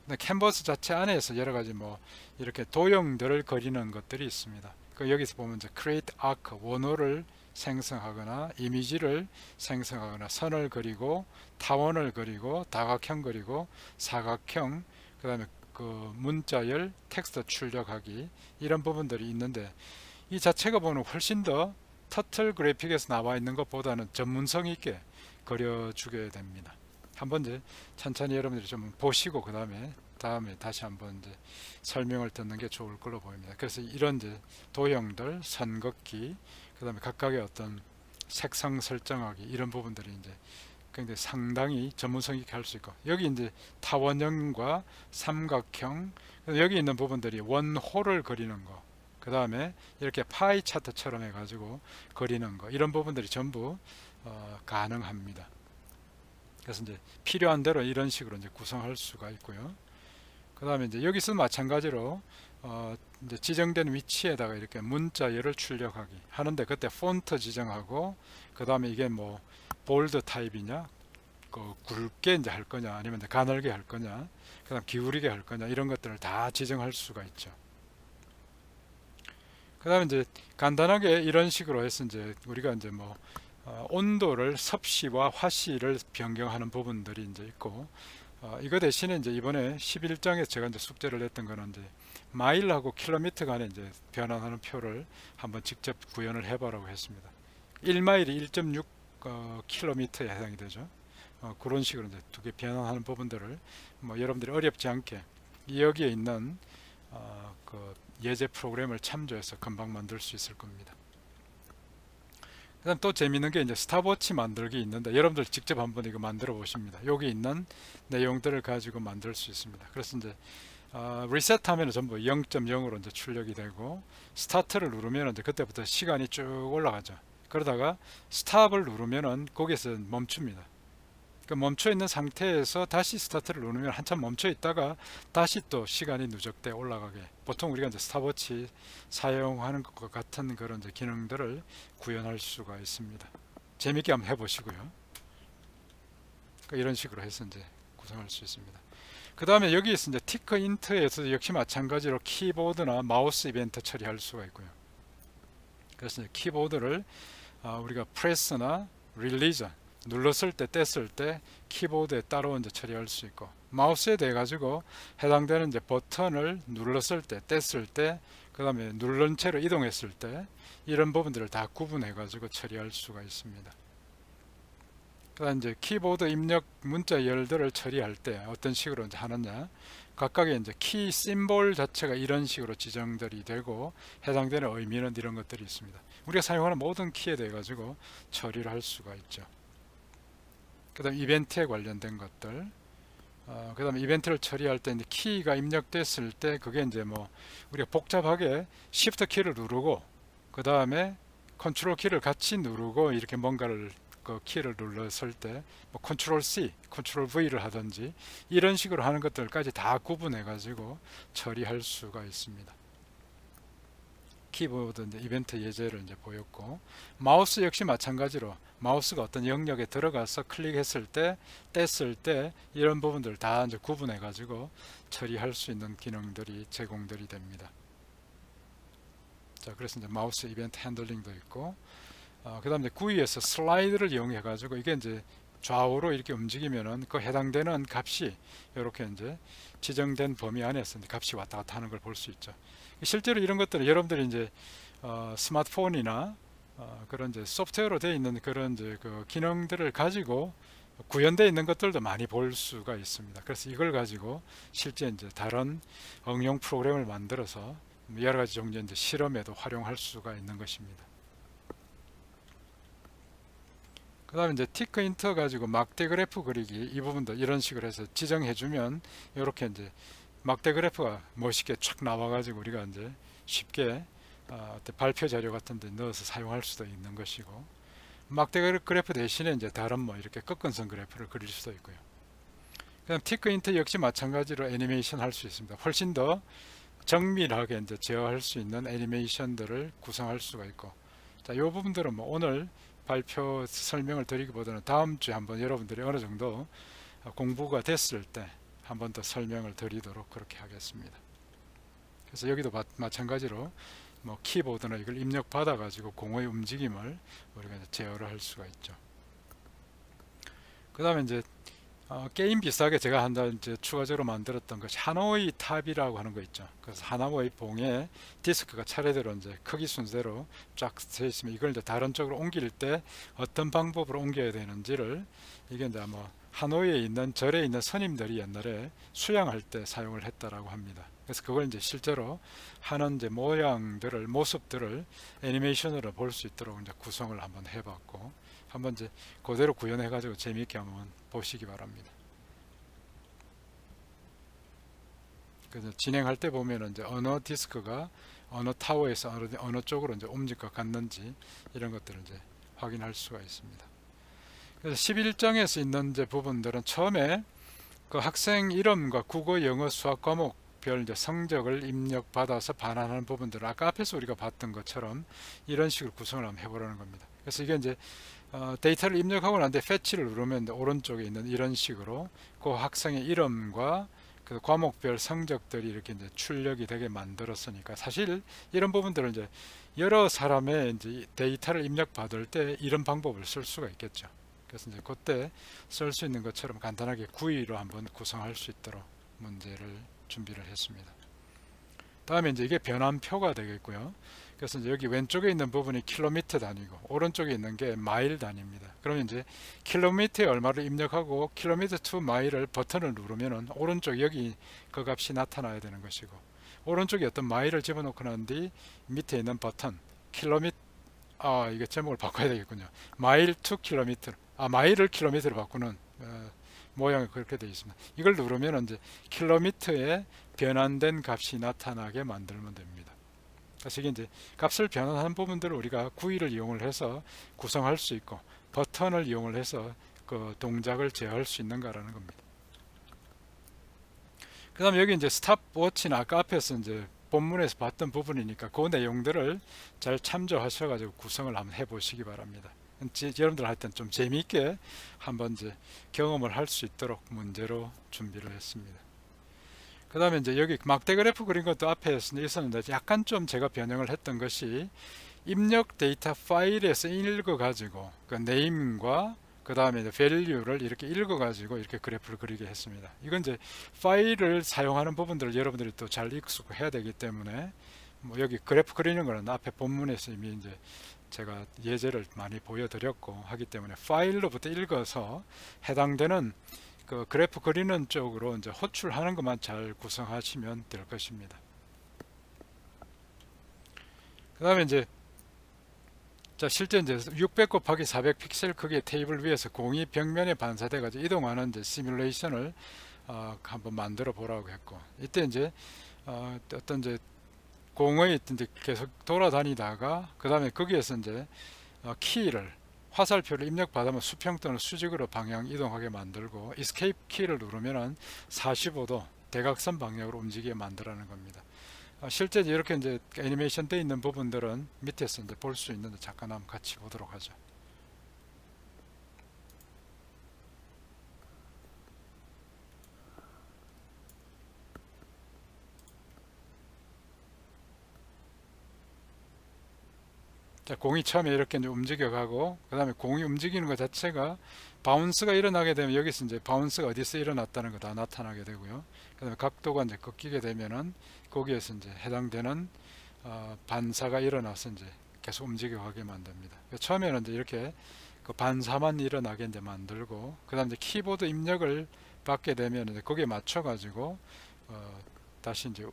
근데 캔버스 자체 안에서 여러 가지 뭐 이렇게 도형들을 그리는 것들이 있습니다. 그 여기서 보면 이제 create arc, 원호를 생성하거나 이미지를 생성하거나 선을 그리고 타원을 그리고 다각형 그리고 사각형, 그다음에 그 문자열 텍스트 출력하기, 이런 부분들이 있는데, 이 자체가 보면 훨씬 더 터틀 그래픽에서 나와 있는 것보다는 전문성 있게 그려주게 됩니다. 한번 이제 천천히 여러분들이 좀 보시고 그 다음에 다시 한번 이제 설명을 듣는 게 좋을 걸로 보입니다. 그래서 이런 이제 도형들, 선 긋기, 그 다음에 각각의 어떤 색상 설정하기, 이런 부분들이 이제 굉장히 상당히 전문성 있게 할 수 있고, 여기 이제 타원형과 삼각형, 여기 있는 부분들이 원호를 그리는 거, 그 다음에 이렇게 파이 차트처럼 해가지고 그리는 거, 이런 부분들이 전부 가능합니다. 그래서 이제 필요한 대로 이런 식으로 이제 구성할 수가 있고요. 그 다음에 이제 여기서 마찬가지로 이제 지정된 위치에다가 이렇게 문자열을 출력하기 하는데, 그때 폰트 지정하고, 그 다음에 이게 뭐 볼드 타입이냐, 그 굵게 이제 할 거냐, 아니면 가늘게 할 거냐, 그 다음 기울이게 할 거냐, 이런 것들을 다 지정할 수가 있죠. 그 다음에 이제 간단하게 이런 식으로 해서 이제 우리가 이제 뭐 온도를 섭씨와 화씨를 변경하는 부분들이 이제 있고, 이거 대신에 이제 이번에 11장에 제가 이제 숙제를 했던 거는 이제 마일하고 킬로미터 간에 이제 변환하는 표를 한번 직접 구현을 해보라고 했습니다. 1마일이 1.6 킬로미터에 해당이 되죠. 그런 식으로 이제 두 개 변환하는 부분들을 뭐 여러분들이 어렵지 않게 여기에 있는 그 예제 프로그램을 참조해서 금방 만들 수 있을 겁니다. 그 다음 또 재미있는 게 이제 스탑워치 만들기 있는데, 여러분들 직접 한번 이거 만들어 보십니다. 여기 있는 내용들을 가지고 만들 수 있습니다. 그래서 이제 리셋 하면 전부 0.0으로 이제 출력이 되고, 스타트를 누르면 이제 그때부터 시간이 쭉 올라가죠. 그러다가 스탑을 누르면은 거기서 멈춥니다. 그 멈춰 있는 상태에서 다시 스타트를 누르면 한참 멈춰 있다가 다시 또 시간이 누적돼 올라가게, 보통 우리가 이제 스탑워치 사용하는 것과 같은 그런 이제 기능들을 구현할 수가 있습니다. 재밌게 한번 해보시고요. 이런 식으로 해서 이제 구성할 수 있습니다. 그 다음에 여기에서 이제 티크 인트에서 역시 마찬가지로 키보드나 마우스 이벤트 처리할 수가 있고요. 그래서 이제 키보드를 우리가 프레스나 릴리즈 눌렀을 때 뗐을 때 키보드에 따로 이제 처리할 수 있고, 마우스에 대해 가지고 해당되는 이제 버튼을 눌렀을 때 뗐을 때, 그 다음에 누른 채로 이동했을 때, 이런 부분들을 다 구분해 가지고 처리할 수가 있습니다. 그 다음 이제 키보드 입력 문자열들을 처리할 때 어떤 식으로 이제 하느냐, 각각의 이제 키 심볼 자체가 이런 식으로 지정들이 되고, 해당되는 의미는 이런 것들이 있습니다. 우리가 사용하는 모든 키에 대해 가지고 처리를 할 수가 있죠. 그 다음 이벤트에 관련된 것들, 그 다음에 이벤트를 처리할 때 이제 키가 입력됐을 때 그게 이제 뭐 우리가 복잡하게 Shift 키를 누르고 그 다음에 컨트롤 키를 같이 누르고 이렇게 뭔가를 그 키를 눌렀을 때 뭐 컨트롤 C, 컨트롤 V를 하든지 이런 식으로 하는 것들까지 다 구분해 가지고 처리할 수가 있습니다. 키보드 이제 이벤트 예제를 이제 보였고, 마우스 역시 마찬가지로 마우스가 어떤 영역에 들어가서 클릭했을 때, 뗐을 때 이런 부분들 다 이제 구분해 가지고 처리할 수 있는 기능들이 제공들이 됩니다. 자, 그래서 이제 마우스 이벤트 핸들링도 있고, 그 다음에 GUI에서 슬라이드를 이용해 가지고 이게 이제 좌우로 이렇게 움직이면은 그 해당되는 값이 이렇게 이제 지정된 범위 안에서 이제 값이 왔다 갔다 하는 걸 볼 수 있죠. 실제로 이런 것들은 여러분들이 이제 스마트폰이나 그런 이제 소프트웨어로 되어 있는 그런 이제 그 기능들을 가지고 구현되어 있는 것들도 많이 볼 수가 있습니다. 그래서 이걸 가지고 실제 이제 다른 응용 프로그램을 만들어서 여러 가지 종류의 이제 실험에도 활용할 수가 있는 것입니다. 그 다음에 이제 티크 인터 가지고 막대 그래프 그리기, 이 부분도 이런 식으로 해서 지정해 주면 이렇게 이제 막대 그래프가 멋있게 촥 나와 가지고 우리가 이제 쉽게 발표 자료 같은 데 넣어서 사용할 수도 있는 것이고, 막대 그래프 대신에 이제 다른 뭐 이렇게 꺾은선 그래프를 그릴 수도 있고요. 그다음 티크 인터 역시 마찬가지로 애니메이션 할 수 있습니다. 훨씬 더 정밀하게 이제 제어할 수 있는 애니메이션들을 구성할 수가 있고, 자, 이 부분들은 뭐 오늘 발표 설명을 드리기보다는 다음 주에 한번 여러분들이 어느 정도 공부가 됐을 때 한번 더 설명을 드리도록 그렇게 하겠습니다. 그래서 여기도 마찬가지로 뭐 키보드나 이걸 입력 받아 가지고 공의 움직임을 우리가 제어를 할 수가 있죠. 그 다음에 이제 게임 비슷하게 제가 한 달 이제 추가적으로 만들었던 것이 하노이 탑이라고 하는 거 있죠. 그래서 하나의 봉에 디스크가 차례대로 이제 크기 순서대로 쫙 서 있으면 이걸 이제 다른 쪽으로 옮길 때 어떤 방법으로 옮겨야 되는지를, 이게 이제 뭐 하노이에 있는 절에 있는 스님들이 옛날에 수양할 때 사용을 했다라고 합니다. 그래서 그걸 이제 실제로 하는 이제 모습들을 애니메이션으로 볼 수 있도록 이제 구성을 한번 해봤고, 한번 이제 그대로 구현해 가지고 재미있게 한번 보시기 바랍니다. 그래서 진행할 때 보면 이제 어느 디스크가 어느 타워에서 어느 쪽으로 이제 움직일 것 같는지 이런 것들을 이제 확인할 수가 있습니다. 그래서 11장에서 있는 이제 부분들은 처음에 그 학생 이름과 국어, 영어, 수학 과목별 이제 성적을 입력받아서 반환하는 부분들을 아까 앞에서 우리가 봤던 것처럼 이런 식으로 구성을 한번 해보라는 겁니다. 그래서 이게 이제 데이터를 입력하고 난 뒤에 패치를 누르면 오른쪽에 있는 이런 식으로 그 학생의 이름과 그 과목별 성적들이 이렇게 이제 출력이 되게 만들었으니까, 사실 이런 부분들을 이제 여러 사람의 이제 데이터를 입력받을 때 이런 방법을 쓸 수가 있겠죠. 그래서 이제 그때 쓸 수 있는 것처럼 간단하게 구의로 한번 구성할 수 있도록 문제를 준비를 했습니다. 다음에 이제 이게 변환표가 되겠고요. 그래서 이제 여기 왼쪽에 있는 부분이 킬로미터 단위고 오른쪽에 있는 게 마일 단위입니다. 그러면 이제 킬로미터에 얼마를 입력하고 킬로미터 투 마일을 버튼을 누르면은 오른쪽 여기 그 값이 나타나야 되는 것이고, 오른쪽에 어떤 마일을 집어넣고 난 뒤 밑에 있는 버튼 킬로미터, 이게 제목을 바꿔야 되겠군요. 마일 투 킬로미터, 마일을 킬로미터로 바꾸는 모양이 그렇게 되어 있습니다. 이걸 누르면 이제 킬로미터에 변환된 값이 나타나게 만들면 됩니다. 그래서 이게 이제 값을 변환하는 부분들을 우리가 구의를 이용을 해서 구성할 수 있고, 버튼을 이용을 해서 그 동작을 제어할 수 있는가라는 겁니다. 그 다음에 여기 이제 스탑워치는 아까 앞에서 이제 본문에서 봤던 부분이니까 그 내용들을 잘 참조하셔가지고 구성을 한번 해보시기 바랍니다. 여러분들 할 때는 좀 재미있게 한번 이제 경험을 할 수 있도록 문제로 준비를 했습니다. 그 다음에 이제 여기 막대 그래프 그린 것도 앞에 있었는데 약간 좀 제가 변형을 했던 것이 입력 데이터 파일에서 읽어 가지고 그 네임과 그 다음에 value를 이렇게 읽어 가지고 이렇게 그래프를 그리게 했습니다. 이건 이제 파일을 사용하는 부분들을 여러분들이 또 잘 익숙해야 되기 때문에 뭐 여기 그래프 그리는 거는 앞에 본문에서 이미 이제 제가 예제를 많이 보여드렸고 하기 때문에 파일로부터 읽어서 해당되는 그 그래프 그리는 쪽으로 이제 호출하는 것만 잘 구성하시면 될 것입니다. 그 다음에 이제 실제 이제 600 곱하기 400 픽셀 크기의 테이블 위에서 공이 벽면에 반사돼 가지고 이동하는 이제 시뮬레이션을 한번 만들어 보라고 했고, 이때 이제 어떤 이제 공의 이제 계속 돌아다니다가 그 다음에 거기에서 이제 키를 화살표를 입력받으면 수평 또는 수직으로 방향 이동하게 만들고, Escape 키를 누르면은 45도 대각선 방향으로 움직이게 만들라는 겁니다. 실제 이렇게 이제 애니메이션 되어 있는 부분들은 밑에서 이제 볼 수 있는데 잠깐 한번 같이 보도록 하죠. 자, 공이 처음에 이렇게 이제 움직여가고, 그 다음에 공이 움직이는 것 자체가 바운스가 일어나게 되면 여기서 이제 바운스가 어디서 일어났다는 거 다 나타나게 되고요. 그 다음에 각도가 이제 꺾이게 되면은 거기에서 이제 해당되는 반사가 일어나서 이제 계속 움직여가게 만듭니다. 처음에는 이제 이렇게 그 반사만 일어나게 이제 만들고, 그 다음에 키보드 입력을 받게 되면 이제 거기에 맞춰가지고 다시 이제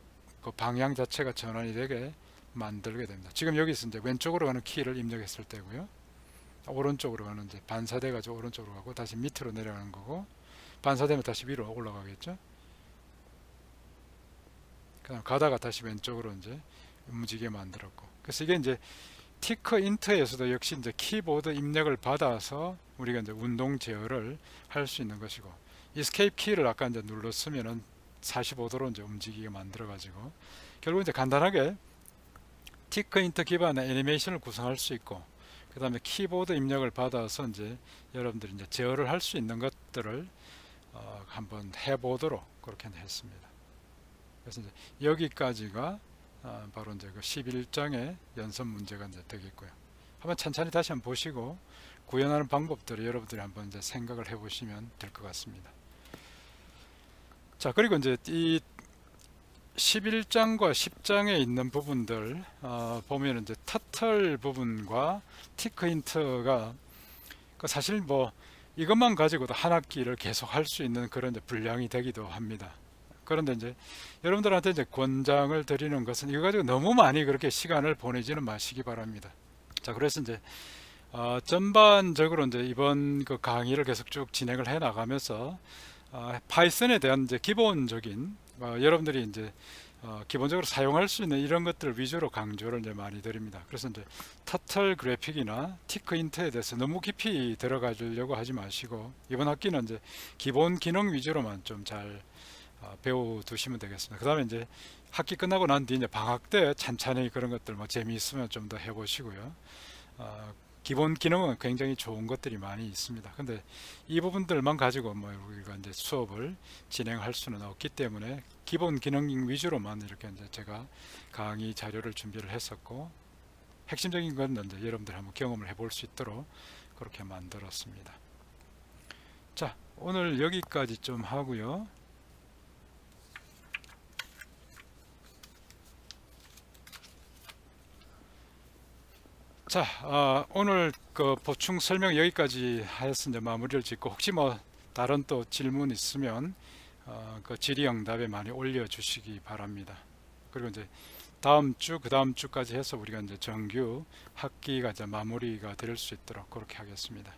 그 방향 자체가 전환이 되게 만들게 됩니다. 지금 여기서 이제 왼쪽으로 가는 키를 입력했을 때고요. 오른쪽으로 가는 이제 반사돼 가지고 오른쪽으로 가고 다시 밑으로 내려가는 거고, 반사되면 다시 위로 올라가겠죠. 그다음 가다가 다시 왼쪽으로 이제 움직이게 만들었고, 그래서 이게 이제 티크 인트에서도 역시 이제 키보드 입력을 받아서 우리가 이제 운동 제어를 할 수 있는 것이고, 이스케이프 키를 아까 이제 눌렀으면은 45도로 이제 움직이게 만들어 가지고 결국 이제 간단하게 티크 인트 기반의 애니메이션을 구성할 수 있고, 그 다음에 키보드 입력을 받아서 이제 여러분들이 이제 제어를 할 수 있는 것들을 한번 해보도록 그렇게 했습니다. 그래서 이제 여기까지가 바로 이제 그 11장의 연습 문제가 이제 되겠고요. 한번 천천히 다시 한번 보시고 구현하는 방법들을 여러분들이 한번 이제 생각을 해보시면 될 것 같습니다. 자, 그리고 이제 이 11장과 10장에 있는 부분들 보면 이제 터틀 부분과 티크 힌트가 사실 뭐 이것만 가지고도 한 학기를 계속 할 수 있는 그런 이제 분량이 되기도 합니다. 그런데 이제 여러분들한테 이제 권장을 드리는 것은 이거 가지고 너무 많이 그렇게 시간을 보내지는 마시기 바랍니다. 자, 그래서 이제 전반적으로 이제 이번 그 강의를 계속 쭉 진행을 해 나가면서 파이썬에 대한 이제 기본적인 여러분들이 이제 기본적으로 사용할 수 있는 이런 것들을 위주로 강조를 이제 많이 드립니다. 그래서 이제 터틀 그래픽이나 티크 인트에 대해서 너무 깊이 들어가려고 하지 마시고 이번 학기는 이제 기본 기능 위주로만 좀 잘 배워 두시면 되겠습니다. 그 다음에 이제 학기 끝나고 난 뒤 이제 방학 때 찬찬히 그런 것들 뭐 재미있으면 좀 더 해보시고요. 기본 기능은 굉장히 좋은 것들이 많이 있습니다. 근데 이 부분들만 가지고 뭐 우리가 이제 수업을 진행할 수는 없기 때문에 기본 기능 위주로만 이렇게 이제 제가 강의 자료를 준비를 했었고, 핵심적인 건 이제 여러분들 한번 경험을 해볼 수 있도록 그렇게 만들었습니다. 자, 오늘 여기까지 좀 하고요. 자, 오늘 그 보충 설명 여기까지 해서 이제 마무리를 짓고, 혹시 뭐 다른 또 질문 있으면 그 질의응답에 많이 올려주시기 바랍니다. 그리고 이제 다음 주, 그 다음 주까지 해서 우리가 이제 정규 학기가 이제 마무리가 될 수 있도록 그렇게 하겠습니다.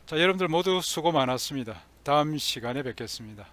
자, 여러분들 모두 수고 많았습니다. 다음 시간에 뵙겠습니다.